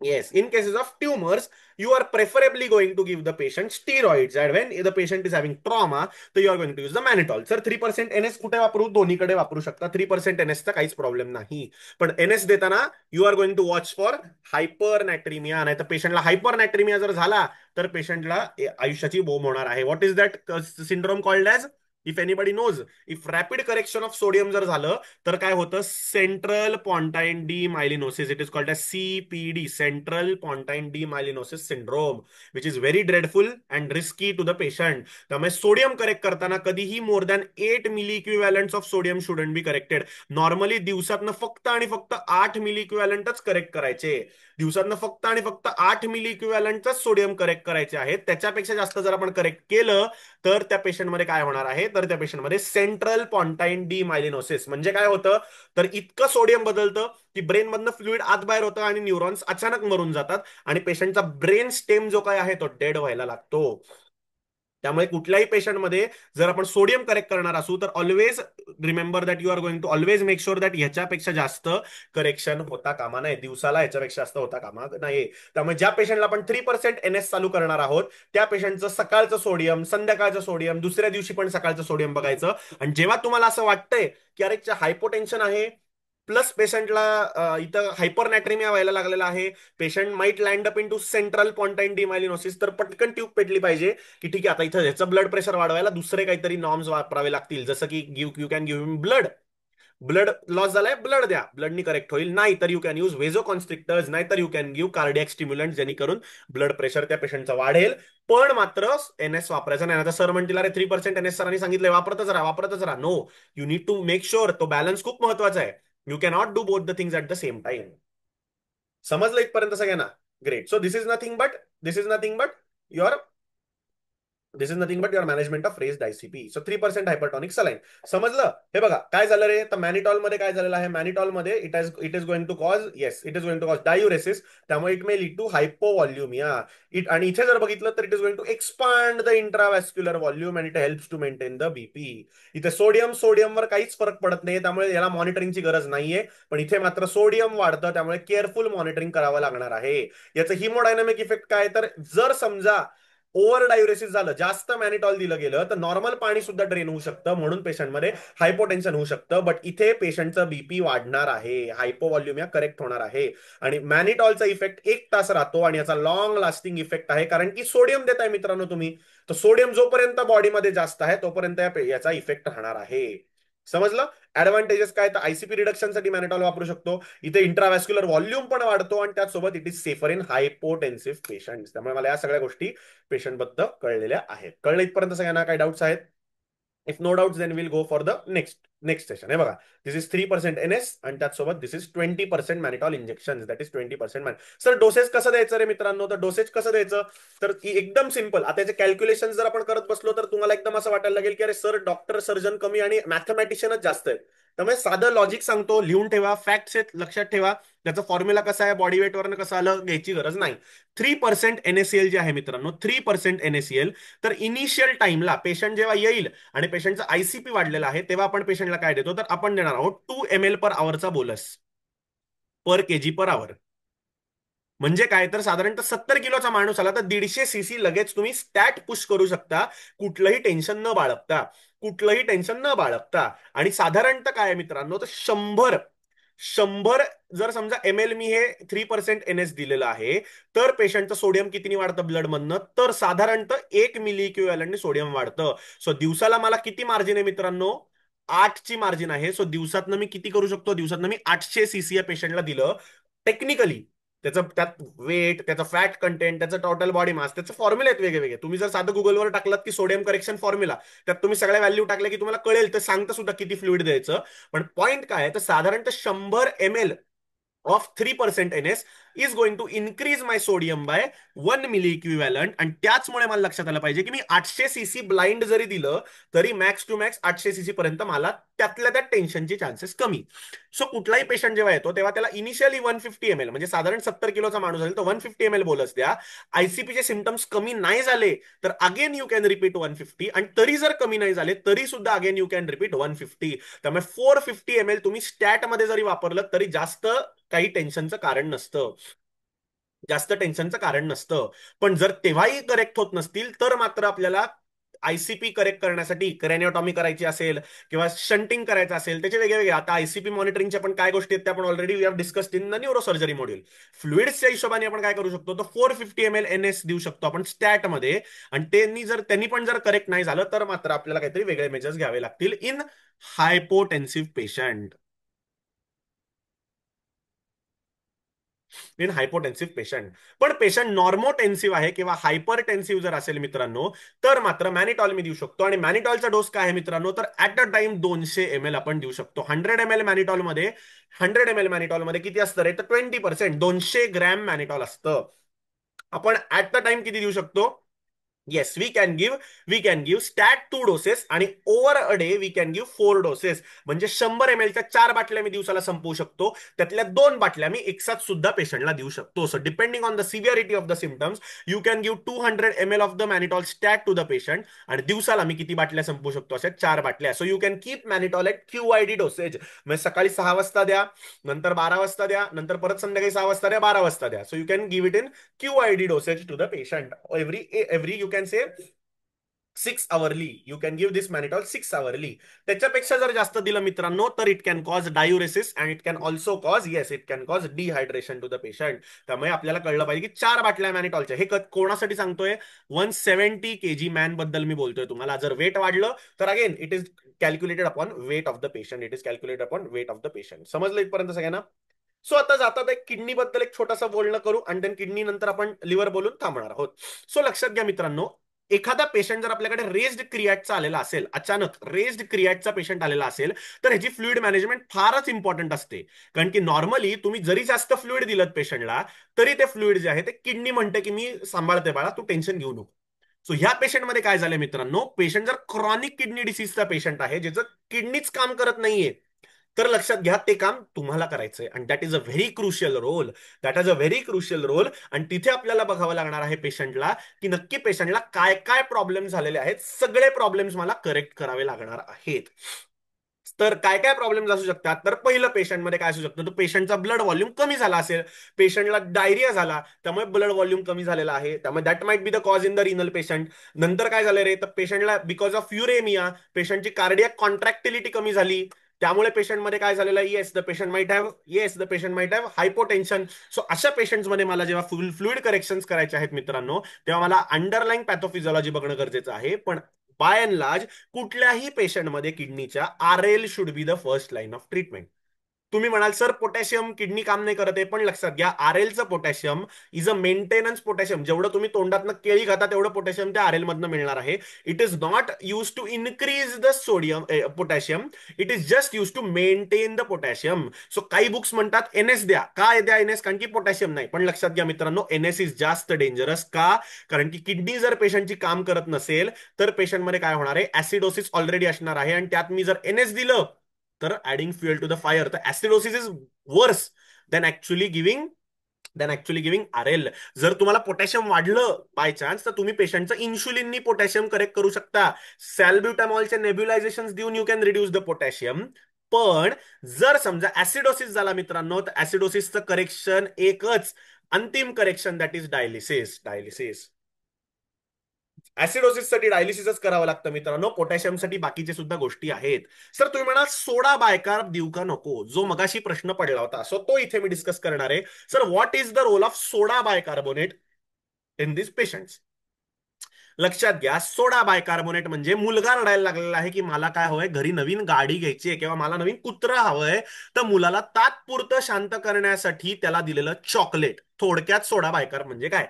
Yes, in cases of tumors, you are preferably going to give the patient steroids. And when the patient is having trauma, so you are going to use the mannitol. Sir, 3% NS कुठे वापरू? दोन्हीकडे वापरू शकता. 3% NS चा काहीच problem नाही. पण NS देताना you are going to watch for hypernatraemia. नाही तर पेशंटला हायपरनॅट्रिमिया जर झाला तर पेशंटला आयुष्याची बोंब होणार आहे. What is that syndrome called as? If anybody knows, if rapid correction of sodium जर झालं तर काय होतं? Central pontine demyelinosis. It is called as CPD, central pontine demyelinosis syndrome, which is very dreadful and risky to the patient. त्यामुळे sodium correct करताना कधीही more than 8 milliequivalents of sodium shouldn't be corrected. Normally दिवसातनं फक्त आणि फक्त 8 milli इक्विव्हॅलंटच correct करायचे. दिवसातनं फक्त आणि फक्त 8 मिली इक्विव्हॅलंटच सोडियम करेक्ट करायचे आहेत. त्याच्यापेक्षा जास्त जर आपण करेक्ट केलं तर त्या पेशंटमध्ये काय होणार आहे? तर त्या पेशंटमध्ये सेंट्रल पॉन्टाईन डी मायलिनोसिस. म्हणजे काय होतं? तर इतकं सोडियम बदलतं की ब्रेन मधनं फ्लुइड आत बाहेर होतं आणि न्यूरॉन्स अचानक मरून जातात आणि पेशंटचा ब्रेन स्टेम जो काय आहे तो डेड व्हायला लागतो. त्यामुळे कुठल्याही पेशंटमध्ये जर आपण सोडियम करेक्ट करणार असू तर always remember that you are going to always make sure that ह्याच्यापेक्षा जास्त करेक्शन होता कामा नये. दिवसाला ह्याच्यापेक्षा जास्त होता कामा नये. त्यामुळे ज्या पेशंटला आपण 3% NS चालू करणार आहोत त्या पेशंटचं सकाळचं सोडियम, संध्याकाळचं सोडियम, दुसऱ्या दिवशी पण सकाळचं सोडियम बघायचं. आणि जेव्हा तुम्हाला असं वाटतंय की अरे हायपोटेन्शन आहे प्लस पेशंटला इथं हायपरनॅट्रिमिया व्हायला लागलेला आहे, patient might land up into central pontine demyelinosis, तर पटकन ट्यूब पेटली पाहिजे की ठीक आहे आता इथं ह्याचं ब्लड प्रेशर वाढवायला दुसरे काहीतरी नॉर्म्स वापरावे लागतील. जसं की you can give him blood. Blood loss झालाय, ब्लड द्या, ब्लडनी करेक्ट होईल. नाही तर यू कॅन यूज वेझो कॉन्स्ट्रिक्टर्स, नाही तर you can give cardiac stimulant, जेणेकरून ब्लड प्रेशर त्या पेशंटचा वाढेल. पण मात्र NS वापरायचा नाही. आता सर म्हणतील अरे 3% NS सरांनी सांगितलंय वापरतच राहा वापरतच राहा. No, you need to make sure. तो बॅलन्स खूप महत्वाचा आहे. You cannot do both the things at the same time. समजलं इथपर्यंत सगळ्यांना? Great. So this is nothing but your this is nothing but your management of raised ICP. So 3% hypertonic saline. समजलं? हे बघा काय झालं रे, तर मॅनिटॉल मध्ये काय झालेलं आहे? मॅनिटॉल मध्ये it is going to cause, yes it is going to cause diuresis. त्यामुळे it may lead to hypovolaemia. आणि इथे जर बघितलं तर it is going to expand the intravascular volume and it helps to maintain the BP. इथे सोडियमवर काहीच फरक पडत नाही, त्यामुळे याला मॉनिटरिंगची गरज नाहीये. पण इथे मात्र सोडियम वाढतं, त्यामुळे केअरफुल मॉनिटरिंग करावं लागणार आहे. याचं हिमोडायनामिक इफेक्ट काय? तर जर समजा ओव्हर डायुरेसिस झालं, जास्त मॅनिटॉल दिलं गेलं, तर नॉर्मल पाणी सुद्धा ड्रेन होऊ शकतं, म्हणून पेशंटमध्ये हायपोटेन्शन होऊ शकतं. बट इथे पेशंटचं BP वाढणार आहे, हायपोव्हॉल्युमिया करेक्ट होणार आहे. आणि मॅनिटॉलचा इफेक्ट 1 तास राहतो आणि याचा लॉंग लास्टिंग इफेक्ट आहे, कारण की सोडियम देताय मित्रांनो तुम्ही. तर सोडियम जोपर्यंत बॉडीमध्ये जास्त आहे तोपर्यंत याचा इफेक्ट राहणार आहे. समजलं? ऍडव्हान्टेजेस काय? तर ICP रिडक्शनसाठी मॅनिटॉल वापरू शकतो. इथे इंट्राव्हॅस्क्युलर व्हॉल्यूम पण वाढतो आणि त्याचसोबत it is safer in hypotensive patient. त्यामुळे मला या सगळ्या गोष्टी पेशंट बद्दल कळलेल्या आहेत. कळलं इथपर्यंत सगळ्यांना? काही डाऊट्स आहेत? If no doubts then will go for the next session. हे बघा, दिस इज 3% NS आणि त्याचसोबत this is 20% mannitol injection, that is 20% man. Sir dosage कसं द्यायचं रे मित्रांनो? तर डोसेज कसं द्यायचं तर एकदम सिंपल. आता याचे कॅल्क्युलेशन जर आपण करत बसलो तर तुम्हाला एकदम असं वाटायला लागेल की अरे सर डॉक्टर सर्जन कमी आणि मॅथमॅटिशियनच जास्त आहेत. त्यामुळे साधं लॉजिक सांगतो, लिहून ठेवा, फॅक्ट्स आहेत लक्षात ठेवा. त्याचं फॉर्म्युला कसं आहे, बॉडी वेटवरनं कसं आलं, घ्यायची गरज नाही. 3% NaCl जे आहे मित्रांनो, 3% NaCl. तर इनिशियल टाइमला पेशंट जेव्हा येईल आणि पेशंटचा ICP वाढलेला आहे तेव्हा आपण पेशंटला काय देतो तर आपण देणार आहोत 2 ml/h बोलस पर kg/h. म्हणजे काय तर साधारणतः 70 किलोचा माणूस आला तर 150 cc लगेच तुम्ही स्टॅट पुश करू शकता, कुठलंही टेन्शन न बाळगता. कुठलंही टेन्शन न बाळगता. आणि साधारणतः काय आहे मित्रांनो तर 100 जर समजा ML मी हे 3% NS दिलेलं आहे, तर पेशंटचं सोडियम कितीने वाढतं ब्लड मधनं तर साधारणतः 1 मिली इक्विव्हॅलंटने सोडियम वाढतं. सो दिवसाला मला किती मार्जिन आहे मित्रांनो? 8ची मार्जिन आहे. सो दिवसातनं मी किती करू शकतो? दिवसातनं मी 800 cc या पेशंटला दिलं. टेक्निकली त्याचं त्यात वेट, त्याचं फॅट कंटेंट, त्याचं टोटल बॉडी मास, त्याचे फॉर्म्युले आहेत वेगळे. तुम्ही जर साधं गुगलवर टाकलात की सोडियम करेक्शन फॉर्म्युला, त्यात तुम्ही सगळ्या व्हॅल्यू टाकल्या की तुम्हाला कळेल, तर सांगतं सुद्धा किती फ्लुइड द्यायचं. पण पॉईंट काय आहे तर साधारणतः 100 ml of 3% NS is going to increase my sodium by 1 milli equivalent. आणि त्याचमुळे मला लक्षात आलं पाहिजे की मी 800 cc ब्लाइंड जरी दिलं तरी मॅक्स टू मॅक्स 800 cc पर्यंत मला त्यातल्या त्यात टेन्शनचे चान्सेस कमी. सो कुठलाही पेशंट जेव्हा येतो तेव्हा त्याला इनिशियली 150 ml, म्हणजे साधारण 70 किलोचा माणूस असेल तर 150 ml बोलस द्या. ICPचे सिम्टम्स कमी नाही झाले तर अगेन यू कॅन रिपीट 150, आणि तरी जर कमी नाही झाले तरी सुद्धा अगेन यू कॅन रिपीट 150. त्यामुळे 450 ml तुम्ही स्टॅट मध्ये जरी वापरलं तरी जास्त काही टेन्शनचं कारण नसतं. जास्त टेन्शनचं कारण नसतं. पण जर तेव्हाही करेक्ट होत नसतील तर मात्र आपल्याला आयसीपी करेक्ट करण्यासाठी क्रेनिओटॉमी करायची असेल किंवा शंटिंग करायचं असेल, त्याचे वेगळे आता आयसीपी मॉनिटरिंगच्या पण काय गोष्टी आहेत त्या आपण already we have discussed in the neurosurgery module. फ्लुइड्सच्या हिशोबाने आपण काय करू शकतो, तर 450 ml NS देऊ शकतो आपण स्टॅट मध्ये. आणि त्यांनी पण जर करेक्ट नाही झालं तर मात्र आपल्याला काहीतरी वेगळे मेजर्स घ्यावे लागतील in hypotensive patient. In hypotensive patient. पण पेशंट नॉर्मोटेन्सिव्ह आहे किंवा हायपरटेन्सिव्ह जर असेल मित्रांनो, तर मात्र मॅनिटॉल मी देऊ शकतो. आणि मॅनिटॉलचा डोस काय आहे मित्रांनो, तर ऍट अ टाइम 200 ml आपण देऊ शकतो. 100 ml मॅनिटॉलमध्ये, 100 ml मॅनिटॉलमध्ये किती असतं रे, तर 20%, 200 ग्रॅम मॅनिटॉल असतं. आपण ऍट द टाइम किती देऊ शकतो, yes we can give stat 2 doses आणि over a day we can give 4 doses. म्हणजे 100 ml च्या 4 बाटल्या मी दिवसाला संपवू शकतो. त्यातल्या 2 बाटल्या मी एकसाथ सुद्धा पेशंटला देऊ शकतो. So depending on the severity of the symptoms you can give 200 ml of the mannitol stat to the patient. आणि दिवसाला मी किती बाटल्या संपवू शकतो, अशा 4 बाटल्या. So you can keep mannitol at QID dosage. म्हणजे सकाळी 6 वाजता द्या, नंतर 12 वाजता द्या, नंतर परत संध्याकाळी 6 वाजता द्या, 12 वाजता द्या. So you can give it in QID dosage to the patient every you can say 6 hourly. You can give this mannitol 6 hourly. त्याच्यापेक्षा जर जास्त दिलं मित्रांनो तर it can cause diuresis and it can also cause it can cause dehydration to the patient. त्यामुळे आपल्याला कळलं पाहिजे की 4 बाटल्या मॅनिटॉलच्या. हे कोणासाठी सांगतोय, 170 kg मॅन बद्दल मी बोलतोय तुम्हाला. जर वेट वाढलं तर again it is calculated upon weight of the patient. It is calculated upon weight of the patient. समजलं इथपर्यंत सगळ्यांना? सो आता जातात एक किडनी बद्दल एक छोटासा बोलणं करू आणि देन किडनी नंतर आपण लिव्हर बोलून थांबणार आहोत. सो लक्षात घ्या मित्रांनो, एखादा पेशंट जर आपल्याकडे रेस्ड क्रिएटचा आलेला असेल, अचानक रेस्ड क्रिएटचा पेशंट आलेला असेल, तर ह्याची फ्लुइड मॅनेजमेंट फारच इम्पॉर्टंट असते. कारण की नॉर्मली तुम्ही जरी जास्त फ्लुइड दिलं पेशंटला तरी ते फ्लुइड जे आहे ते किडनी म्हणते की मी सांभाळते बाळा, तू टेन्शन घेऊ नको. सो ह्या पेशंटमध्ये काय झालंय मित्रांनो, पेशंट जर क्रॉनिक किडनी डिसीजचा पेशंट आहे, ज्याचं किडनीच काम करत नाहीये, तर लक्षात घ्या ते काम तुम्हाला करायचंय. आणि that is a very crucial role. That is a very crucial role. आणि तिथे आपल्याला बघावं लागणार आहे पेशंटला, की नक्की पेशंटला काय काय प्रॉब्लेम झालेले आहेत. सगळे प्रॉब्लेम्स मला करेक्ट करावे लागणार आहेत. तर काय काय प्रॉब्लेम असू शकतात, तर पहिलं पेशंटमध्ये काय असू शकतं, तर पेशंटचा ब्लड व्हॉल्यूम कमी झाला असेल, पेशंटला डायरिया झाला, त्यामुळे ब्लड व्हॉल्यूम कमी झालेला आहे, त्यामुळे that might be the cause in the renal patient. नंतर काय झालं रे, तर पेशंटला बिकॉज ऑफ युरेमिया पेशंटची कार्डियक कॉन्ट्रॅक्टिलिटी कमी झाली, त्यामुळे पेशंटमध्ये काय झालेलं आहे, yes the patient might have hypotension. So अशा पेशंट्समध्ये मला जेव्हा फ्लुइड करेक्शन्स करायचे आहेत मित्रांनो, तेव्हा मला अंडरलाईन पॅथोफिजिओलॉजी बघणं गरजेचं आहे. पण बाय अँड लार्ज कुठल्याही पेशंटमध्ये किडनीच्या RL should be the first line of treatment. तुम्ही म्हणाल सर पोटॅशियम किडनी काम नाही करत आहे, पण लक्षात घ्या RLचं potassium is a maintenance potassium. जेवढं तुम्ही तोंडातनं केळी खाता तेवढं पोटॅशियम त्या RL मधनं मिळणार आहे. It is not use to increase the sodium potassium, it is just use to maintain the potassium. So काही बुक्स म्हणतात NS द्या. काय द्या NS? कारण की पोटॅशियम नाही. पण लक्षात घ्या मित्रांनो, NS इज जास्त डेंजरस. का? कारण की किडनी जर पेशंटची काम करत नसेल तर पेशंटमध्ये काय होणार आहे, ऍसिडोसिस ऑलरेडी असणार आहे. आणि त्यात मी जर NS दिलं तर adding fuel to the fire. तर acidosis is worse than actually giving RL. जर तुम्हाला पोटॅशियम वाढलं बाय चान्स, तर तुम्ही पेशंटचं इन्शुलिननी पोटॅशियम करेक्ट करू शकता. सॅल्ब्युटामॉलचे नेब्युलायझेशन देऊन you can reduce the potassium. पण जर समजा ऍसिडोसिस झाला मित्रांनो, तर ऍसिडोसिसचं करेक्शन एकच, अंतिम करेक्शन, दॅट इज डायलिसिस. ऍसिडोसिससाठी डायलिसिसच करावं लागतं मित्रांनो. पोटॅशियमसाठी बाकीचे सुद्धा गोष्टी आहेत. सर तुम्ही म्हणाल सोडा बायकार्ब देऊ का नको, जो मगाशी प्रश्न पडला होता, सो तो इथे मी डिस्कस करणार आहे. Sir what is the role of soda bicarbonate in this patients? लक्षात घ्या, सोडा बायकार्बोनेट म्हणजे मुलगा रडायला लागलेला आहे की मला काय हवंय, घरी नवीन गाडी घ्यायची आहे किंवा मला नवीन कुत्रा हवंय, तर मुलाला तात्पुरतं शांत करण्यासाठी त्याला दिलेलं चॉकलेट. थोडक्यात सोडा बायकार म्हणजे काय?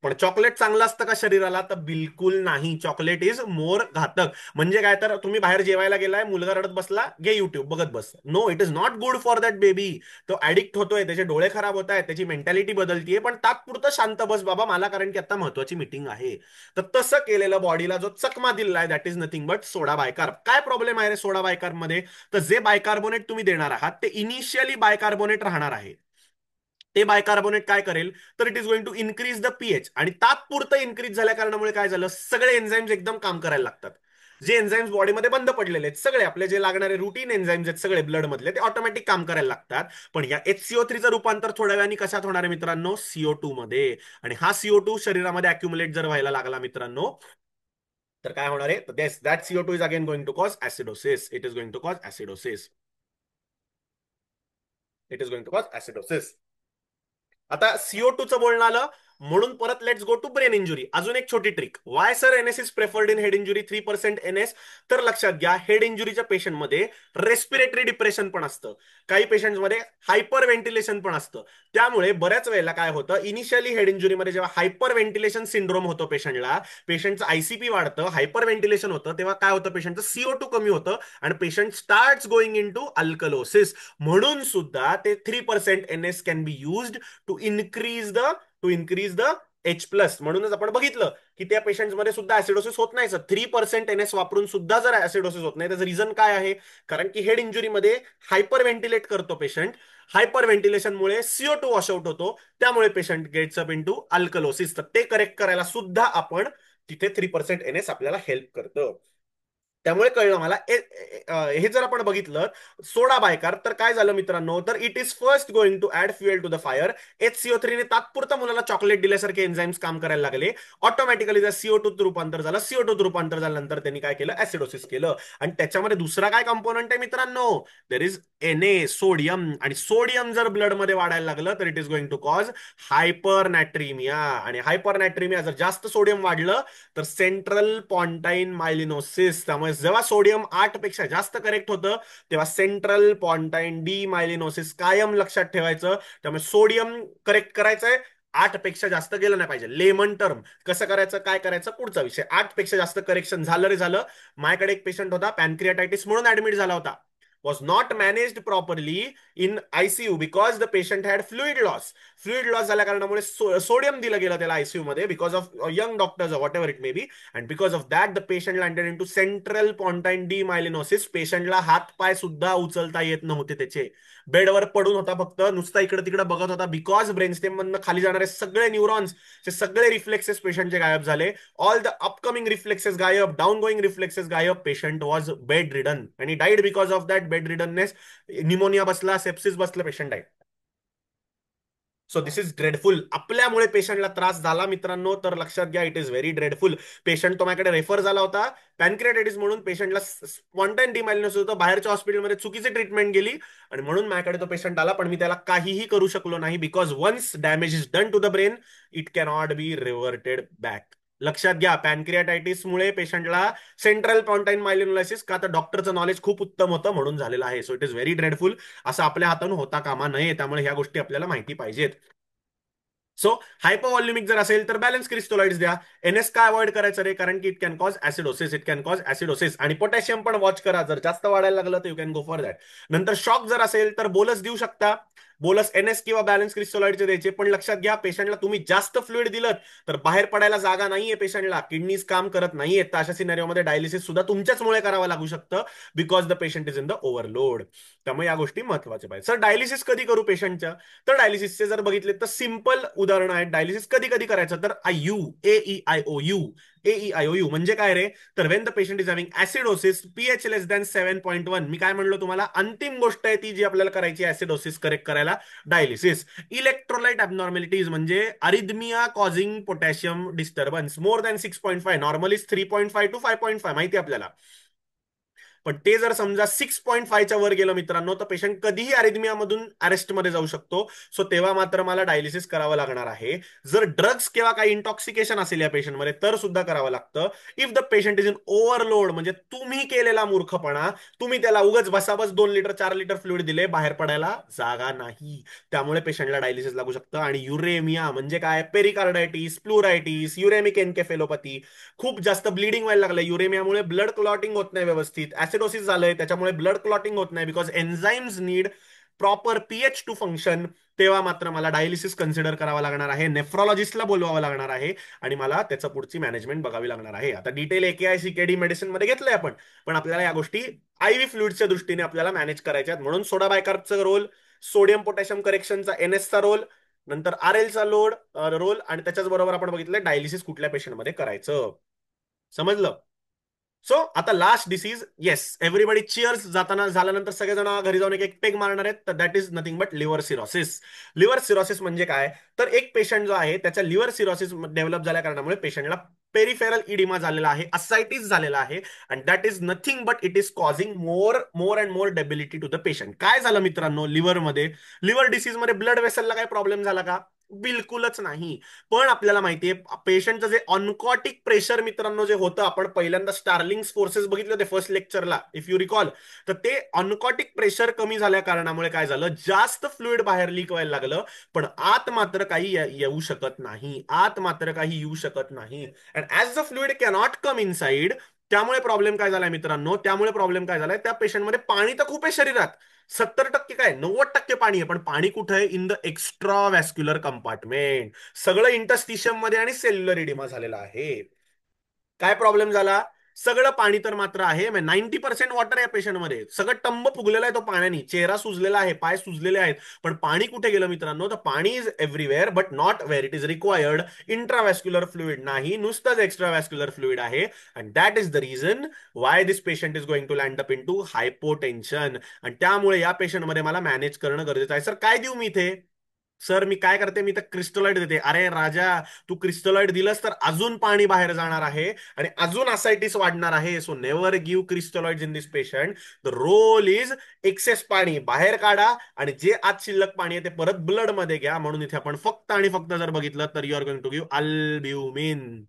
पण चॉकलेट चांगलं असतं का शरीराला? तर बिलकुल नाही. चॉकलेट इज मोर घातक. म्हणजे काय, तर तुम्ही बाहेर जेवायला गेलाय, मुलगा रडत बसला, घे युट्यूब बघत बस. No, it is not good for that baby. तो ऍडिक्ट होतोय, त्याचे डोळे खराब होत आहेत, त्याची मेंटॅलिटी बदलतीये. पण तात्पुरतं शांत बस बाबा मला, कारण की आता महत्वाची मीटिंग आहे. तर तसं केलेलं बॉडीला जो चकमा दिलाय, दॅट इज नथिंग बट सोडा बायकार्ब. काय प्रॉब्लेम आहे रे सोडा बायकार्ब मध्ये? तर जे बायकार्बोनेट तुम्ही देणार आहात ते इनिशियली बायकार्बोनेट राहणार आहे. ते बायकार्बोनेट काय करेल, तर it is going to increase the pH. आणि तात्पुरतं इन्क्रीज झाल्या कारणामुळे काय झालं, सगळे एन्झाईम्स एकदम काम करायला लागतात. जे एन्झाईम्स बॉडीमध्ये बंद पडलेले आहेत सगळे, आपले जे लागणारे रुटीन एन्झाईम्स आहेत सगळे ब्लड मधले, ते ऑटोमॅटिक काम करायला लागतात. पण या HCO3चं रूपांतर थोड्या वेळाने कशात होणार आहे मित्रांनो? CO2 मध्ये. आणि हा CO2 शरीरामध्ये अक्युमुलेट जर व्हायला लागला मित्रांनो, तर काय होणार आहे? That CO2 is again going to cause acidosis. It is going to cause acidosis. It is going to cause acidosis. आता CO2चं बोलणं आलं म्हणून परत let's go to brain injury. अजून एक छोटी trick. Why sir NS is preferred in head injury 3% NS? तर लक्षात घ्या, हेड इंजुरीच्या पेशंटमध्ये रेस्पिरेटरी डिप्रेशन पण असतं, काही पेशंटमध्ये हायपर व्हेंटिलेशन पण असतं. त्यामुळे बऱ्याच वेळेला काय होतं, इनिशियली हेड इंजुरीमध्ये जेव्हा हायपर व्हेंटिलेशन सिंड्रोम होतो पेशंटला, पेशंटचं ICP वाढतं, हायपर व्हेंटिलेशन होतं, तेव्हा काय होतं, पेशंटचं CO2 कमी होतं आणि patient start going into alkalosis. म्हणून सुद्धा ते 3% NS can be used to increase the H+. म्हणूनच आपण बघितलं की त्या पेशंटमध्ये सुद्धा ऍसिडोसिस होत नाही. 3% NS वापरून सुद्धा जर ऍसिडोसिस होत नाही, त्याचं रिझन काय आहे? कारण की हेड इंजुरीमध्ये हायपर व्हेंटिलेट करतो पेशंट, हायपर व्हेंटिलेशनमुळे CO2 वॉशआउट होतो, त्यामुळे patient gets up to alkalosis. तर ते करेक्ट करायला सुद्धा आपण तिथे 3% NS आपल्याला हेल्प करतं. त्यामुळे कळलं मला. हे जर आपण बघितलं सोडा बायकार, तर काय झालं मित्रांनो, तर it is first going to add fuel to the fire. HCO3 ने तात्पुरता मुलाला चॉकलेट दिल्यासारखे एन्झाईम्स काम करायला लागले. ऑटोमॅटिकली जर CO2 रूपांतर झालं, CO2 रूपांतर झाल्यानंतर त्यांनी काय केलं, ऍसिडोसिस केलं. आणि त्याच्यामध्ये दुसरा काय कंपोनंट आहे मित्रांनो, देर इज सोडियम. आणि सोडियम जर ब्लड मध्ये वाढायला लागलं तर it is going to cause hypernatraemia. आणि हायपर नॅट्रिमिया जर जास्त सोडियम वाढलं तर सेंट्रल पॉन्टाईन मायलिनोसिस. त्यामुळे जेव्हा सोडियम 8 पेक्षा जास्त करेक्ट होतं, तेव्हा सेंट्रल पॉन्टाईन डी मायलिनोसिस कायम लक्षात ठेवायचं. त्यामुळे सोडियम करेक्ट करायचंय, 8 पेक्षा जास्त गेलं नाही पाहिजे. लेमन टर्म कसं करायचं, काय करायचं, पुढचा विषय. 8 पेक्षा जास्त करेक्शन झालं रे झालं. माझ्याकडे एक पेशंट होता, पॅनक्रियाटायटिस म्हणून ऍडमिट झाला होता, was not managed properly in ICU because the patient had fluid loss. Fluid loss झाल्या कारणामुळे सोडियम दिलं गेलं त्याला ICU मध्ये, because of young doctors whatever it may be. And because of that the patient landed into central pontine demyelinosis. पेशंटला हात पाय सुद्धा उचलता येत नव्हते त्याचे, बेडवर पडून होता, फक्त नुसता इकडे तिकडे बघत होता. बिकॉज ब्रेनस्टेम मधनं खाली जाणारे सगळे न्यूरॉन्स, सगळे रिफ्लेक्सेस पेशंटचे गायब झाले. ऑल द अपकमिंग रिफ्लेक्सेस गायब, डाऊन गोईंग रिफ्लेक्सेस गायब. पेशंट वॉज बेड रिडन आणि died because of that bedriddenness. Pneumonia बसला, सेप्सिस बसलं, patient died. So this is dreadful. आपल्यामुळे पेशंटला त्रास झाला मित्रांनो, तर लक्षात घ्या, it is very dreadful. Patient तो माझ्याकडे रेफर झाला होता पॅनक्रियाटायटिस म्हणून. पेशंटला स्पॉन्टाईन डिमायलिनोसिस होतं, बाहेरच्या हॉस्पिटलमध्ये चुकीची ट्रीटमेंट गेली आणि म्हणून माझ्याकडे तो पेशंट आला. पण मी त्याला काहीही करू शकलो नाही, because once damage is done to the brain, it cannot be reverted back. लक्षात घ्या, पॅनक्रियाटायटिसमुळे पेशंटला सेंट्रल पॉन्टाईन मायलिनोलायसिस का, तर डॉक्टरचं नॉलेज खूप उत्तम होतं म्हणून झालेलं आहे. So it is very dreadful. असं आपल्या हाताने होता कामा नये. त्यामुळे ह्या गोष्टी आपल्याला माहिती पाहिजेत. सो हायपोव्हॉल्युमिक जर असेल तर बॅलन्स क्रिस्टोलाइड्स द्या. NS का अवॉइड करायचं रे, कारण की it can cause acidosis. It can cause acidosis. आणि पोटॅशियम पण वॉच करा, जर जास्त वाढायला लागलं तर you can go for that. नंतर शॉक जर असेल तर बोलस देऊ शकता. बोलस NS किंवा बॅलन्स क्रिस्टोलाइडचे द्यायचे. पण लक्षात घ्या, पेशंटला तुम्ही जास्त फ्लुइड दिलं तर बाहेर पडायला जागा नाहीये पेशंटला, किडनीज काम करत नाहीये. तर अशा सिनेरिओमध्ये डायलिसिस सुद्धा तुमच्याचमुळे करावं लागू शकतं, because the patient is in the overload. त्यामुळे या गोष्टी महत्वाच्या पाहिजे. सर डायलिसिस कधी करू पेशंटच्या? तर डायलिसिसचे जर बघितले तर सिंपल उदाहरण आहेत. डायलिसिस कधी कधी करायचं, तर आययू, AEIOU. AEIOU म्हणजे काय रे, तर when the patient is having acidosis, pH less than 7.1. मी काय म्हणलो तुम्हाला, अंतिम गोष्ट आहे ती जी आपल्याला करायची ऍसिडोसिस करेक्ट करायला, डायलिसिस. इलेक्ट्रोलाइट ॲबनॉर्मॅलिटीज म्हणजे arrhythmia causing potassium disturbance more than 6.5. Normally 3.5 to 5.5 माहिती आपल्याला. पण ते जर समजा 6.5च्या वर गेलं मित्रांनो, तर पेशंट कधीही अरिथमियामधून अरेस्टमध्ये जाऊ शकतो. सो तेव्हा मात्र मला डायलिसिस करावं लागणार आहे. जर ड्रग्स किंवा काही इंटॉक्सिकेशन असेल या पेशंटमध्ये तर सुद्धा करावं लागतं. If the patient is in overload, म्हणजे तुम्ही केलेला मूर्खपणा, तुम्ही त्याला उगच बसाबस 2 लिटर 4 लिटर फ्लुइड दिले, बाहेर पडायला जागा नाही, त्यामुळे पेशंटला डायलिसिस लागू शकतं. आणि युरेमिया म्हणजे काय, पेरिकार्डायटिस, प्लुरायटिस, युरेमिक एन्केफेलोपॅथी, खूप जास्त ब्लिडिंग व्हायला लागलं युरेमियामुळे, ब्लड क्लॉटिंग होत नाही व्यवस्थित, ऍसिडोसिस झालंय त्याच्यामुळे ब्लड क्लॉटिंग होत नाही, because enzymes need proper pH to function. तेव्हा मात्र मला डायलिसिस कन्सिडर करावा लागणार आहे, नेफ्रॉलॉजिस्टला बोलवावं लागणार आहे आणि मला त्याचं पुढची मॅनेजमेंट बघावी लागणार आहे. आता डिटेल AKI CKD मेडिसिन मध्ये घेतलंय आपण, पण आपल्याला या गोष्टी IV फ्लुइडच्या दृष्टीने आपल्याला मॅनेज करायच्या आहेत. म्हणून सोडा बायकार्बचा रोल, सोडियम पोटॅशियम करेक्शनचा NSचा रोल, नंतर RLचा रोल, आणि त्याच्याच बरोबर आपण बघितलं डायलिसिस कुठल्या पेशंटमध्ये करायचं. समजलं? सो आता last disease, yes everybody cheers, जाताना झाल्यानंतर सगळेजण घरी जाऊन एक एक पेग मारणार आहेत, तर that is nothing but liver cirrhosis. Liver cirrhosis म्हणजे काय, तर एक पेशंट जो आहे त्याच्या लिव्हर सिरोसिस डेव्हलप झाल्या कारणामुळे पेशंटला पेरिफेरल इडिमा झालेला आहे, असायटिस झालेला आहे, and that is nothing but it is causing more and more debility to the patient. काय झालं मित्रांनो, लिव्हरमध्ये, लिव्हर डिसीज मध्ये ब्लड वेसलला काय प्रॉब्लेम झाला का? बिलकुलच नाही. पण आपल्याला माहितीये पेशंटचं जे ऑनकॉटिक प्रेशर मित्रांनो जे होतं, आपण पहिल्यांदा स्टार्लिंग फोर्सेस बघितले होते फर्स्ट लेक्चरला इफ यू रिकॉल, तर ते ऑनकॉटिक प्रेशर कमी झाल्या कारणामुळे काय झालं, जास्त फ्लुइड बाहेर लीक व्हायला लागलं, पण आत मात्र काही येऊ शकत नाही, आत मात्र काही येऊ शकत नाही. And as the fluid cannot come inside, त्यामुळे प्रॉब्लेम काय झालाय मित्रांनो, त्यामुळे प्रॉब्लेम काय झालाय, त्या पेशंटमध्ये पाणी तर खूप आहे शरीरात, 70% काय 90% पाणी आहे, पण पाणी कुठे आहे, in the extra vascular compartment, सगळं इंटस्टिशियम मध्ये आणि सेल्युलर इडिमा झालेला आहे. काय प्रॉब्लेम झाला, सगळं पाणी तर मात्र आहे, 90% वॉटर या पेशंटमध्ये, सगळं टंब फुगलेला आहे तो पाण्याने, चेहरा सुजलेला आहे, पाय सुजलेले आहेत, पण पाणी कुठे गेलं मित्रांनो, तर पाणी is everywhere but not where it is required. Intravascular fluid नाही, नुसतंच एक्स्ट्राव्हॅस्क्युलर फ्लुइड आहे, and that is the reason why this patient is going to land up into hypotension. आणि त्यामुळे या पेशंटमध्ये मला मॅनेज करणं गरजेचं आहे. सर काय देऊ मी इथे, सर मी काय करते, मी तर क्रिस्टलाइड देते. अरे राजा, तू क्रिस्टलाइड दिलंस तर अजून पाणी बाहेर जाणार आहे आणि अजून असायटिस वाढणार आहे. So never give crystalloid in this patient. The role is excess पाणी बाहेर काढा आणि जे आत शिल्लक पाणी आहे ते परत ब्लड मध्ये घ्या. म्हणून इथे आपण फक्त आणि फक्त जर बघितलं तर you are going to give albumin.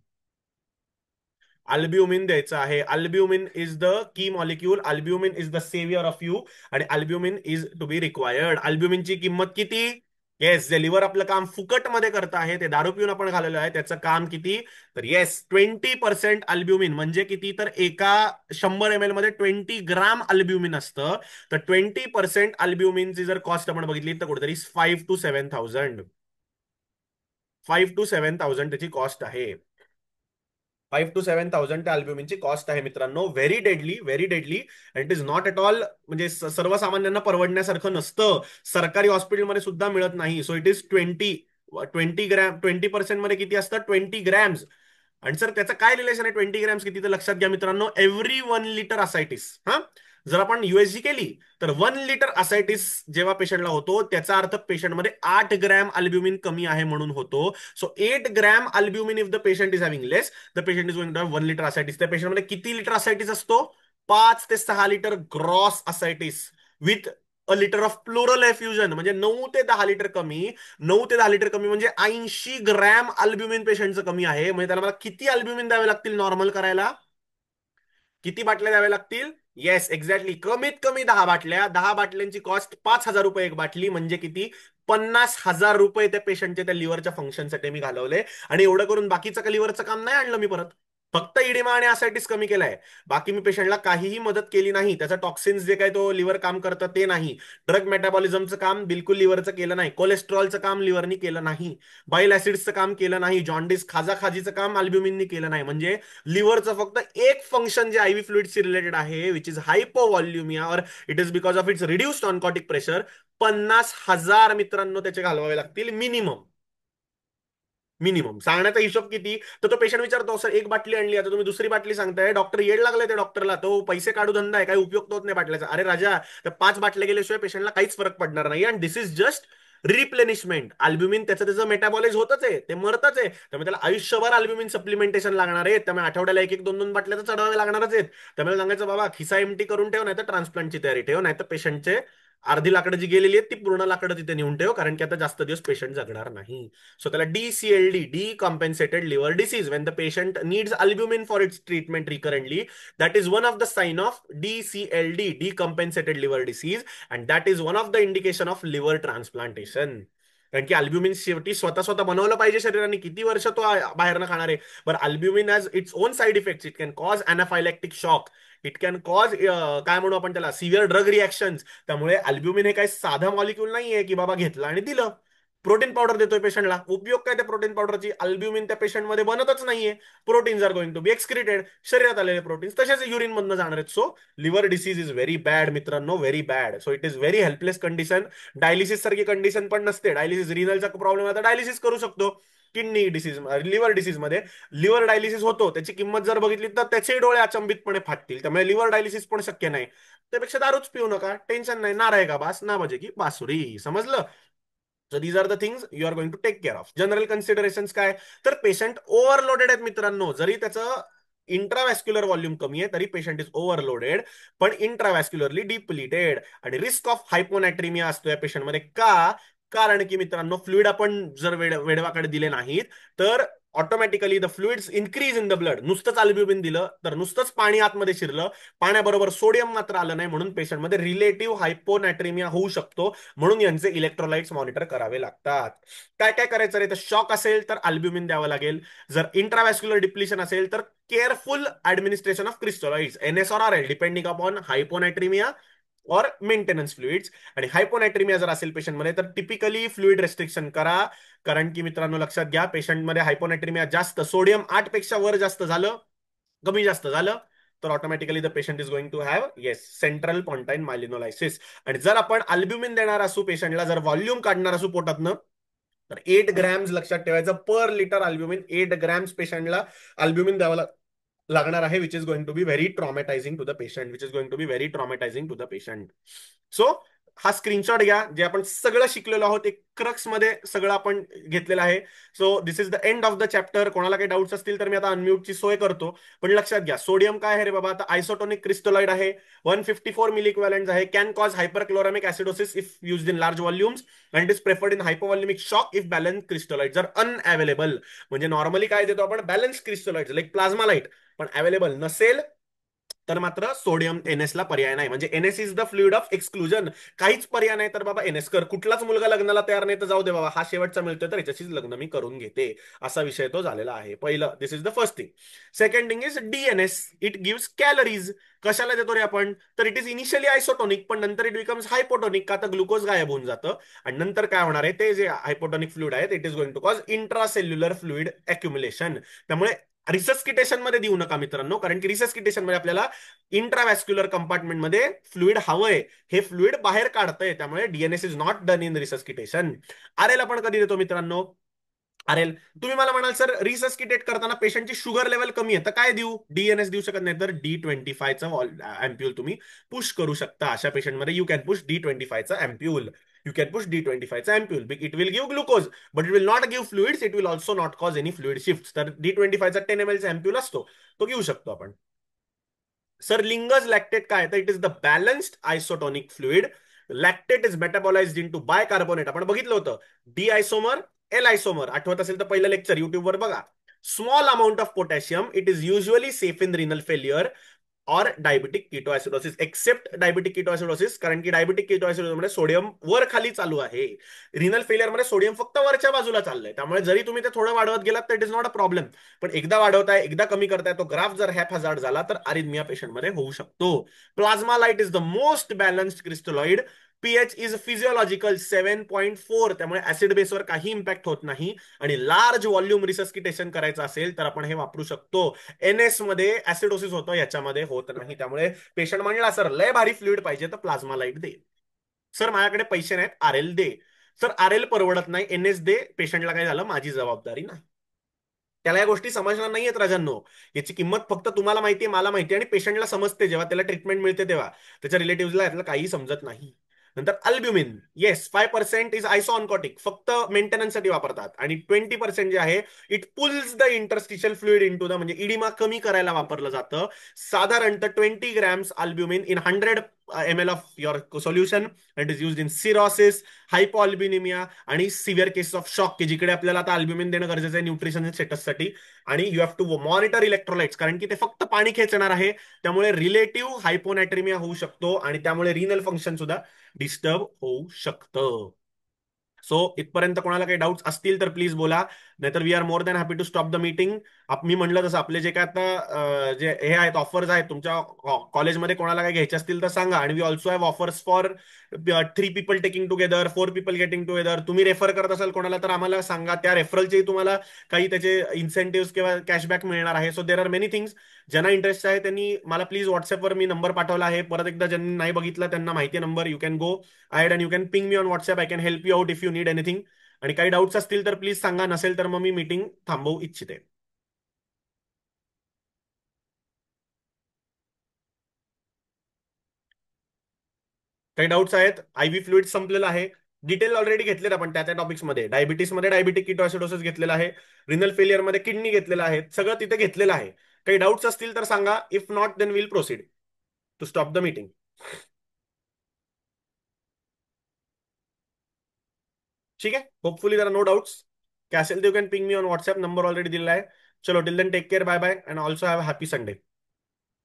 Albumin द्यायचं आहे. Albumin is the key molecule, albumin is the saviour of you, and albumin is to be required. अल्ब्युमिनची किंमत किती? येस, जे लिव्हर आपलं काम फुकटमध्ये करत आहे, ते दारू पिऊन आपण घालवलं आहे, त्याचं काम किती, तर येस 20% अल्ब्युमिन म्हणजे किती, तर एका 100 ml मध्ये 20 ग्राम अल्ब्युमिन असतं. तर 20% अल्ब्युमिनची जर कॉस्ट आपण बघितली तर कुठेतरी 5 to 7,000, 5 to 7,000 त्याची कॉस्ट आहे. 5 to 7,000 त्या अल्ब्युमिनची कॉस्ट आहे मित्रांनो. Very deadly, very deadly. It is not at all, म्हणजे सर्वसामान्यांना परवडण्यासारखं नसतं. सरकारी हॉस्पिटलमध्ये सुद्धा मिळत नाही. सो इट इज 20 20% मध्ये किती असतं, 20 ग्रॅम्स. आणि सर त्याचं काय रिलेशन आहे 20 ग्रॅम्स किती, तर लक्षात घ्या मित्रांनो, एव्हरी 1 लिटर असायटिस, हा, जर आपण युएसजी केली तर 1 लिटर असायटिस जेव्हा पेशंटला होतो, त्याचा अर्थ पेशंटमध्ये 8 ग्रॅम अल्ब्युमिन कमी आहे म्हणून होतो. So 8 gram albumin if the patient is having less, the patient is going to have 1 litre ascites. त्या पेशंटमध्ये किती लिटर असायटिस असतो, 5 ते 6 litre gross ascites with litre of pleural effusion, म्हणजे 9 ते 10 लिटर कमी. 9 ते 10 लिटर कमी म्हणजे 80 ग्रॅम अल्ब्युमिन पेशंटचं कमी आहे. म्हणजे त्याला मला किती अल्ब्युमिन द्यावे लागतील नॉर्मल करायला, किती बाटल्या द्याव्या लागतील, येस एक्झॅक्टली, कमीत कमी 10 बाटल्या. 10 बाटल्यांची कॉस्ट 5,000 रुपये एक बाटली, म्हणजे किती, 50,000 रुपये त्या पेशंटच्या त्या लिव्हरच्या फंक्शनसाठी मी घालवले. आणि एवढं करून बाकीचं का लिव्हरचं काम नाही आणलं मी परत, फक्त इडिमा आणि असायटिस कमी केलाय. बाकी मी पेशंटला काहीही मदत केली नाही. त्याचं टॉक्सिन्स जे काही तो लिव्हर काम करतं ते नाही, ड्रग मेटाबॉलिझमचं काम बिलकुल लिव्हरचं केलं नाही, कोलेस्ट्रॉलचं काम लिव्हरनी केलं नाही, बाईल ऍसिड्सचं काम केलं नाही, जॉन्डिस खाजाखाजीचं काम अल्ब्युमिननी केलं नाही. म्हणजे लिव्हरचं फक्त एक फंक्शन जे आयव्ही फ्लुइडशी रिलेटेड आहे, विच इज हायपोव्हॉल्युमिया, और it is because of its reduced oncotic pressure, 50,000 मित्रांनो त्याचे घालवावे लागतील मिनिमम. मिनिमम सांगण्याचा हिशोब किती, तर तो पेशंट विचारतो सर एक बाटली आणली, आता तुम्ही दुसरी बाटली सांगताय, डॉक्टर येड लागले त्या डॉक्टरला, तो पैसे काढू धंदा आहे, काही उपयोग होत नाही बाटल्याचा. अरे राजा, त्या 5 बाटल्या गेल्याशिवाय पेशंटला काहीच फरक पडणार नाही. And this is just replenishment. Albumin त्याचं त्याचं मेटाबॉलाइज होतच आहे, ते मरतच आहे, त्यामुळे त्याला आयुष्यभर अल्ब्युमिन सप्लिमेंटेशन लागणार आहे. त्यामुळे आठवड्याला एक एक 2 2 बाटल्या तर चढवावे लागणारच आहेत. त्यामुळे सांगायचं बाबा खिसा एमटी करून ठेव, नाही तर ट्रान्सप्लांटची तयारी ठेव, नाही तर पेशंटचे अर्धी लाकडं जी गेलेली आहेत ती पूर्ण लाकडं तिथे नेऊन ठेव, कारण की आता जास्त दिवस पेशंट जगणार नाही. So त्याला DCLD, decompensated liver disease, when the patient needs albumin for its treatment recurrently, that is one of the sign of DCLD, decompensated liver disease, and that is one of the indication of liver transplantation. कारण की albumin शेवटी स्वतः स्वतः बनवलं पाहिजे शरीराने, किती वर्ष तो बाहेर न खाणार आहे. बरं albumin has its own side effects, it can cause anaphylactic shock, it can cause काय म्हणू आपण त्याला, सिव्हिअर ड्रग रिॲक्शन. त्यामुळे अल्ब्युमिन हे काही साधं मॉलिक्यूल नाहीये की बाबा घेतलं आणि दिलं. प्रोटीन पावडर देतोय पेशंटला, उपयोग काय त्या प्रोटीन पावडरची? अल्ब्युमिन त्या पेशंटमध्ये बनतच नाहीये. Proteins are going to be excreted. शरीरात आलेले प्रोटीन्स तसेच युरिन मधनं जाणार आहेत. So liver disease is very bad मित्रांनो, very bad. So it is very helpless condition. Dialysis सारखी कंडिशन पण नसते. डायलिसिस रिनलचा प्रॉब्लेम आता डायलिसिस करू शकतो. किडनी डिसीज, लिव्हर डिसीज मध्ये लिव्हर डायलिसिस होतो, त्याची किंमत जर बघितली तर त्याचे डोळे अचंबितपणे फाटतील. त्यामुळे लिव्हर डायलिसिस पण शक्य नाही. त्यापेक्षा दारूच पिऊ नका, टेन्शन नाही. नाराय का बास ना बजे की बासुरी, समजलं? So these are the things you are going to take care of. General considerations काय? तर पेशंट ओव्हरलोडेड आहेत मित्रांनो. जरी त्याचं इंट्राव्हॅस्क्युलर व्हॉल्यूम कमी आहे तरी पेशंट इज ओव्हरलोडेड, पण इंट्राव्हॅस्क्युलरली डिप्लिटेड. आणि रिस्क ऑफ हायपोनॅट्रिमिया असतो या पेशंटमध्ये. का? कारण की मित्रांनो, फ्लुइड आपण जर वेडवाकडे दिले नाहीत तर automatically the fluids increase in the blood. नुसतंच अल्ब्युमिन दिलं तर नुसतंच पाणी आतमध्ये शिरलं, पाण्याबरोबर सोडियम मात्र आलं नाही, म्हणून पेशंटमध्ये रिलेटिव्ह हायपोनॅट्रिमिया होऊ शकतो. म्हणून यांचे इलेक्ट्रोलाइट्स मॉनिटर करावे लागतात. काय काय करायचं रे? तर शॉक असेल तर अल्ब्युमिन द्यावं लागेल. जर इंट्राव्हॅस्क्युलर डिप्लिशन असेल तर केअरफुल ऍडमिनिस्ट्रेशन ऑफ क्रिस्टॉलॉइड्स, एनएस और आरएल, डिपेंडिंग अपॉन हायपोनॅट्रिमिया और मेंटेनन्स फ्लुइड्स. आणि हायपोनॅट्रिमिया जर असेल पेशंटमध्ये तर टिपिकली फ्लुइड रेस्ट्रिक्शन करा. कारण की मित्रांनो लक्षात घ्या, पेशंटमध्ये हायपोनॅट्रिमिया जास्त, सोडियम 8 पेक्षा वर जास्त झालं, कमी जास्त झालं, तर automatically the patient is going to have yes central pontine myelinolysis. आणि जर आपण अल्ब्युमिन देणार असू पेशंटला, जर व्हॉल्यूम काढणार असू पोटातनं, तर 8 ग्रॅम्स लक्षात ठेवायचं पर लिटर अल्ब्युमिन. 8 ग्रॅम्स पेशंटला अल्ब्युमिन द्यावं लागणार आहे, which is going to be very traumatising to the patient, which is going to be very traumatising to the patient. So हा स्क्रीनशॉट घ्या, जे आपण सगळं शिकलेलो आहोत, एक क्रक्स मध्ये सगळं आपण घेतलेलं आहे. So this is the end of the chapter. कोणाला काही डाऊट्स असतील तर मी आता अनम्यूटची सोय करतो. पण लक्षात घ्या, सोडियम काय आहे रे बाबा? आता आयसोटोनिक क्रिस्टोलाइड आहे, 154 मिली इक्विव्हॅलेंट आहे, can cause hyperchloraemic acidosis if used in large volumes and it is preferred in hypovolaemic shock if balance crystalloid जर अनअवेलेबल. म्हणजे नॉर्मली काय देतो आपण? Balance crystalloid like plasma lite. पण अवेलेबल नसेल तर मात्र सोडियम एनएस ला पर्याय नाही. म्हणजे NS is the fluid of exclusion. काहीच पर्याय नाही तर बाबा एनएस कर. कुठलाच मुलगा लग्नाला तयार नाही तर जाऊ दे बाबा, हा शेवटचा मिळतोय तर याच्याशीच लग्न मी करून घेते, असा विषय तो झालेला आहे. पहिलं, this is the first thing. Second thing is DNS. It gives calories. कशाला देतो रे आपण? तर इट इज इनिशियली आयसोटोनिक, पण नंतर इट बिकम्स हायपोटोनिक. का? तर ग्लुकोज गायब होऊन जातं. आणि नंतर काय होणार आहे? ते जे हायपोटोनिक फ्लुइड आहे it is going to cause intracellular fluid accumulation. त्यामुळे रिसस्किटेशन मध्ये देऊ नका मित्रांनो, कारण की रिसस्किटेशन मध्ये आपल्याला इंट्राव्हॅस्क्युलर कंपार्टमेंटमध्ये फ्लुइड हवंय, हे फ्लुइड बाहेर काढतंय. त्यामुळे DNS is not done in resuscitation. RL आपण कधी देतो मित्रांनो? आरएल, तुम्ही मला म्हणाल सर रिसस्किटेट करताना पेशंटची शुगर लेवल कमी आहे तर काय देऊ? डीएनएस देऊ शकत नाही तर D25चा अँप्यूल तुम्ही पुश करू शकता. अशा पेशंटमध्ये यू कॅन पुश D25चा अँप्यूल. यू कॅन पुश D25चा ampoule. It will give glucose but it will not give fluids. It will also not cause any fluid shift. तर D25चा 10 ml चा अँप्यूल असतो, तो घेऊ शकतो आपण. सर लिंगज लॅक्टेट काय? तर it is the balanced isotonic fluid. Lactate is metabolised into bicarbonate. आपण बघितलं होतं, डी आयसोमर, एल आयसोमर. आठवत असेल तर पहिलं लेक्चर युट्यूबवर बघा. Small amount of potassium, it is usually safe in renal failure और diabetic ketoacidosis, except diabetic ketoacidosis, कारण की डायबिटिक कीटोएसिडोसिस मध्ये सोडियम वर खाली चालू आहे. रिनल फेलियर मध्ये सोडियम फक्त वरच्या बाजूला चाललंय. त्यामुळे जरी तुम्ही ते थोडं वाढवत गेलात तर it is not a problem. पण एकदा वाढवताय, एकदा कमी करताय, तो ग्राफ जर हॅप हजार्ड झाला तर अरिथमिया पेशंटमध्ये होऊ शकतो. Plasma light is the most balanced crystalloid. PH is physiological 7.4. त्यामुळे ऍसिड बेसवर काही इम्पॅक्ट होत नाही. आणि लार्ज व्हॉल्यूम रिसस्किटेशन करायचं असेल तर आपण हे वापरू शकतो. एनएस मध्ये ऍसिडोसिस होतं, याच्यामध्ये होत नाही. त्यामुळे पेशंट म्हणला सर लय भारी फ्लुइड पाहिजे तर प्लाझ्मा लाईट दे. सर माझ्याकडे पैसे नाहीत, आरएल दे. सर आरएल परवडत नाही, एनएस दे. पेशंटला काय झालं माझी जबाबदारी नाही. त्याला या गोष्टी समजणार नाहीयेत राजांनो. याची किंमत फक्त तुम्हाला माहितीये, मला माहितीये, आणि पेशंटला समजते जेव्हा त्याला ट्रीटमेंट मिळते तेव्हा. त्याच्या रिलेटिव्हला यातलं काही समजत नाही. नंतर अल्ब्युमिन, येस 5% इज आयसोऑनकॉटिक, फक्त मेंटेनन्ससाठी वापरतात. आणि 20% जे आहे it pulls the interstitial fluid in to the, म्हणजे इडिमा कमी करायला वापरलं जातं. साधारणतः 20 grams albumin in 100 ml of your solution. It is used in cirrhosis, hypoalbuminaemia आणि सिव्हिअर केसेस ऑफ शॉक, की जिकडे आपल्याला आता अल्ब्युमिन देणं गरजेचं आहे न्यूट्रिशन स्टेटससाठी. आणि you have to monitor electrolytes, कारण की ते फक्त पाणी खेचणार आहे. त्यामुळे रिलेटिव्ह हायपोनॅट्रिमिया होऊ शकतो आणि त्यामुळे रिनल फंक्शन सुद्धा डिस्टर्ब होऊ शकतं. सो इथपर्यंत कोणाला काही डाऊट्स असतील तर प्लीज बोला, नाहीतर we are more than happy to stop the meeting. मी म्हणलं तसं आपले जे काय आता जे हे आहेत ऑफर्स आहेत तुमच्या कॉलेजमध्ये कोणाला काही घ्यायचे असतील तर सांगा. आणि we also have offers for 3 people taking together, 4 people getting together. तुम्ही रेफर करत असाल कोणाला तर आम्हाला सांगा, त्या रेफरलचे तुम्हाला काही त्याचे इन्सेंटिव्ह किंवा कॅशबॅक मिळणार आहे. So there are many things. ज्यांना इंटरेस्ट आहे त्यांनी मला प्लीज व्हॉट्सअपवर मी नंबर पाठवला आहे, परत एकदा ज्यांनी नाही बघितला त्यांना माहिती आहे number. You can go ahead and you can ping me on WhatsApp. I can help you out if you need anything. आणि काही डाऊट्स असतील तर प्लीज सांगा, नसेल तर मग मी मीटिंग थांबवू इच्छिते. काही डाऊट्स आहेत? IV फ्लुइड संपलेलं आहे. डिटेल ऑलरेडी घेतलेलं आपण त्या त्या टॉपिक्समध्ये. डायबिटीसमध्ये डायबिटिक किटोएसिडोसिस घेतलेला आहे. रिनल फेलियरमध्ये किडनी घेतलेलं आहे. सगळं तिथे घेतलेलं आहे. काही डाऊट्स असतील तर सांगा. If not then will proceed to stop the meeting. ठीक आहे, होपफुली जरा नो डाऊट्स. काय असेल ते you can ping me on WhatsApp, number already दिलेला आहे. चलो till then take care, bye bye, and also have a happy Sunday.